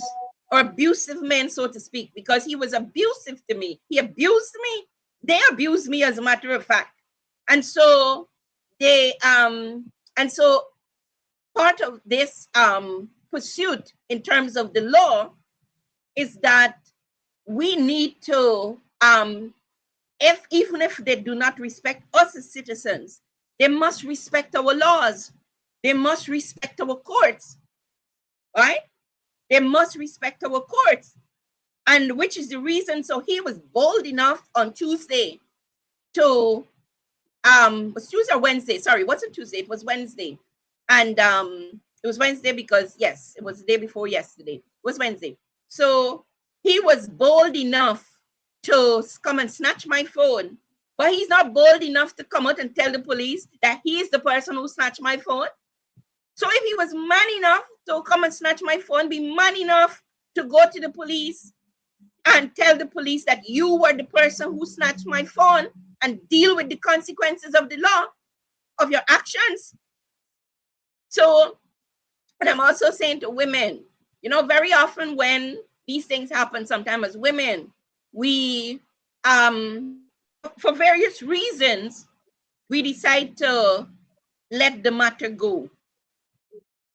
or abusive men, so to speak, because he was abusive to me. He abused me. They abused me, as a matter of fact. And so part of this pursuit in terms of the law is that we need to, even if they do not respect us as citizens, they must respect our laws. They must respect our courts, right? They must respect our courts. And which is the reason, so he was bold enough on Tuesday to, it was Tuesday or Wednesday, sorry, it wasn't Tuesday, it was Wednesday. And it was Wednesday because, yes, it was the day before yesterday. It was Wednesday. So he was bold enough to come and snatch my phone, but he's not bold enough to come out and tell the police that he's the person who snatched my phone. So if he was man enough to come and snatch my phone, be man enough to go to the police and tell the police that you were the person who snatched my phone and deal with the consequences of the law of your actions. So, and I'm also saying to women, you know, very often when these things happen, sometimes as women, we, for various reasons, we decide to let the matter go.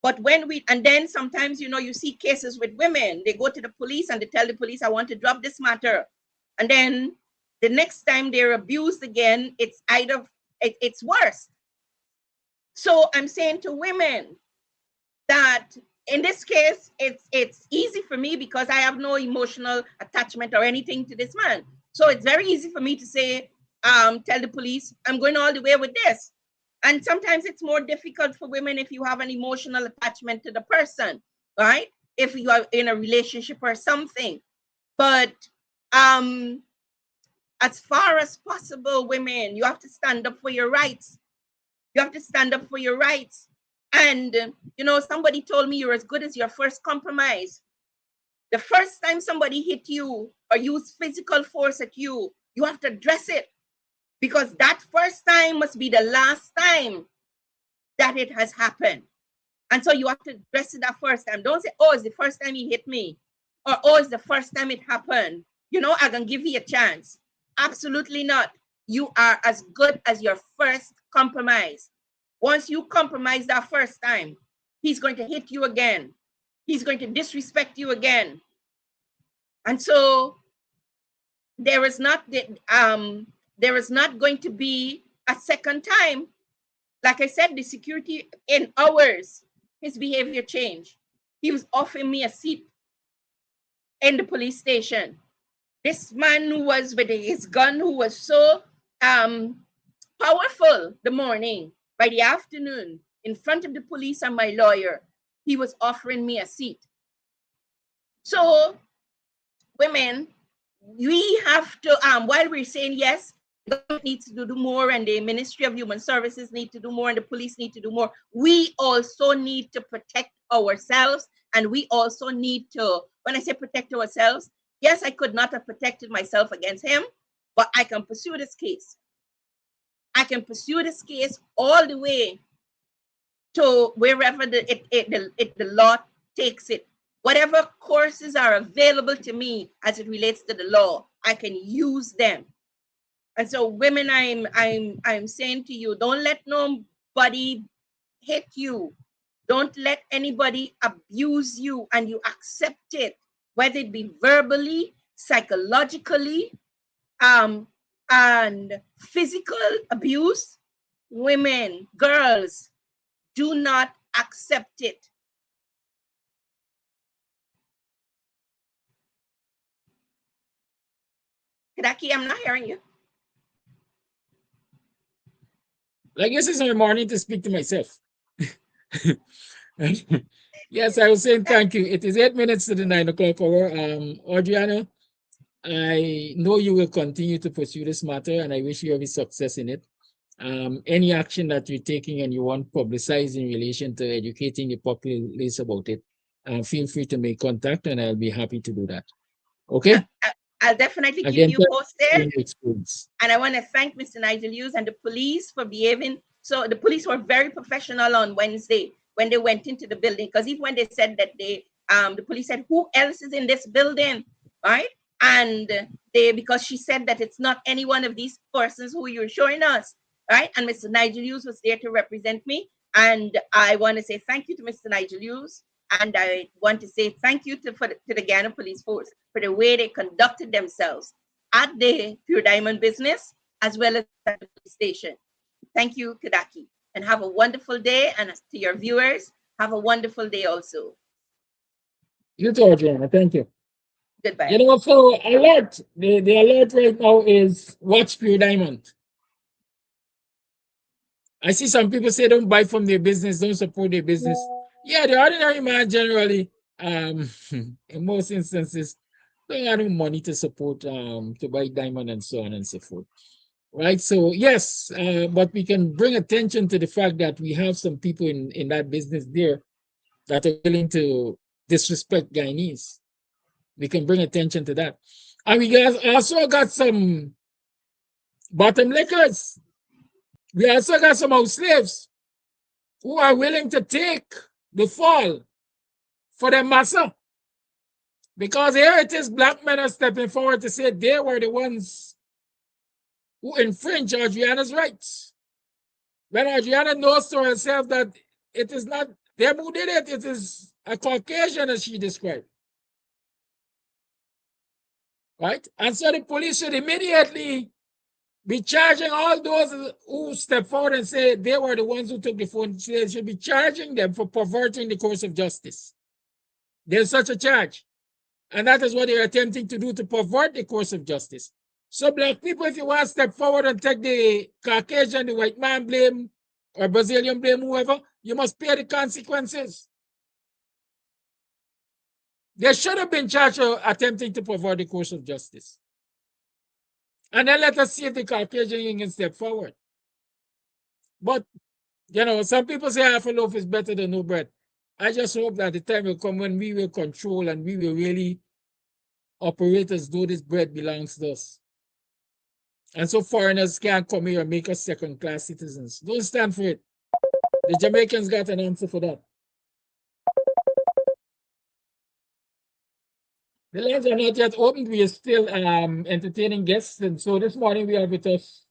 But when and then sometimes, you know, you see cases with women, they go to the police and they tell the police, I want to drop this matter. And then the next time they're abused again, it's it's worse. So I'm saying to women that in this case, it's easy for me because I have no emotional attachment or anything to this man. So it's very easy for me to say, tell the police, I'm going all the way with this. And sometimes it's more difficult for women if you have an emotional attachment to the person, right? If you are in a relationship or something. But as far as possible, women, you have to stand up for your rights. You have to stand up for your rights. And, you know, somebody told me you're as good as your first compromise. The first time somebody hit you or used physical force at you, you have to address it. Because that first time must be the last time that it has happened. And so you have to address it that first time. Don't say, oh, it's the first time he hit me. Or, oh, it's the first time it happened. You know, I can give you a chance. Absolutely not. You are as good as your first compromise. Once you compromise that first time, he's going to hit you again. He's going to disrespect you again. And so there is not going to be a second time. Like I said, the security in hours his behavior changed. He was offering me a seat in the police station. This man who was with his gun, who was so powerful the morning, by the afternoon, in front of the police and my lawyer, he was offering me a seat. So, women, we have to, while we're saying yes, the government needs to do more and the Ministry of Human Services need to do more and the police need to do more, we also need to protect ourselves, and we also need to, when I say protect ourselves, yes, I could not have protected myself against him, but I can pursue this case. I can pursue this case all the way to wherever the law takes it. Whatever courses are available to me as it relates to the law, I can use them. And so, women, I'm saying to you, don't let nobody hit you. Don't let anybody abuse you, and you accept it, whether it be verbally, psychologically, and physical abuse. Women, girls, do not accept it. Kadaki, I'm not hearing you. I guess it's my morning to speak to myself. Yes, I was saying thank you. It is 8 minutes to the 9 o'clock hour. Adriana, I know you will continue to pursue this matter, and I wish you every success in it. Any action that you're taking and you want publicized in relation to educating the populace about it, feel free to make contact, and I'll be happy to do that. Okay? I'll definitely keep Again, you posted. experience. And I want to thank Mr. Nigel Hughes and the police for behaving. So the police were very professional on Wednesday when they went into the building, because even when they said that the police said, who else is in this building, right? And because she said that it's not any one of these persons who you're showing us, right? And Mr. Nigel Hughes was there to represent me. And I want to say thank you to Mr. Nigel Hughes. And I want to say thank you to the Guyana Police Force for the way they conducted themselves at the Pure Diamond business, as well as at the police station. Thank you, Kadaki. And have a wonderful day. And to your viewers, have a wonderful day also. You too, Adriana. Thank you. Goodbye. You know, so alert. The alert right now is watch Pure Diamond. I see some people say don't buy from their business, don't support their business. Yeah, the ordinary man generally, in most instances, don't have money to support, to buy diamond and so on and so forth. Right? So yes, but we can bring attention to the fact that we have some people in that business there that are willing to disrespect Guyanese. We can bring attention to that. And we also got some bottom lickers. We also got some house slaves who are willing to take the fall for their master. Because here it is, black men are stepping forward to say they were the ones who infringe Adriana's rights. When Adriana knows to herself that it is not them who did it, it is a Caucasian, as she described. Right? And so the police should immediately be charging all those who step forward and say they were the ones who took the phone. They should be charging them for perverting the course of justice. There's such a charge. And that is what they're attempting to do, to pervert the course of justice. So black people, if you want to step forward and take the Caucasian, the white man blame, or Brazilian blame, whoever, you must pay the consequences. They should have been charged for attempting to pervert the course of justice. And then let us see if the Caucasian can step forward. But, you know, some people say half a loaf is better than no bread. I just hope that the time will come when we will control and we will really operate as though this bread belongs to us. And so foreigners can't come here and make us second-class citizens. Don't stand for it. The Jamaicans got an answer for that. The lines are not yet opened. We are still entertaining guests. And so this morning we have with us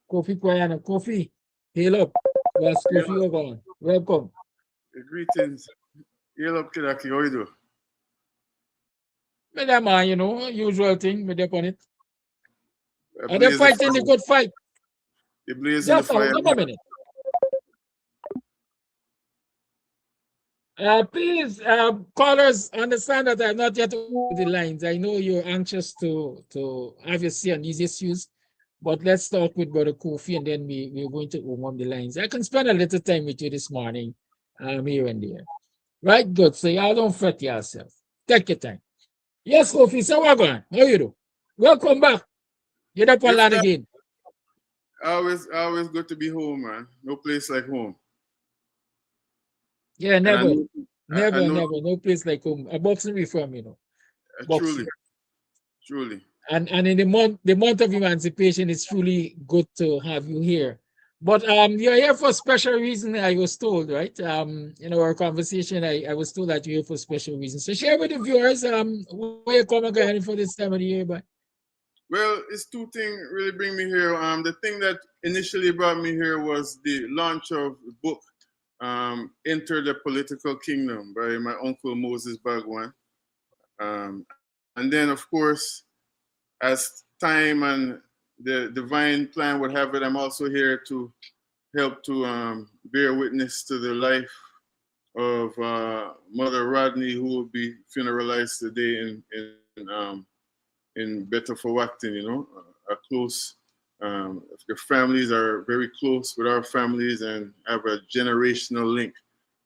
Kofi Kwayana. Kofi, hail up. Whilst Kofi over on. Welcome. Greetings. Hail up, Kadaki. How you do? Madam, you know, usual thing, with up on it. Are they fighting the good fight? The blaze in the Just fire. a minute. Please, callers, understand that I'm not yet over the lines. I know you're anxious to have your say on these issues, but let's talk with Brother Kofi, and then we're going to warm the lines. I can spend a little time with you this morning, here and there. Right, good. So y'all don't fret yourself. Take your time. Yes, Kofi, so we're going. How you do? Welcome back. You're up on Yes, land sir. again. Always good to be home, man. No place like home. Yeah, And I never, know, I never, know, never. No place like home. A boxing reform, you know. truly, Boxing. truly. And in the month of emancipation, it's truly good to have you here. But you're here for a special reason, I was told, right? In our conversation, I was told that you're here for a special reason. So share with the viewers where you come again for this time of the year, but Well, it's two things really bring me here. The thing that initially brought me here was the launch of the book, Enter the Political Kingdom by my uncle Moses Bagwan. And then, of course, as time and the divine plan would have it, I'm also here to help to bear witness to the life of Mother Rodney, who will be funeralized today in Betafawaktin, you know, a close, the families are very close with our families and have a generational link.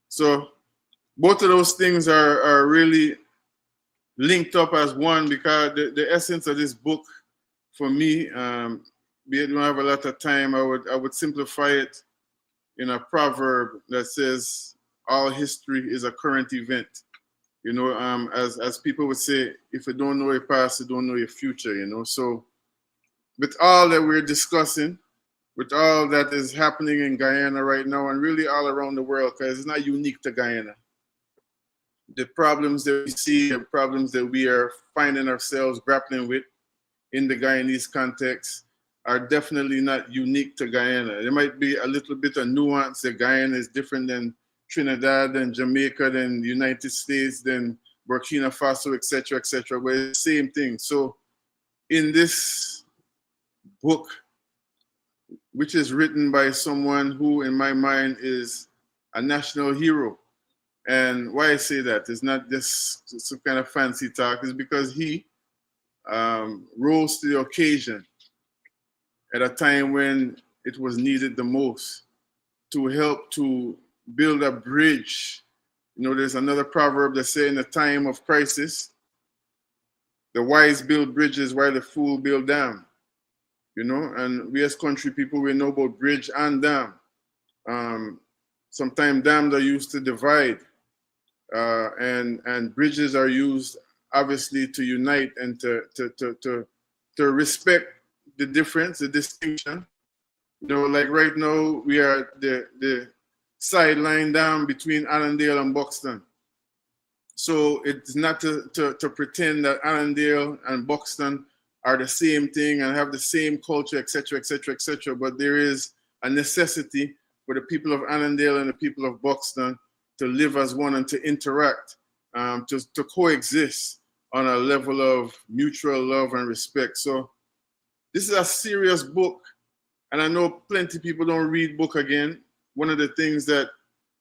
So both of those things are really linked up as one, because the essence of this book for me, be it we don't have a lot of time, I would simplify it in a proverb that says all history is a current event. You know, as people would say, if you don't know your past, you don't know your future, you know. So with all that we're discussing, with all that is happening in Guyana right now and really all around the world, because it's not unique to Guyana. The problems that we see, the problems that we are finding ourselves grappling with in the Guyanese context are definitely not unique to Guyana. There might be a little bit of nuance that Guyana is different than Trinidad, than Jamaica, than the United States, than Burkina Faso, etc., but it's the same thing. So in this book, which is written by someone who, in my mind, is a national hero. And why I say that is not just some kind of fancy talk, is because he rose to the occasion at a time when it was needed the most to help to build a bridge. You know, there's another proverb that says, in a time of crisis, the wise build bridges while the fool build dam. You know, and we as country people, we know about bridge and dam. Sometimes dams are used to divide, and bridges are used obviously to unite and to respect the difference, the distinction. You know, like right now we are the sideline dam between Allendale and Buxton. So it's not to pretend that Allendale and Buxton are the same thing and have the same culture, etc., but there is a necessity for the people of Allendale and the people of Buxton to live as one and to interact, to coexist on a level of mutual love and respect. So this is a serious book, and I know plenty of people don't read book again. One of the things that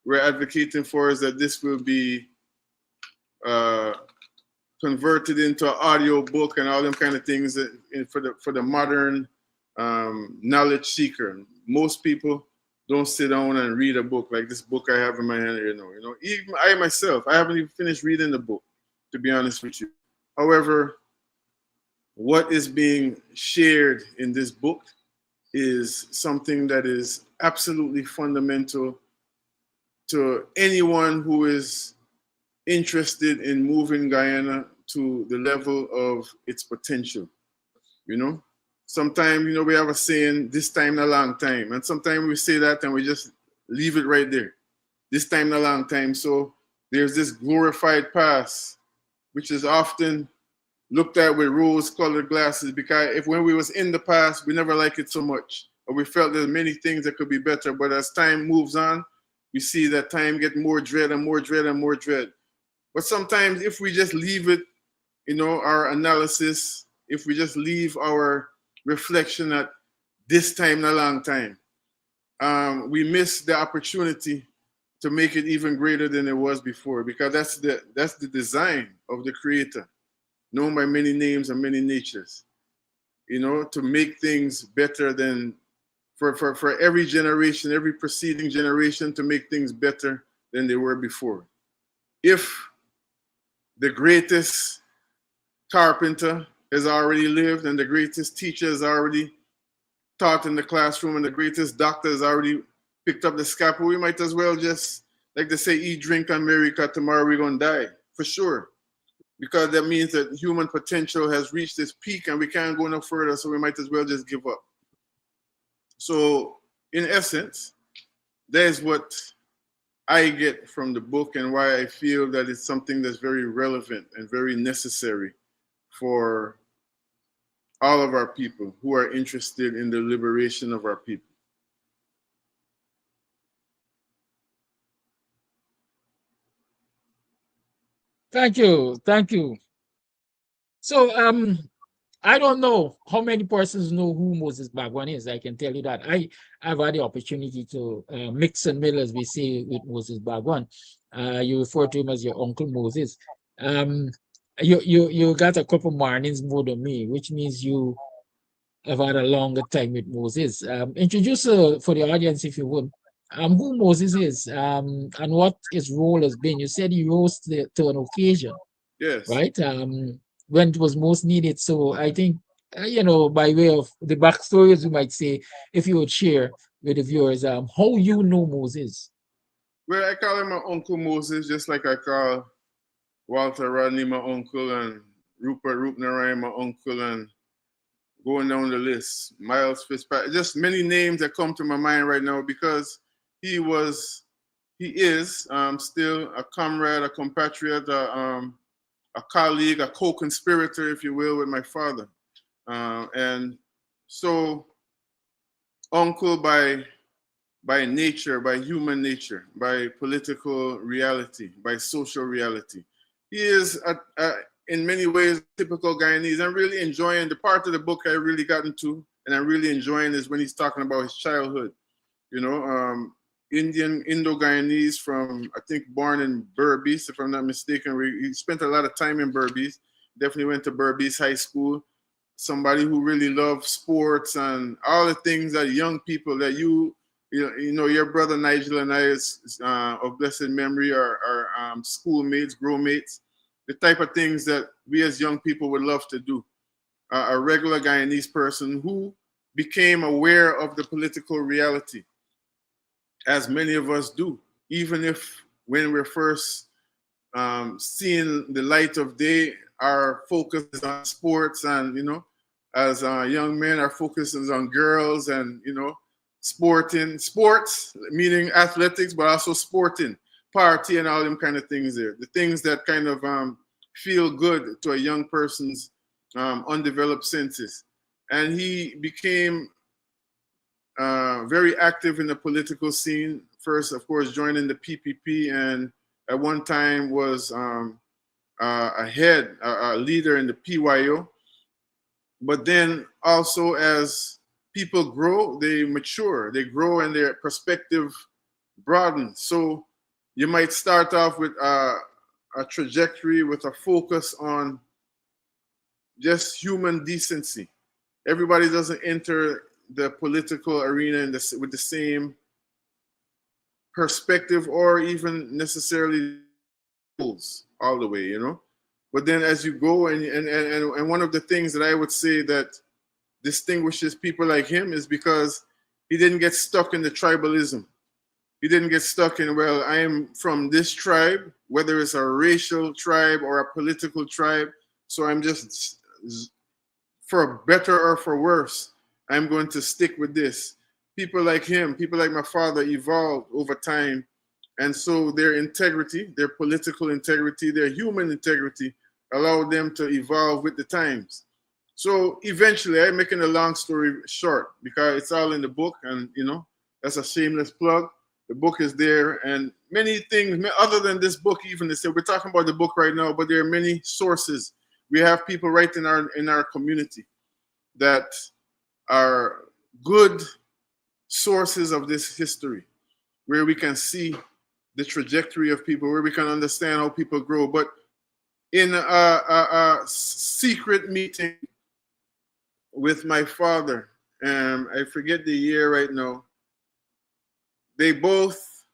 we're advocating for is that this will be converted into an audio book and all them kind of things for the modern knowledge seeker. Most people don't sit down and read a book like this book I have in my hand. You know, even I myself, I haven't even finished reading the book, to be honest with you. However, what is being shared in this book is something that is absolutely fundamental to anyone who is interested in moving Guyana to the level of its potential. You know, sometimes, you know, we have a saying, this time a long time, and sometimes we say that and we just leave it right there. This time a long time. So there's this glorified past, which is often looked at with rose-colored glasses, because if when we was in the past, we never liked it so much, or we felt there's many things that could be better. But as time moves on, we see that time get more dread and more dread and more dread. But sometimes if we just leave it, you know, our analysis, if we just leave our reflection at this time in a long time, we miss the opportunity to make it even greater than it was before, because that's the design of the Creator, known by many names and many natures. You know, to make things better than for every generation, every preceding generation, to make things better than they were before. If the greatest carpenter has already lived, and the greatest teacher has already taught in the classroom, and the greatest doctor has already picked up the scalpel, we might as well just, like they say, eat, drink, and marry, because tomorrow we're going to die, for sure. Because that means that human potential has reached its peak and we can't go no further, so we might as well just give up. So, in essence, that is what I get from the book, and why I feel that it's something that's very relevant and very necessary for all of our people who are interested in the liberation of our people. Thank you. Thank you. So, I don't know how many persons know who Moses Bagwan is. I can tell you that. I've had the opportunity to mix and mill, as we say, with Moses Bagwan. You refer to him as your Uncle Moses. You got a couple mornings more than me, which means you have had a longer time with Moses. Introduce for the audience, if you would, who Moses is, and what his role has been. You said he rose to an occasion, Yes. right? When it was most needed. So I think, by way of the backstories, we might say, if you would share with the viewers, how you know Moses. Well, I call him my Uncle Moses, just like I call Walter Rodney my uncle, and Rupert Rupnarayan my uncle, and going down the list, Miles Fitzpatrick, just many names that come to my mind right now, because he is still a comrade, a compatriot, a colleague, a co-conspirator, if you will, with my father. And so uncle by nature, by human nature, by political reality, by social reality. He is, in many ways, typical Guyanese. I'm really enjoying the part of the book I really got into, and I'm really enjoying is when he's talking about his childhood. Indo-Guyanese from, I think, born in Berbice, if I'm not mistaken. He spent a lot of time in Berbice. Definitely went to Berbice High School. Somebody who really loved sports and all the things that young people that your brother Nigel and I is of blessed memory are schoolmates, growmates, the type of things that we as young people would love to do. A regular Guyanese person who became aware of the political reality, as many of us do, even if when we're first seeing the light of day, our focus is on sports, and as young men, our focus is on girls, and sports meaning athletics, but also sporting, party, and all them kind of things there. The things that kind of feel good to a young person's undeveloped senses. And he became very active in the political scene. First, of course, joining the PPP, and at one time was a leader in the PYO. But then also, as people grow, they mature, they grow, and their perspective broadens. So you might start off with a trajectory with a focus on just human decency. Everybody doesn't enter the political arena with the same perspective, or even necessarily goals all the way, But then as you go, and one of the things that I would say that distinguishes people like him is because he didn't get stuck in the tribalism. He didn't get stuck in, well, I am from this tribe, whether it's a racial tribe or a political tribe, so I'm just, for better or for worse, I'm going to stick with this. People like him, people like my father, evolved over time. And so their integrity, their political integrity, their human integrity allowed them to evolve with the times. So eventually, I'm making a long story short because it's all in the book, and that's a shameless plug. The book is there, and many things other than this book, even they say we're talking about the book right now, but there are many sources. We have people right in our community that are good sources of this history, where we can see the trajectory of people, where we can understand how people grow. But in a secret meeting with my father, I forget the year right now, they both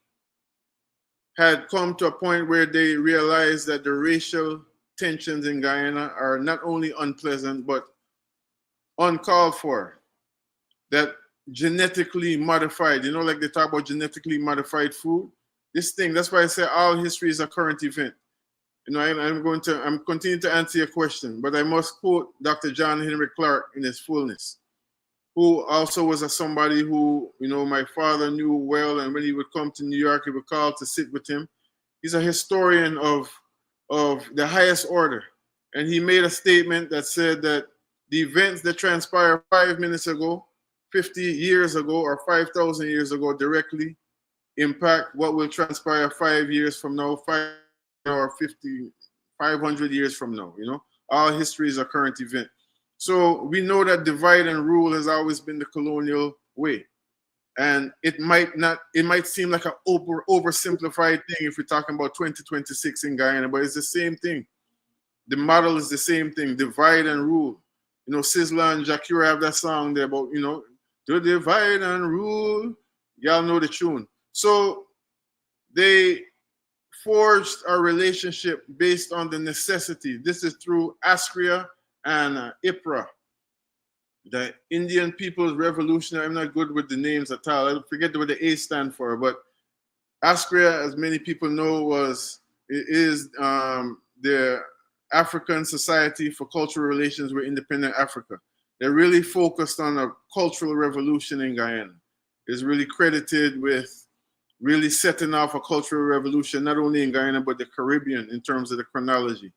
had come to a point where they realized that the racial tensions in Guyana are not only unpleasant, but uncalled for. That genetically modified, you know, like they talk about genetically modified food. This thing, that's why I say all history is a current event. You know, I'm continuing to answer your question, but I must quote Dr. John Henry Clark in his fullness, who also was somebody who, you know, my father knew well, and when he would come to New York, he would call to sit with him. He's a historian of the highest order, and he made a statement that said that the events that transpired 5 minutes ago, 50 years ago, or 5,000 years ago directly impact what will transpire 5 years from now, 5 or 50, 500 years from now. You know, all history is a current event. So we know that divide and rule has always been the colonial way. And it might seem like an oversimplified thing if we're talking about 2026 in Guyana, but it's the same thing. The model is the same thing, divide and rule. You know, Sizzla and Jakira have that song there about, you know, to divide and rule. Y'all know the tune. So they forged a relationship based on the necessity. This is through Askria and IPRA, the Indian People's Revolutionary. I'm not good with the names at all. I forget what the A stand for, but Askria, as many people know, is the African Society for Cultural Relations with Independent Africa. They're really focused on a cultural revolution in Guyana. It's really credited with really setting off a cultural revolution, not only in Guyana, but the Caribbean in terms of the chronology.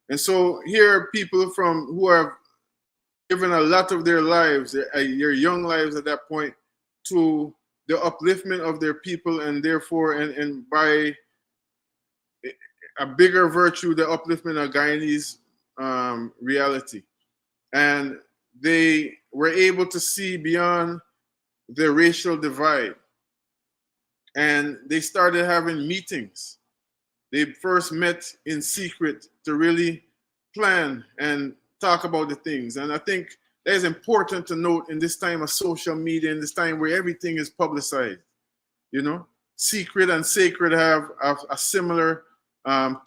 And so here are people who have given a lot of their lives, their young lives at that point, to the upliftment of their people, and therefore, and by a bigger virtue, the upliftment of Guyanese reality. And they were able to see beyond the racial divide. And they started having meetings. They first met in secret to really plan and talk about the things. And I think that is important to note in this time of social media, in this time where everything is publicized. You know, secret and sacred have a similar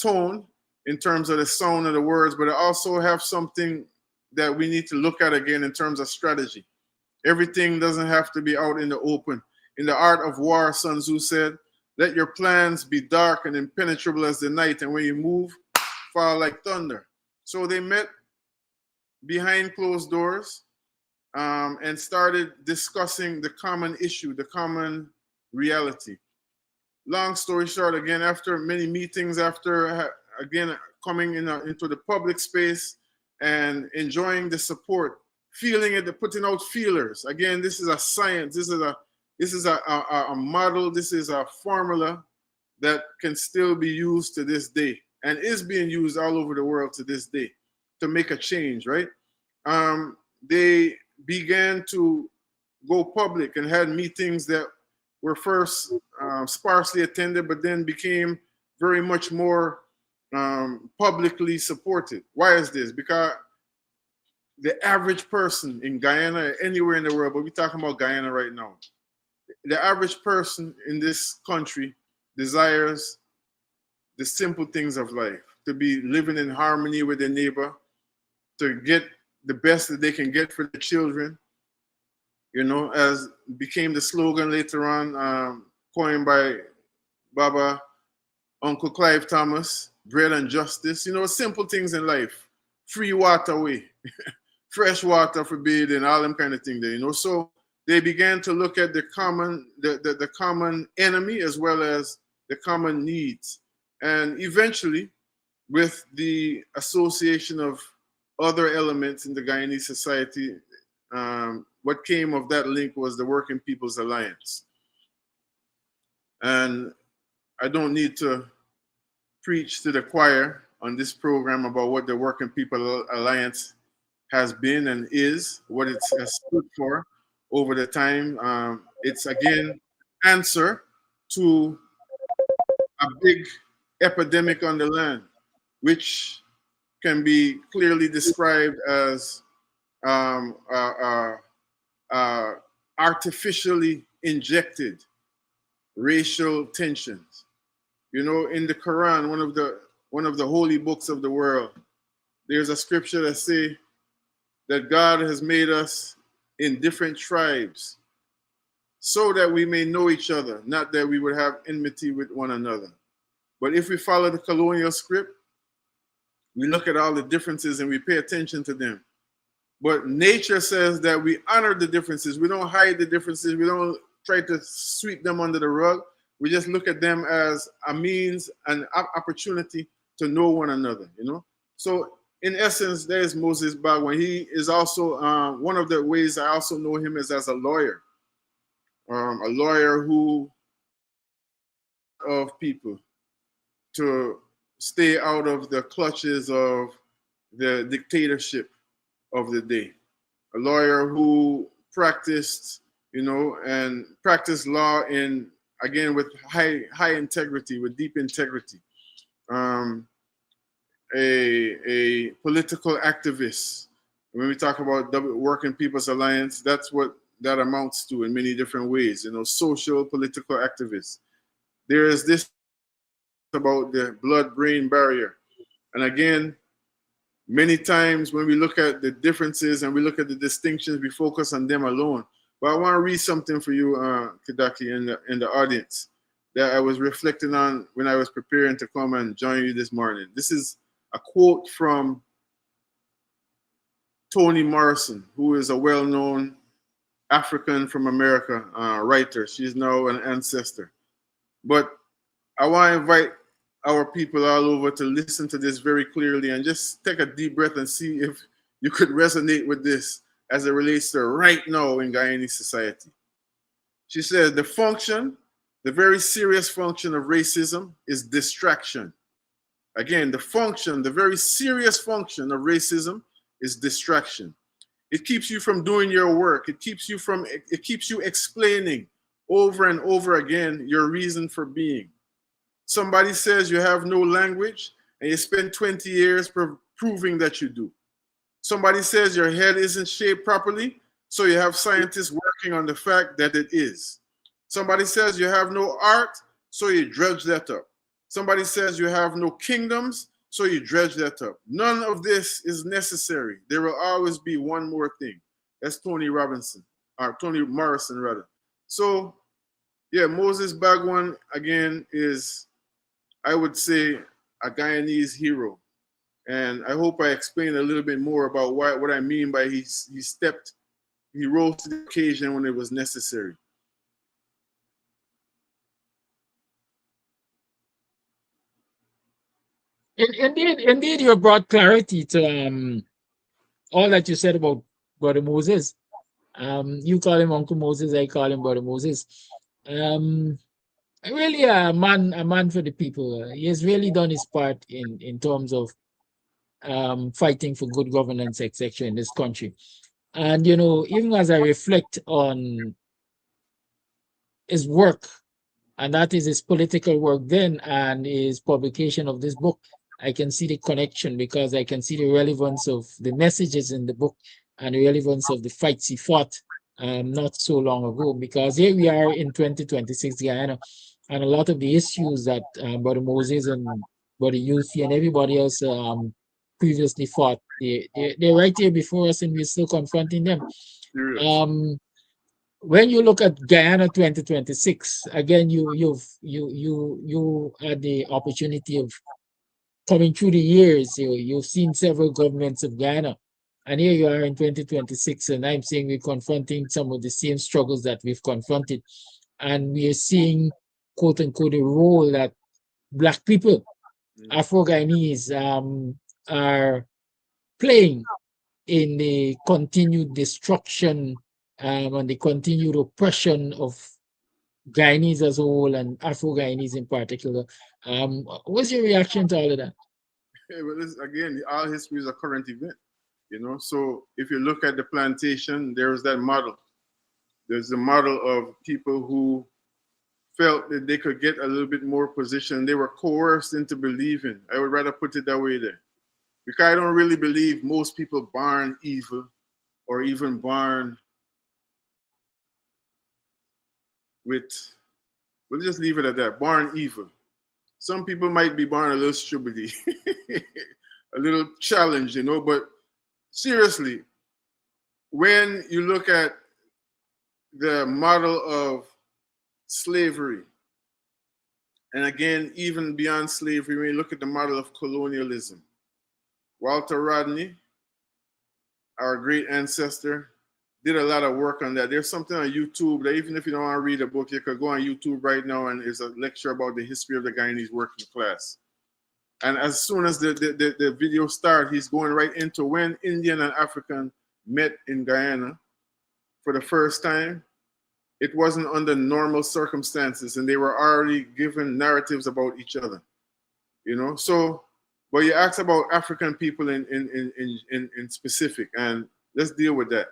tone in terms of the sound of the words, but it also have something that we need to look at again in terms of strategy. Everything doesn't have to be out in the open. In the art of war, Sun Tzu said, let your plans be dark and impenetrable as the night, and when you move, fall like thunder. So they met behind closed doors and started discussing the common issue, the common reality. Long story short, again, after many meetings, after again coming into the public space and enjoying the support, feeling it, putting out feelers. Again, this is a science. This is a model. This is a formula that can still be used to this day and is being used all over the world to this day to make a change, right? They began to go public and had meetings that were first sparsely attended, but then became very much more publicly supported. Why is this? Because the average person in Guyana, anywhere in the world, but we're talking about Guyana right now, the average person in this country desires the simple things of life, to be living in harmony with their neighbor, to get the best that they can get for the children, you know, as became the slogan later on, coined by Baba, Uncle Clive Thomas, bread and justice, you know, simple things in life, free waterway, fresh water for bathing, all them kind of things there, you know. So they began to look at the common enemy as well as the common needs. And eventually, with the association of other elements in the Guyanese society, what came of that link was the Working People's Alliance. And I don't need to preach to the choir on this program about what the Working People Alliance has been and is, what it has stood for over the time. It's again answer to a big epidemic on the land, which can be clearly described as artificially injected racial tensions. You know, in the Quran, one of the holy books of the world, there's a scripture that say that God has made us in different tribes so that we may know each other, not that we would have enmity with one another. But if we follow the colonial script, we look at all the differences and we pay attention to them. But nature says that we honor the differences. We don't hide the differences. We don't try to sweep them under the rug. We just look at them as a means and opportunity to know one another, you know? So in essence, there's Moses Bagwan. He is also, one of the ways I also know him is as a lawyer who of people to stay out of the clutches of the dictatorship of the day. A lawyer who practiced, you know, and practiced law in, again, with high integrity, with deep integrity. A political activist. When we talk about Working People's Alliance, that's what that amounts to in many different ways, you know, social, political activists. There is this about the blood-brain barrier. And again, many times when we look at the differences and we look at the distinctions, we focus on them alone. But I want to read something for you, Kadaki, in the audience that I was reflecting on when I was preparing to come and join you this morning. This is a quote from Toni Morrison, who is a well-known African from America writer. She's now an ancestor. But I want to invite our people all over to listen to this very clearly and just take a deep breath and see if you could resonate with this as it relates to right now in Guyanese society. She said, the very serious function of racism is distraction. Again, the very serious function of racism is distraction. It keeps you from doing your work. It keeps you explaining over and over again your reason for being. Somebody says you have no language and you spend 20 years proving that you do. Somebody says your head isn't shaped properly, so you have scientists working on the fact that it is. Somebody says you have no art, so you dredge that up. Somebody says you have no kingdoms, so you dredge that up. None of this is necessary. There will always be one more thing. That's Toni Morrison, rather. So, yeah, Moses Bagwan, again, is, I would say, a Guyanese hero. And I hope I explained a little bit more about what I mean by he rose to the occasion when it was necessary. Indeed, you brought clarity to all that you said about Brother Moses. You call him Uncle Moses, I call him Brother Moses. Really a man for the people. He has really done his part in terms of fighting for good governance, etc. in this country. And, you know, even as I reflect on his work, and that is his political work then and his publication of this book, I can see the connection because I can see the relevance of the messages in the book and the relevance of the fights he fought not so long ago. Because here we are in 2026 Guyana, and a lot of the issues that Brother Moses and Brother Yufi and everybody else previously fought, they're right here before us, and we're still confronting them. When you look at Guyana 2026, again, you had the opportunity of coming through the years. You've seen several governments of Guyana, and here you are in 2026, and I'm saying we're confronting some of the same struggles that we've confronted, and we are seeing, quote unquote, the role that Black people, Afro-Guyanese, are playing in the continued destruction and the continued oppression of Guyanese as a whole and Afro-Guyanese in particular. What's your reaction to all of that? Yeah, well, again, all history is a current event, you know. So if you look at the plantation, there's that model. There's the model of people who felt that they could get a little bit more position. They were coerced into believing. I would rather put it that way there. Because I don't really believe most people born evil or even born with, we'll just leave it at that, born evil. Some people might be born a little stupid, a little challenged, you know, but seriously, when you look at the model of slavery, and again, even beyond slavery, when you look at the model of colonialism, Walter Rodney, our great ancestor, did a lot of work on that. There's something on YouTube that even if you don't want to read a book, you could go on YouTube right now and there's a lecture about the history of the Guyanese working class. And as soon as the video starts, he's going right into when Indian and African met in Guyana for the first time. It wasn't under normal circumstances and they were already given narratives about each other, you know? So, but you asked about African people in specific, and let's deal with that.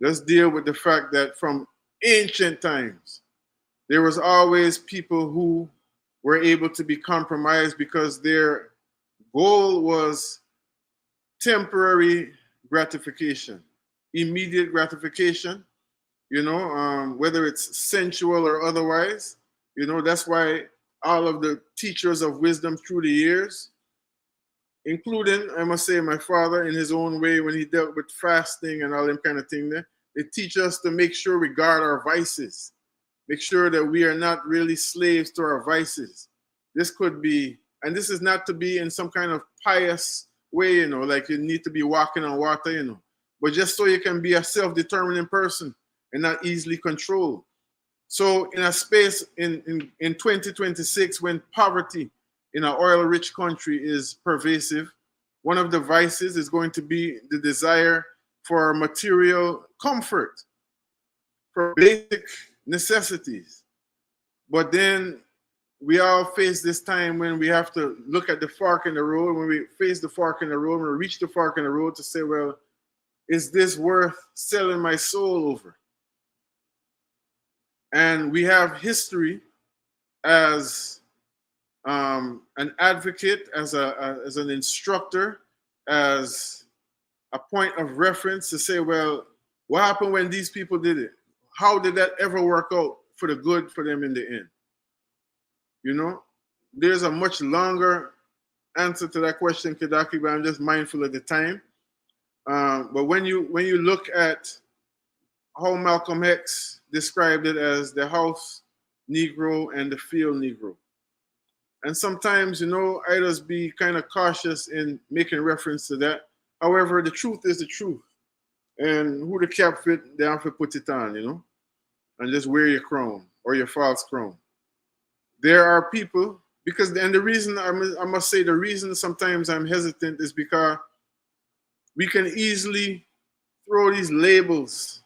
Let's deal with the fact that from ancient times, there was always people who were able to be compromised because their goal was temporary gratification, immediate gratification, you know, whether it's sensual or otherwise. You know, that's why all of the teachers of wisdom through the years, including, I must say, my father in his own way when he dealt with fasting and all them kind of thing there, they teach us to make sure we guard our vices, make sure that we are not really slaves to our vices. This could be, and this is not to be in some kind of pious way, you know, like you need to be walking on water, you know, but just so you can be a self-determining person and not easily controlled. So in a space in 2026, when poverty in an oil-rich country is pervasive, one of the vices is going to be the desire for material comfort, for basic necessities. But then we all face this time when we have to look at the fork in the road, when we face the fork in the road, when we reach the fork in the road to say, well, is this worth selling my soul over? And we have history as an advocate, as an instructor, as a point of reference to say, well, what happened when these people did it? How did that ever work out for the good for them in the end? You know, there's a much longer answer to that question, Kedaki, but I'm just mindful of the time. But when you look at how Malcolm X described it as the house Negro and the field Negro. And sometimes, you know, I just be kind of cautious in making reference to that. However, the truth is the truth. And who the cap fit, they have to put it on, you know, and just wear your crown or your false crown. There are people, because, and the reason, I must say, the reason sometimes I'm hesitant is because we can easily throw these labels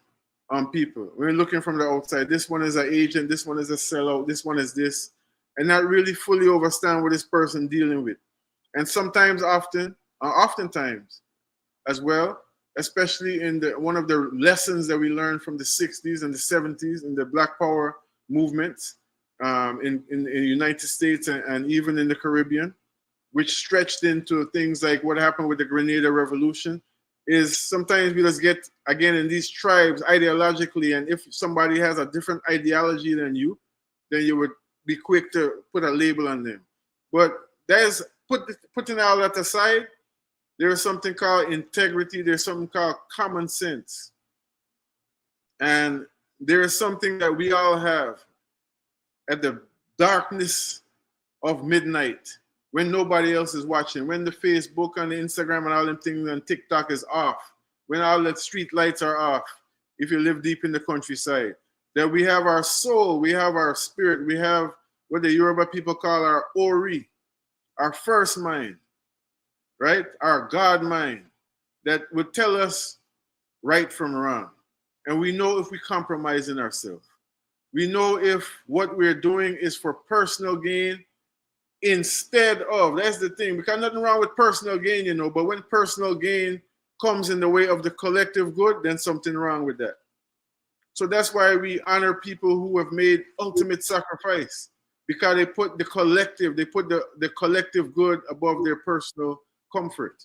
on people. We're looking from the outside. This one is an agent, this one is a sellout, this one is this, and not really fully understand what this person dealing with. And sometimes, oftentimes as well, especially in one of the lessons that we learned from the 60s and the 70s in the Black Power movements in the United States and even in the Caribbean, which stretched into things like what happened with the Grenada Revolution, is sometimes we just get, again, in these tribes ideologically, and if somebody has a different ideology than you, then you would be quick to put a label on them. But there's, putting all that aside, there's something called integrity, there's something called common sense. And there's something that we all have at the darkness of midnight, when nobody else is watching, when the Facebook and the Instagram and all them things and TikTok is off, when all the street lights are off, if you live deep in the countryside, that we have our soul, we have our spirit, we have what the Yoruba people call our Ori, our first mind, right? Our God mind that would tell us right from wrong. And we know if we compromise in ourselves. We know if what we're doing is for personal gain instead of, that's the thing, because nothing wrong with personal gain, you know, but when personal gain comes in the way of the collective good, then something wrong with that. So that's why we honor people who have made ultimate sacrifice, because they put the collective, they put the collective good above their personal comfort.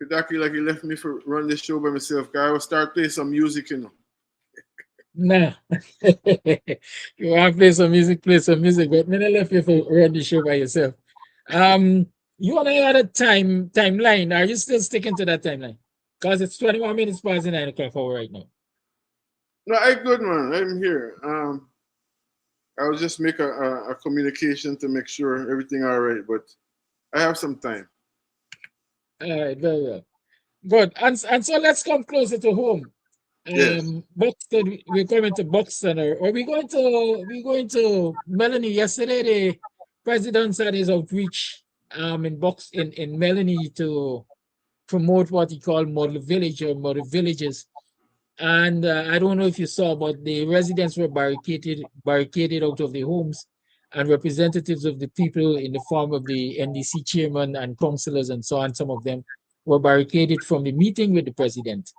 Kadaki, like, he left me for run this show by myself. Guy, I will start playing some music, you know. Nah. You want to play some music, but then I left you for run the show by yourself. You want to add a timeline? Are you still sticking to that timeline? Because it's 21 minutes past the 9 o'clock hour right now. No, I good, man. I'm here. I was just make a communication to make sure everything all right, but I have some time. All right, very well. Good. And so let's come closer to home. Yes. Buxton, we're coming to Buxton, or we're going to Melanie. Yesterday, the president had his outreach in Melanie to promote what he called model village or model villages. And I don't know if you saw, but the residents were barricaded out of their homes, and representatives of the people in the form of the NDC chairman and councillors and so on, some of them were barricaded from the meeting with the president.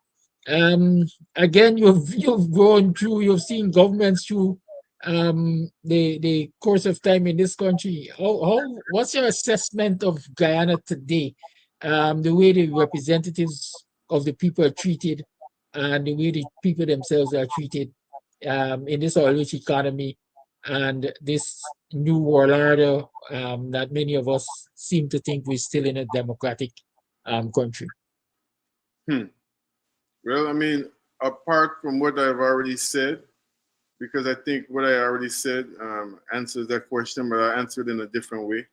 Again, you've gone through, you've seen governments through the course of time in this country. What's your assessment of Guyana today? The way the representatives of the people are treated, and the way the people themselves are treated in this oil-rich economy and this new world order that many of us seem to think we're still in a democratic country. Well, I mean, apart from what I've already said, because I think what I already said answers that question, but I answered in a different way.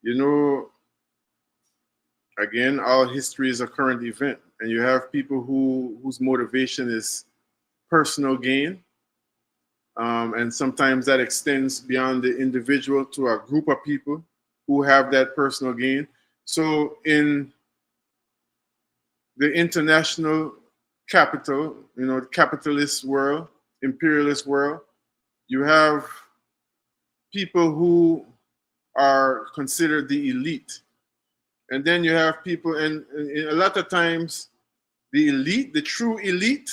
You know, again, all history is a current event, and you have people whose motivation is personal gain, and sometimes that extends beyond the individual to a group of people who have that personal gain. So in the international capital, you know, capitalist world, imperialist world, you have people who are considered the elite. And then you have people, and a lot of times, the elite, the true elite,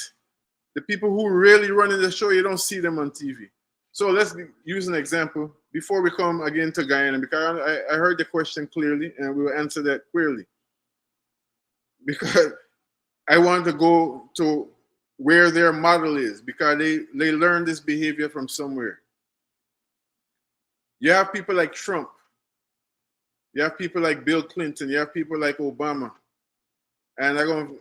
the people who really running the show, you don't see them on TV. So let's use an example before we come again to Guyana, because I heard the question clearly, and we will answer that clearly. Because I want to go to where their model is, because they learned this behavior from somewhere. You have people like Trump. You have people like Bill Clinton. You have people like Obama. And I'm going to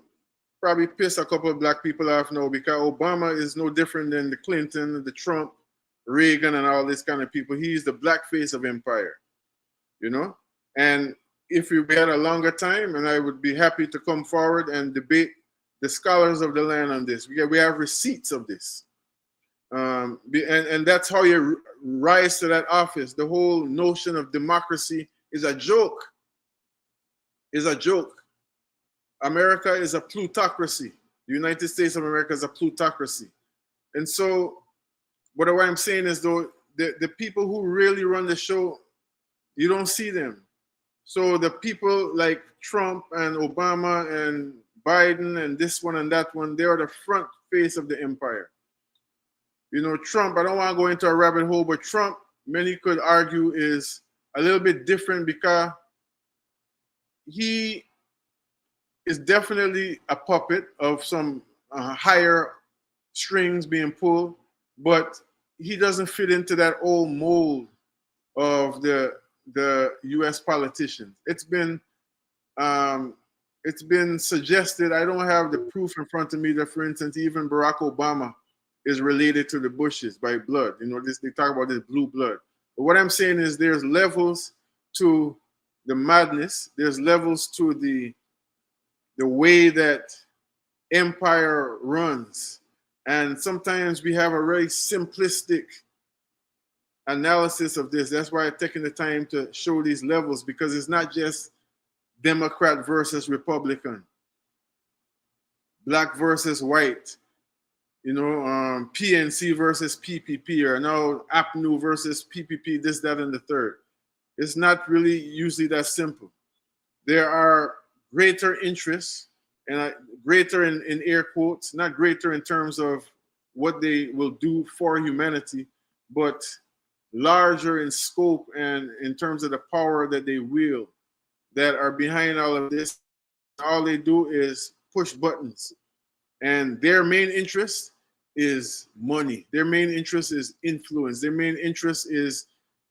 probably piss a couple of black people off now, because Obama is no different than the Clinton, the Trump, Reagan, and all this kind of people. He's the black face of empire, you know? And if we had a longer time, and I would be happy to come forward and debate the scholars of the land on this. We have receipts of this. And that's how you rise to that office. The whole notion of democracy is a joke. Is a joke. America is a plutocracy. The United States of America is a plutocracy. And so what I'm saying is, though, the people who really run the show, you don't see them. So the people like Trump and Obama and Biden and this one and that one, they are the front face of the empire. You know, Trump, I don't want to go into a rabbit hole, but Trump, many could argue, is a little bit different, because he is definitely a puppet of some higher strings being pulled, but he doesn't fit into that old mold of the U.S. politicians. It's been suggested, I don't have the proof in front of me, that, for instance, even Barack Obama is related to the Bushes by blood. You know, they talk about this blue blood. But what I'm saying is, there's levels to the madness. There's levels to the way that empire runs. And sometimes we have a very simplistic analysis of this. That's why I'm taking the time to show these levels, because it's not just Democrat versus Republican, black versus white, you know, PNC versus PPP, or now APNU versus PPP, this, that, and the third. It's not really usually that simple. There are greater interests, and greater in air quotes, not greater in terms of what they will do for humanity, but larger in scope and in terms of the power that they wield, that are behind all of this. All they do is push buttons, and their main interest is money. Their main interest is influence. Their main interest is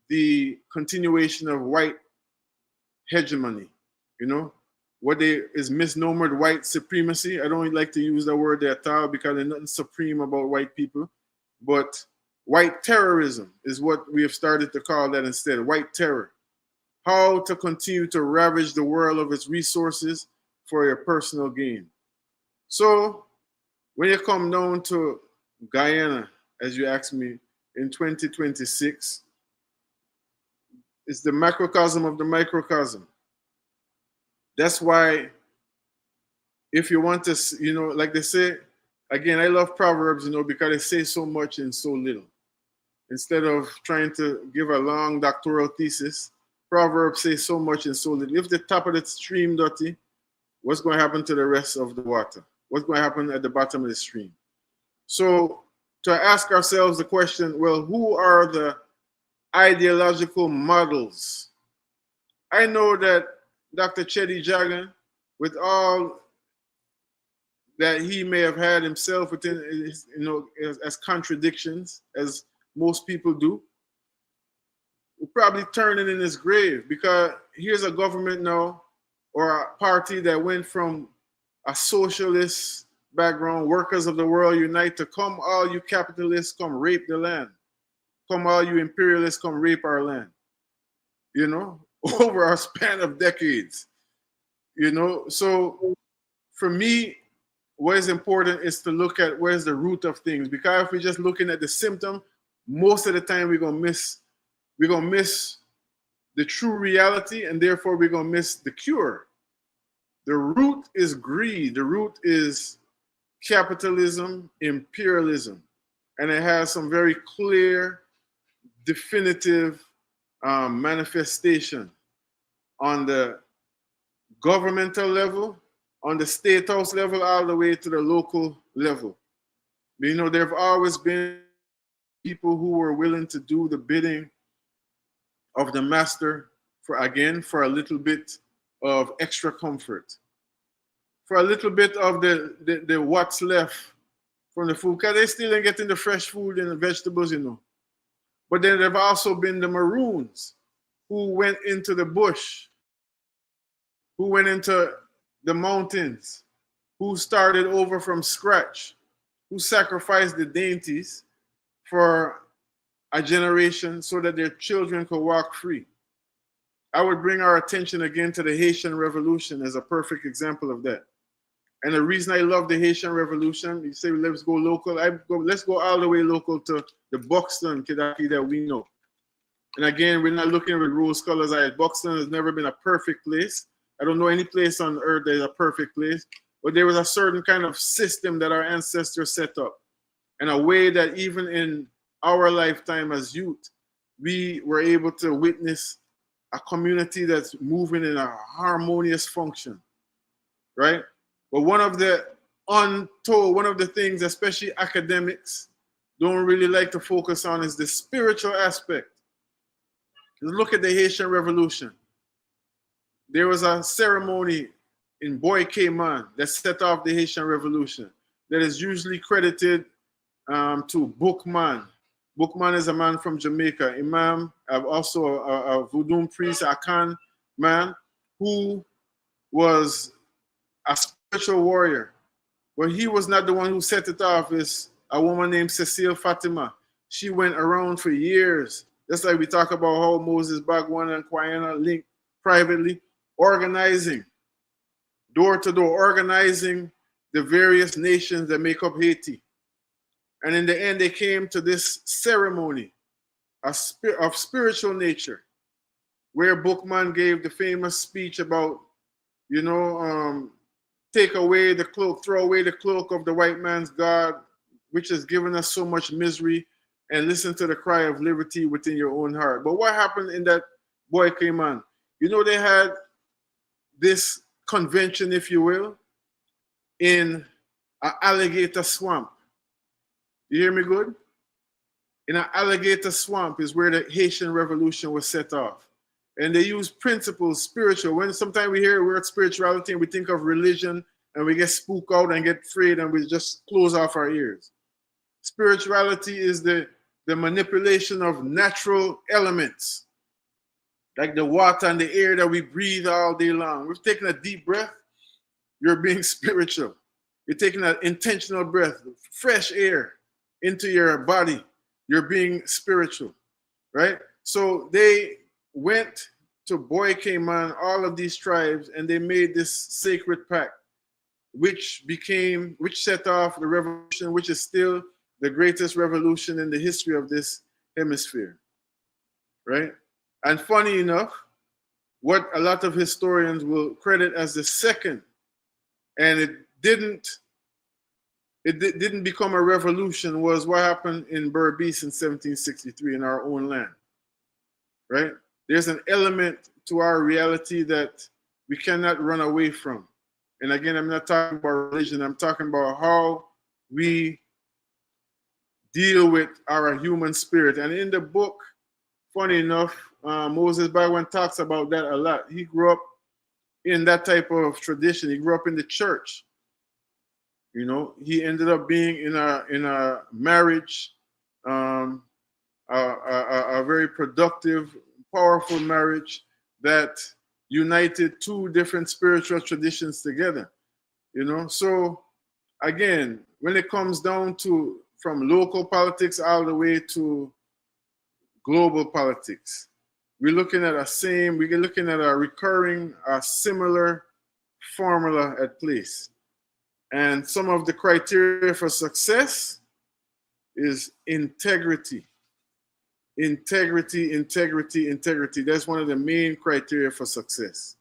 the continuation of white hegemony. You know, what they is misnomered white supremacy. I don't like to use the word at all because there's nothing supreme about white people, but white terrorism is what we have started to call that instead. White terror. How to continue to ravage the world of its resources for your personal gain. So when you come down to Guyana, as you asked me, in 2026, it's the macrocosm of the microcosm. That's why if you want to, you know, like they say, again, I love Proverbs, you know, because they say so much in so little. Instead of trying to give a long doctoral thesis, Proverbs say so much in so little. If the top of the stream dirty, what's going to happen to the rest of the water? What's going to happen at the bottom of the stream? So to ask ourselves the question, well, who are the ideological models? I know that Dr. Chedi Jagan, with all that he may have had himself within, you know, as contradictions, as most people do, will probably turn it in his grave, because here's a government now, or a party that went from a socialist background, workers of the world unite, to come all you capitalists, come rape the land. Come all you imperialists, come rape our land. You know, over our span of decades. You know, so for me, what is important is to look at where's the root of things. Because if we're just looking at the symptom, most of the time we're gonna miss the true reality, and therefore we're gonna miss the cure. The root is greed. The root is capitalism, imperialism, and it has some very clear, definitive manifestation on the governmental level, on the state house level, all the way to the local level. You know, there have always been people who were willing to do the bidding of the master for a little bit of extra comfort, for a little bit of the what's left from the food, because they still ain't getting the fresh food and the vegetables, you know. But then there have also been the Maroons who went into the bush, who went into the mountains, who started over from scratch, who sacrificed the dainties for a generation so that their children could walk free. I would bring our attention again to the Haitian Revolution as a perfect example of that. And the reason I love the Haitian Revolution, you say let's go local, let's go all the way local to the Buxton Kidaki that we know. And again, we're not looking with rose-colored eyes. Buxton has never been a perfect place. I don't know any place on earth that is a perfect place, but there was a certain kind of system that our ancestors set up, and a way that even in our lifetime as youth, we were able to witness a community that's moving in a harmonious function, right? But one of the things, especially academics, don't really like to focus on is the spiritual aspect. Look at the Haitian Revolution. There was a ceremony in Boy Cayman that set off the Haitian Revolution that is usually credited to Bookman. Bookman is a man from Jamaica, Imam, also a voodoo priest, a Khan man, who was a spiritual warrior. But he was not the one who set it off. It's a woman named Cecile Fatima. She went around for years. Just like we talk about how Moses Bagwan and Guyana linked privately, organizing, door to door, organizing the various nations that make up Haiti. And in the end, they came to this ceremony of spiritual nature, where Bookman gave the famous speech about, take away the cloak, throw away the cloak of the white man's God, which has given us so much misery, and listen to the cry of liberty within your own heart. But what happened in that Boy came on. You know, they had this convention, if you will, in an alligator swamp. You hear me good? In an alligator swamp is where the Haitian Revolution was set off. And they use principles, spiritual. When sometimes we hear the word spirituality and we think of religion and we get spooked out and get afraid and we just close off our ears. Spirituality is the manipulation of natural elements, like the water and the air that we breathe all day long. We've taken a deep breath, you're being spiritual. You're taking an intentional breath, fresh air into your body. You're being spiritual, right? So they went to Boy Came On, all of these tribes, and they made this sacred pact, which set off the revolution, which is still the greatest revolution in the history of this hemisphere, right? And funny enough, what a lot of historians will credit as the second, and it didn't become a revolution, was what happened in Berbice in 1763 in our own land, right? There's an element to our reality that we cannot run away from. And again, I'm not talking about religion, I'm talking about how we deal with our human spirit. And in the book, funny enough, Moses Baldwin talks about that a lot. He grew up in that type of tradition. He grew up in the church. You know, he ended up being in a marriage, a very productive, powerful marriage that united two different spiritual traditions together. You know, so again, when it comes down to from local politics all the way to global politics, we're looking at a recurring, similar formula at place. And some of the criteria for success is integrity. Integrity. That's one of the main criteria for success.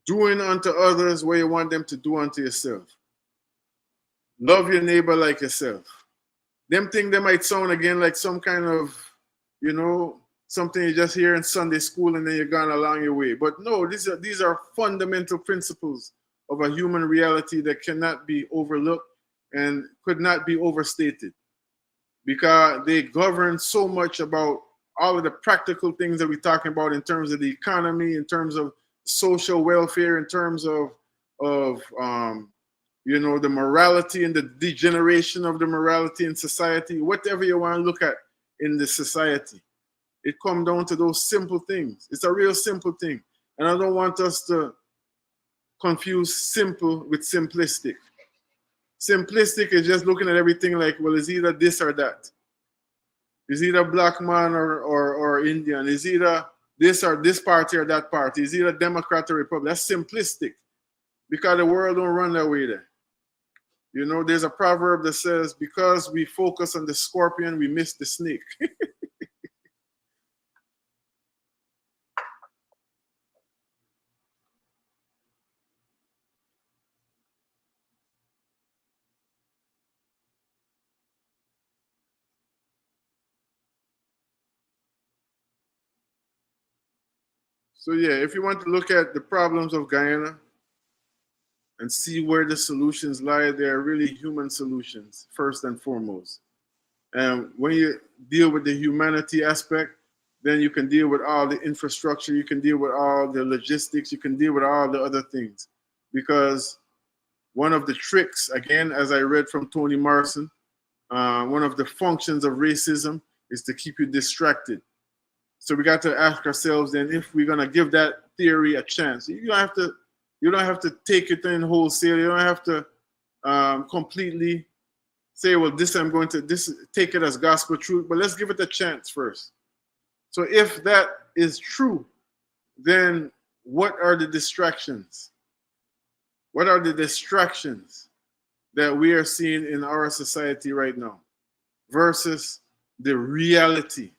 Doing unto others what you want them to do unto yourself. Love your neighbor like yourself. Them things, they might sound again like some kind of, you know, something you just hear in Sunday school and then you're gone along your way. But no, these are fundamental principles of a human reality that cannot be overlooked and could not be overstated, because they govern so much about all of the practical things that we're talking about in terms of the economy, in terms of social welfare, in terms of you know, the morality and the degeneration of the morality in society, whatever you want to look at in the society. It comes down to those simple things. It's a real simple thing. And I don't want us to confuse simple with simplistic. Simplistic is just looking at everything like, well, it's either this or that. It's either black man or Indian. It's either this or this party or that party. It's either Democrat or Republican. That's simplistic, because the world don't run that way there. You know, there's a proverb that says, because we focus on the scorpion, we miss the snake. So yeah, if you want to look at the problems of Guyana and see where the solutions lie, they are really human solutions, first and foremost. And when you deal with the humanity aspect, then you can deal with all the infrastructure, you can deal with all the logistics, you can deal with all the other things. Because one of the tricks, again, as I read from Toni Morrison, one of the functions of racism is to keep you distracted. So we got to ask ourselves then, if we're gonna give that theory a chance. You don't have to take it in wholesale. You don't have to completely say, well, take it as gospel truth, but let's give it a chance first. So if that is true, then what are the distractions? What are the distractions that we are seeing in our society right now versus the reality,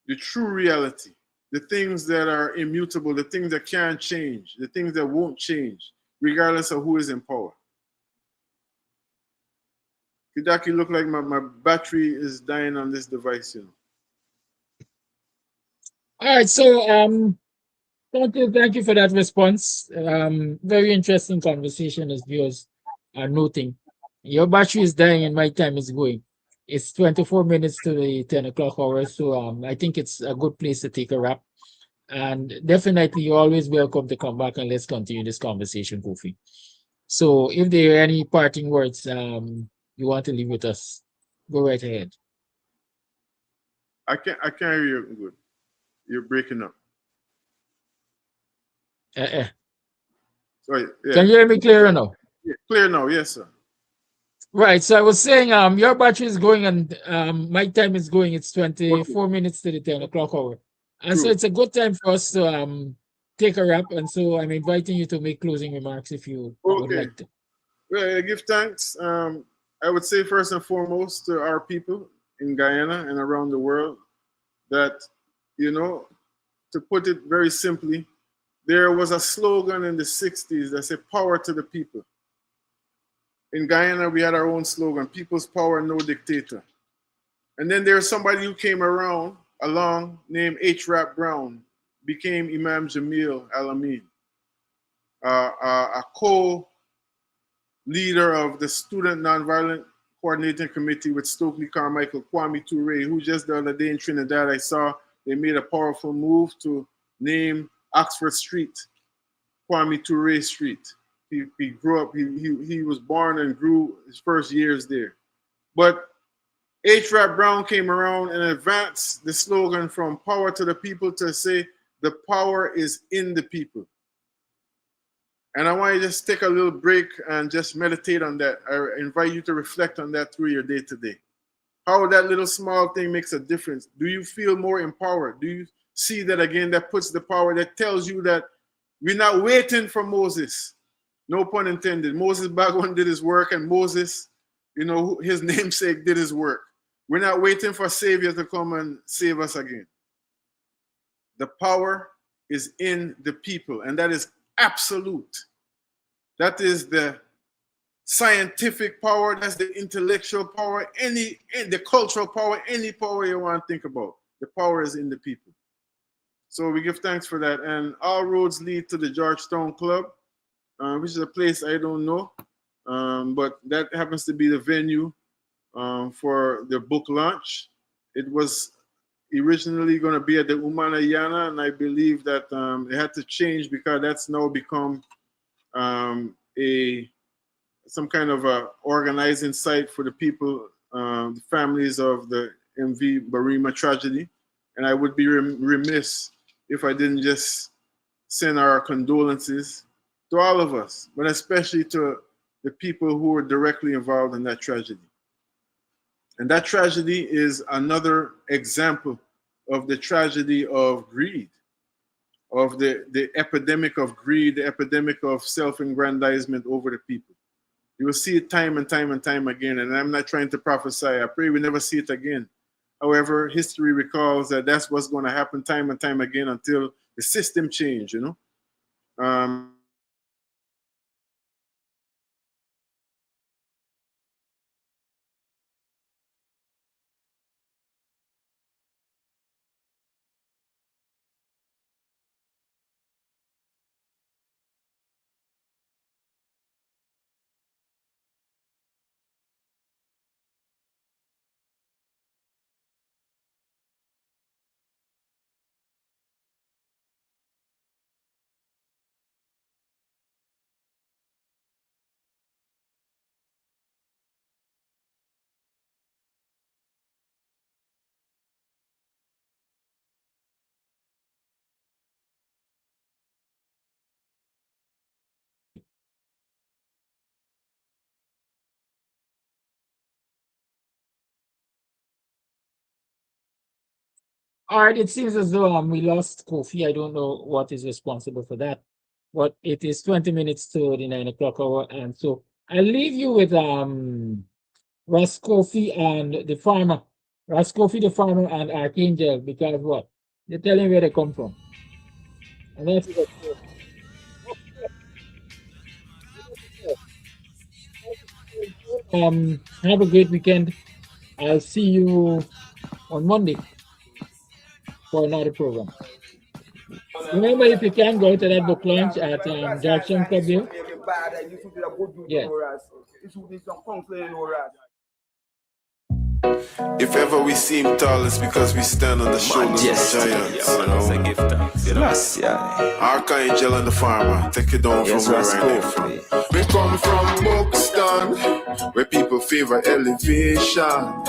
the true reality, the things that are immutable, the things that can't change, the things that won't change, regardless of who is in power? Kidaki, look like my battery is dying on this device, you know. All right, so thank you for that response. Very interesting conversation as viewers are noting. Your battery is dying and my time is going. It's 24 minutes to the 10 o'clock hour, so I think it's a good place to take a wrap. And definitely, you're always welcome to come back and let's continue this conversation, Kofi. So, if there are any parting words you want to leave with us, go right ahead. I can't hear you good. You're breaking up. Sorry. Yeah. Can you hear me clearer now? Yeah, clear now, yes, sir. Right. So I was saying, your battery is going and my time is going. It's 24 minutes to the 10 o'clock hour, and so True. it's a good time for us to take a wrap. And so I'm inviting you to make closing remarks if you would like to. Well, I give thanks. I would say first and foremost to our people in Guyana and around the world that, you know, to put it very simply, there was a slogan in the 60s that said, power to the people. In Guyana, we had our own slogan, people's power, no dictator. And then there's somebody who came along named H. Rap Brown, became Imam Jamil Al-Amin, a co-leader of the Student Nonviolent Coordinating Committee with Stokely Carmichael, Kwame Ture, who just the other day in Trinidad, I saw they made a powerful move to name Oxford Street, Kwame Ture Street. He grew up, he was born and grew his first years there. But H. Rap Brown came around and advanced the slogan from power to the people to say the power is in the people. And I want you to just take a little break and just meditate on that. I invite you to reflect on that through your day today. How that little small thing makes a difference. Do you feel more empowered? Do you see that again, that puts the power, that tells you that we're not waiting for Moses. No pun intended. Moses back when did his work, and Moses, you know, his namesake did his work. We're not waiting for Savior to come and save us again. The power is in the people, and that is absolute. That is the scientific power, that's the intellectual power, the cultural power, any power you want to think about. The power is in the people. So we give thanks for that. And all roads lead to the Georgetown Club, which is a place I don't know, but that happens to be the venue for the book launch. It was originally going to be at the Umanayana, and I believe that it had to change because that's now become some kind of a organizing site for the people, the families of the MV Barima tragedy. And I would be remiss if I didn't just send our condolences to all of us, but especially to the people who were directly involved in that tragedy. And that tragedy is another example of the tragedy of greed, of the epidemic of greed, the epidemic of self-aggrandizement over the people. You will see it time and time and time again, and I'm not trying to prophesy. I pray we never see it again. However, history recalls that that's what's going to happen time and time again until the system change, you know. All right, it seems as though we lost Kofi. I don't know what is responsible for that, but it is 20 minutes to the 9 o'clock hour, and so I'll leave you with Ras Kofi and the farmer, Ras Kofi the farmer and Archangel, because what? They're telling where they come from, and that's it. Have a great weekend. I'll see you on Monday. for another program. Remember, if you can go to that book launch at Jackson Club here. Yeah. If ever we seem tall, it's because we stand on the shoulders of giants. Archangel and the farmer, take it down from where I live from. We come from Buxton, where people favor elevation.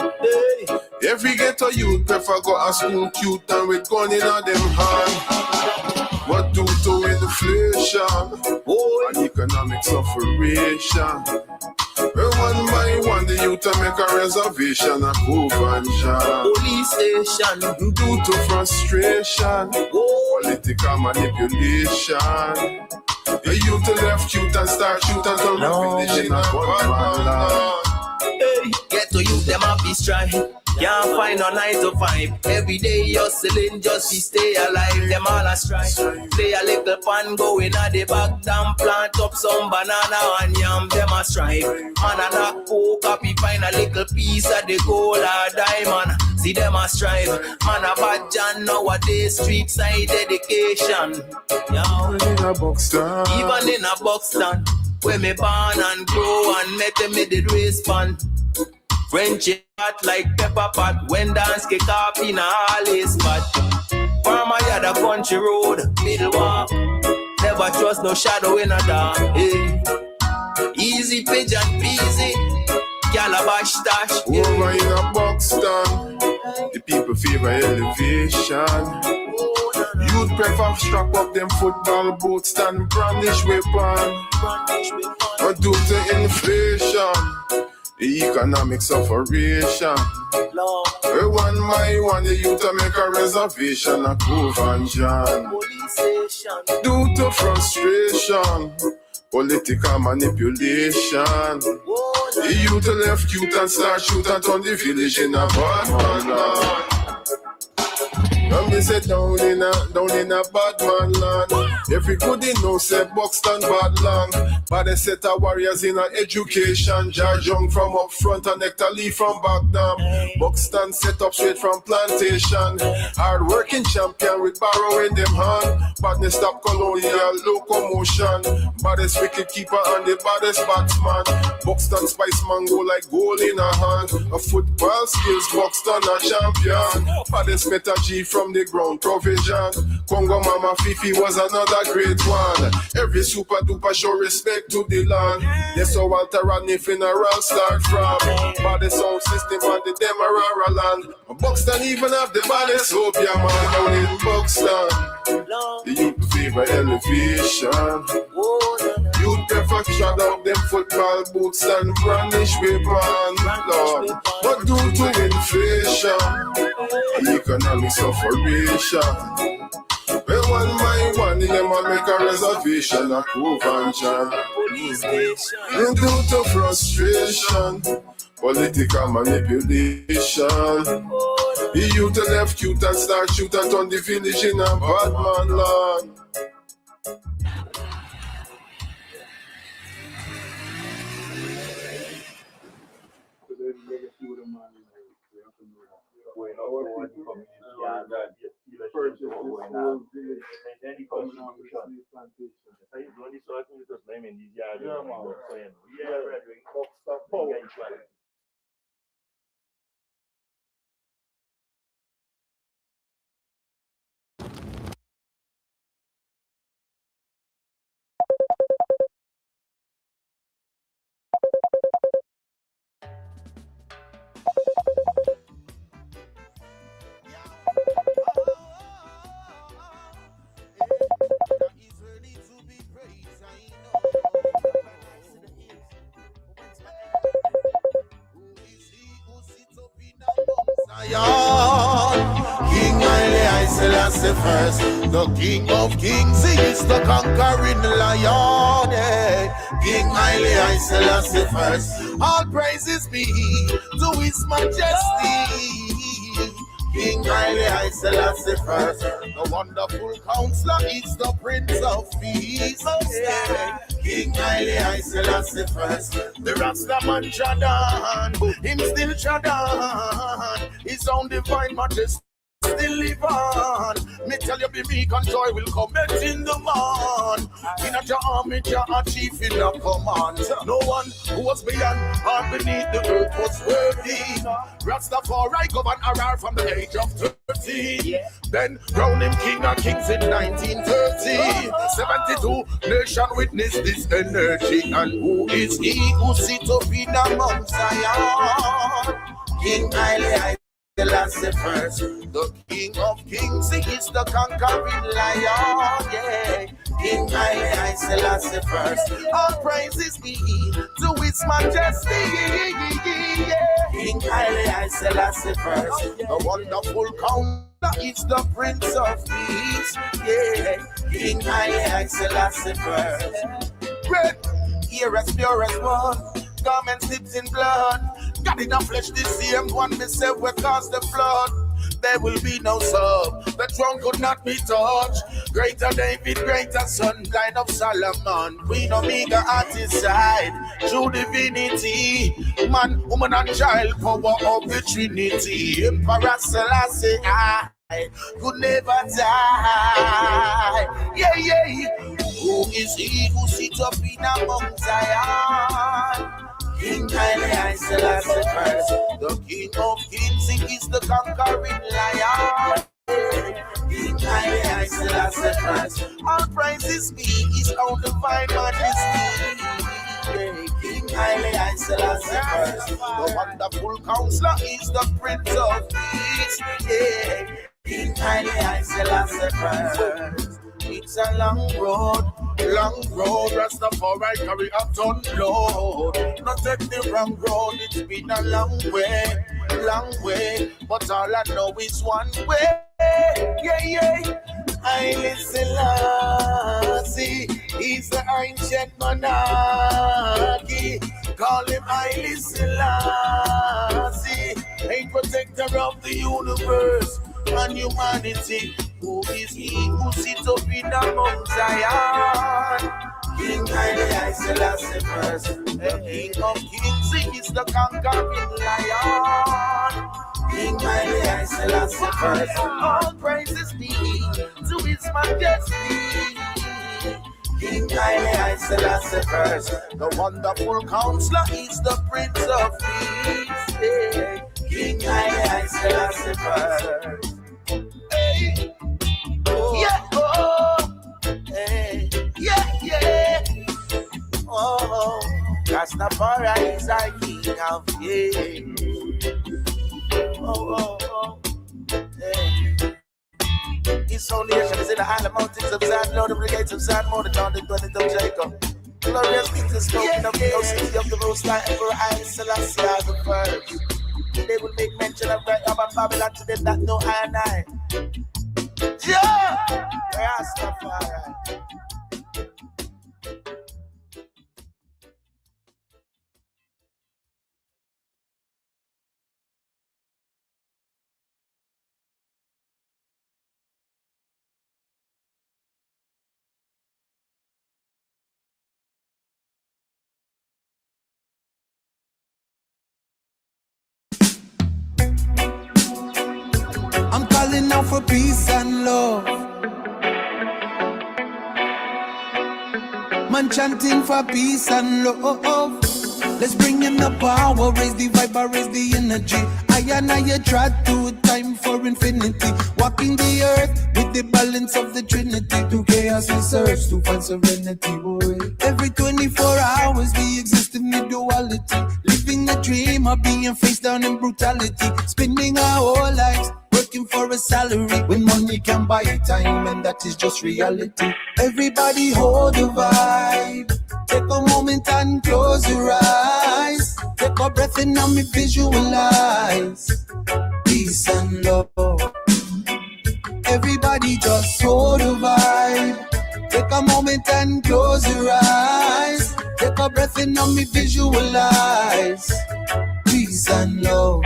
Every ghetto youth prefer go to school cute and with gun in them hand. What due to inflation and economic sufferation? Well, one by one, the youth make a reservation at Covanjan. Police station, due to frustration, political manipulation. The youth left youth and start shooting until the finish in a gunman. Get to youth, them happy strife. Can't find no 9 to 5. Every day hustling just to stay alive. Them all a strive. Play a little pan, go in at the back down, plant up some banana and yam. Them a strive. Man a knock coke up, he find a little piece of the gold or diamond. See them a strive. Man a bad John nowadays, street side education. Even in a Buxton, where me born and grow and met them in the race pan. French hot like pepper pot when dance kick up in a alley spot. Farmer yard a country road, middle walk. Never trust no shadow in a dark. Hey. Easy pigeon peasy, calabash stash. Over in a Buxton, the people favor elevation. Youth prefer strap up them football boots stand brandish weapon. Or due to inflation, the economic sufferation. One by one, the youth make a reservation at Covanjan. Due to frustration, political manipulation. The youth left youth and start shoot and turn the village in a bad man land. And me say down in a bad man land. Every goodie know say Buxton bad land. But they set a warriors in a education. Judge Young from up front and Nectar Lee from back down. Buxton set up straight from plantation. Hard working champion with barrow in them hand. Badness stop colonial locomotion. Baddest wicket keeper and the baddest batsman. Buxton spice mango like gold in a hand. A football skills Buxton a champion. Baddest Meta G from the ground provision. Congo Mama Fifi was another great one. Every super duper show respect to the land. That's how Walter Rodney funeral start from. Baddest sound system on the Demerara land. Buxton even have the baddest Opia man down in Buxton. The youth favor elevation. Youth prefer shut up them football boots and brandish weapon. Lord, but due to inflation, economic sufferation. Well, one by one, them a make a reservation at Covanjan. And due to frustration, political manipulation, the youth left youth and start shoot and turn the village in a bad man land. King Haile Selassie first, the King of Kings, he is the conquering lion. King Haile Selassie first, all praises be to His Majesty. King Haile Selassie first, the wonderful counselor is the Prince of Peace. King Haile Selassie first, the Rastaman Jadan, him still Jadan, his own divine majesty. still live on. Me tell you, be meek and joy will come in the morn. In a army, you're a chief in a command. No one who was beyond or beneath the earth was worthy. Rastafari govern Arar from the age of 13. Then crown him king of kings in 1930. 72 nation witness this energy. And who is he who sit up in Mount Zion? King Haile Selassie first, the King of Kings, he is the conquering lion, yeah. King Haile Selassie first, all praises be to his majesty, yeah. King Haile Selassie first, the wonderful counselor is the Prince of Peace, yeah. King Haile Selassie first, great, here as pure as one, garments dipped in blood. God in the flesh, the same one me say will cause the flood. There will be no sub, the throne could not be touched. Greater David, greater son, line of Solomon. Queen Omega at his side, true divinity. Man, woman and child, power of the Trinity. Emperor Selassie, I could never die. Yeah, yeah. Who is he who sits up in Mount Zion? King Haile Selassie first, the King of Kings, he is the conquering lion. King Haile Selassie first, all praises be his own divine majesty. King Haile Selassie first, the wonderful counselor is the Prince of Peace. Yeah, King Haile Selassie first. It's a long road, Rastafari carry a ton load. Not take the wrong road, it's been a long way, but all I know is one way, yeah. Haile Selassie, he's the ancient monarchy. Call him Haile Selassie, a protector of the universe and humanity. Who is he who sits up in the Mount Zion? King Haile Selassie first, the King of Kings, he is the conquering lion. King Haile Selassie first, all praises be to his majesty. King Haile Selassie first, the wonderful counselor is the Prince of Peace. Yeah. King Haile Selassie first. Hey. Yeah, oh, hey, yeah, oh, Rastafari is our King of Kings. Oh, hey. His whole nation is in the high mountains of Zion, Lord of the gates of Zion, more than all the dwellings of Jacob. Glorious kings is spoken of the city of the Most High Emperor Haile Selassie are the first. They will make mention of right about Babylon to them that know I and I. Yeah, Rastafari. I'm calling out for peace and love. Man chanting for peace and love. Let's bring in the power, raise the vibe, raise the energy. I and I tried to time for infinity. Walking the earth with the balance of the Trinity. To chaos we search to find serenity, boy. Every 24 hours we exist in the duality. Living a dream of being face down in brutality. Spending our whole lives working for a salary when money can buy time, and that is just reality. Everybody hold the vibe. Take a moment and close your eyes. Take a breath and now me visualize peace and love. Everybody just hold the vibe. Take a moment and close your eyes. Take a breath and now me visualize peace and love.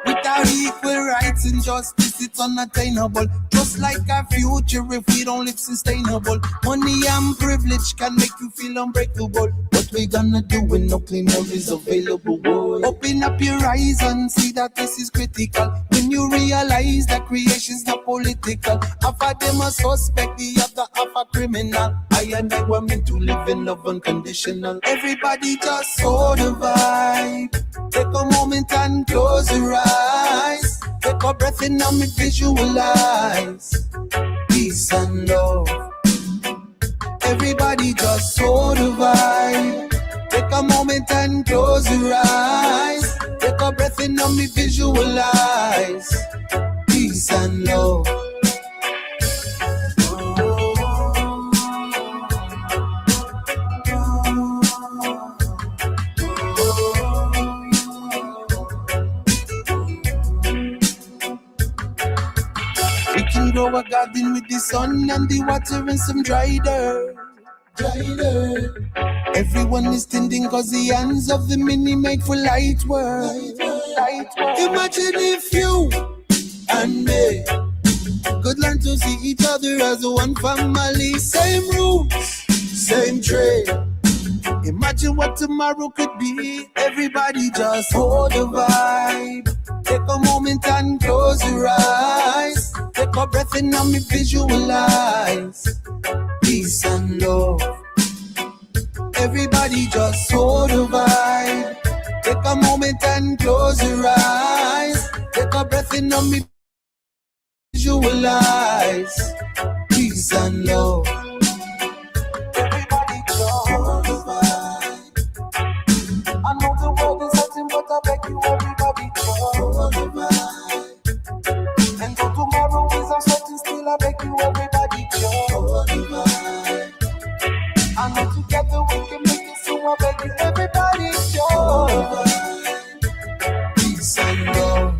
Without equal rights and justice, it's unattainable. Just like our future, if we don't live sustainable. Money and privilege can make you feel unbreakable, but what we gonna do when no clean air is available, boy? Open up your eyes and see that this is critical. When you realize that creation's not political, half of them a suspect, the other half a criminal. I and I were meant to live in love unconditional. Everybody just hold the vibe. Take a moment and close your eyes. Take a breath in and me visualize peace and love. Everybody just hold the vibe. Take a moment and close your eyes. Take a breath in and me visualize peace and love. We can grow a garden with the sun and the water and some dried earth. Everyone is tending cause the hands of the many make for light work. Imagine if you and me could learn to see each other as one family. Same roots, same trade. Imagine what tomorrow could be. Everybody just hold the vibe. Take a moment and close your eyes. Take a breath in and me visualize peace and love. Everybody just hold the vibe. Take a moment and close your eyes. Take a breath in and me visualize peace and love. Everybody just hold the vibe. I know the world is hurting, but I beg you, everybody just hold the vibe. And though tomorrow is uncertain, still I beg you, everybody just hold the vibe. I know together we can make it, so I beg you, everybody just hold the vibe. Peace and love.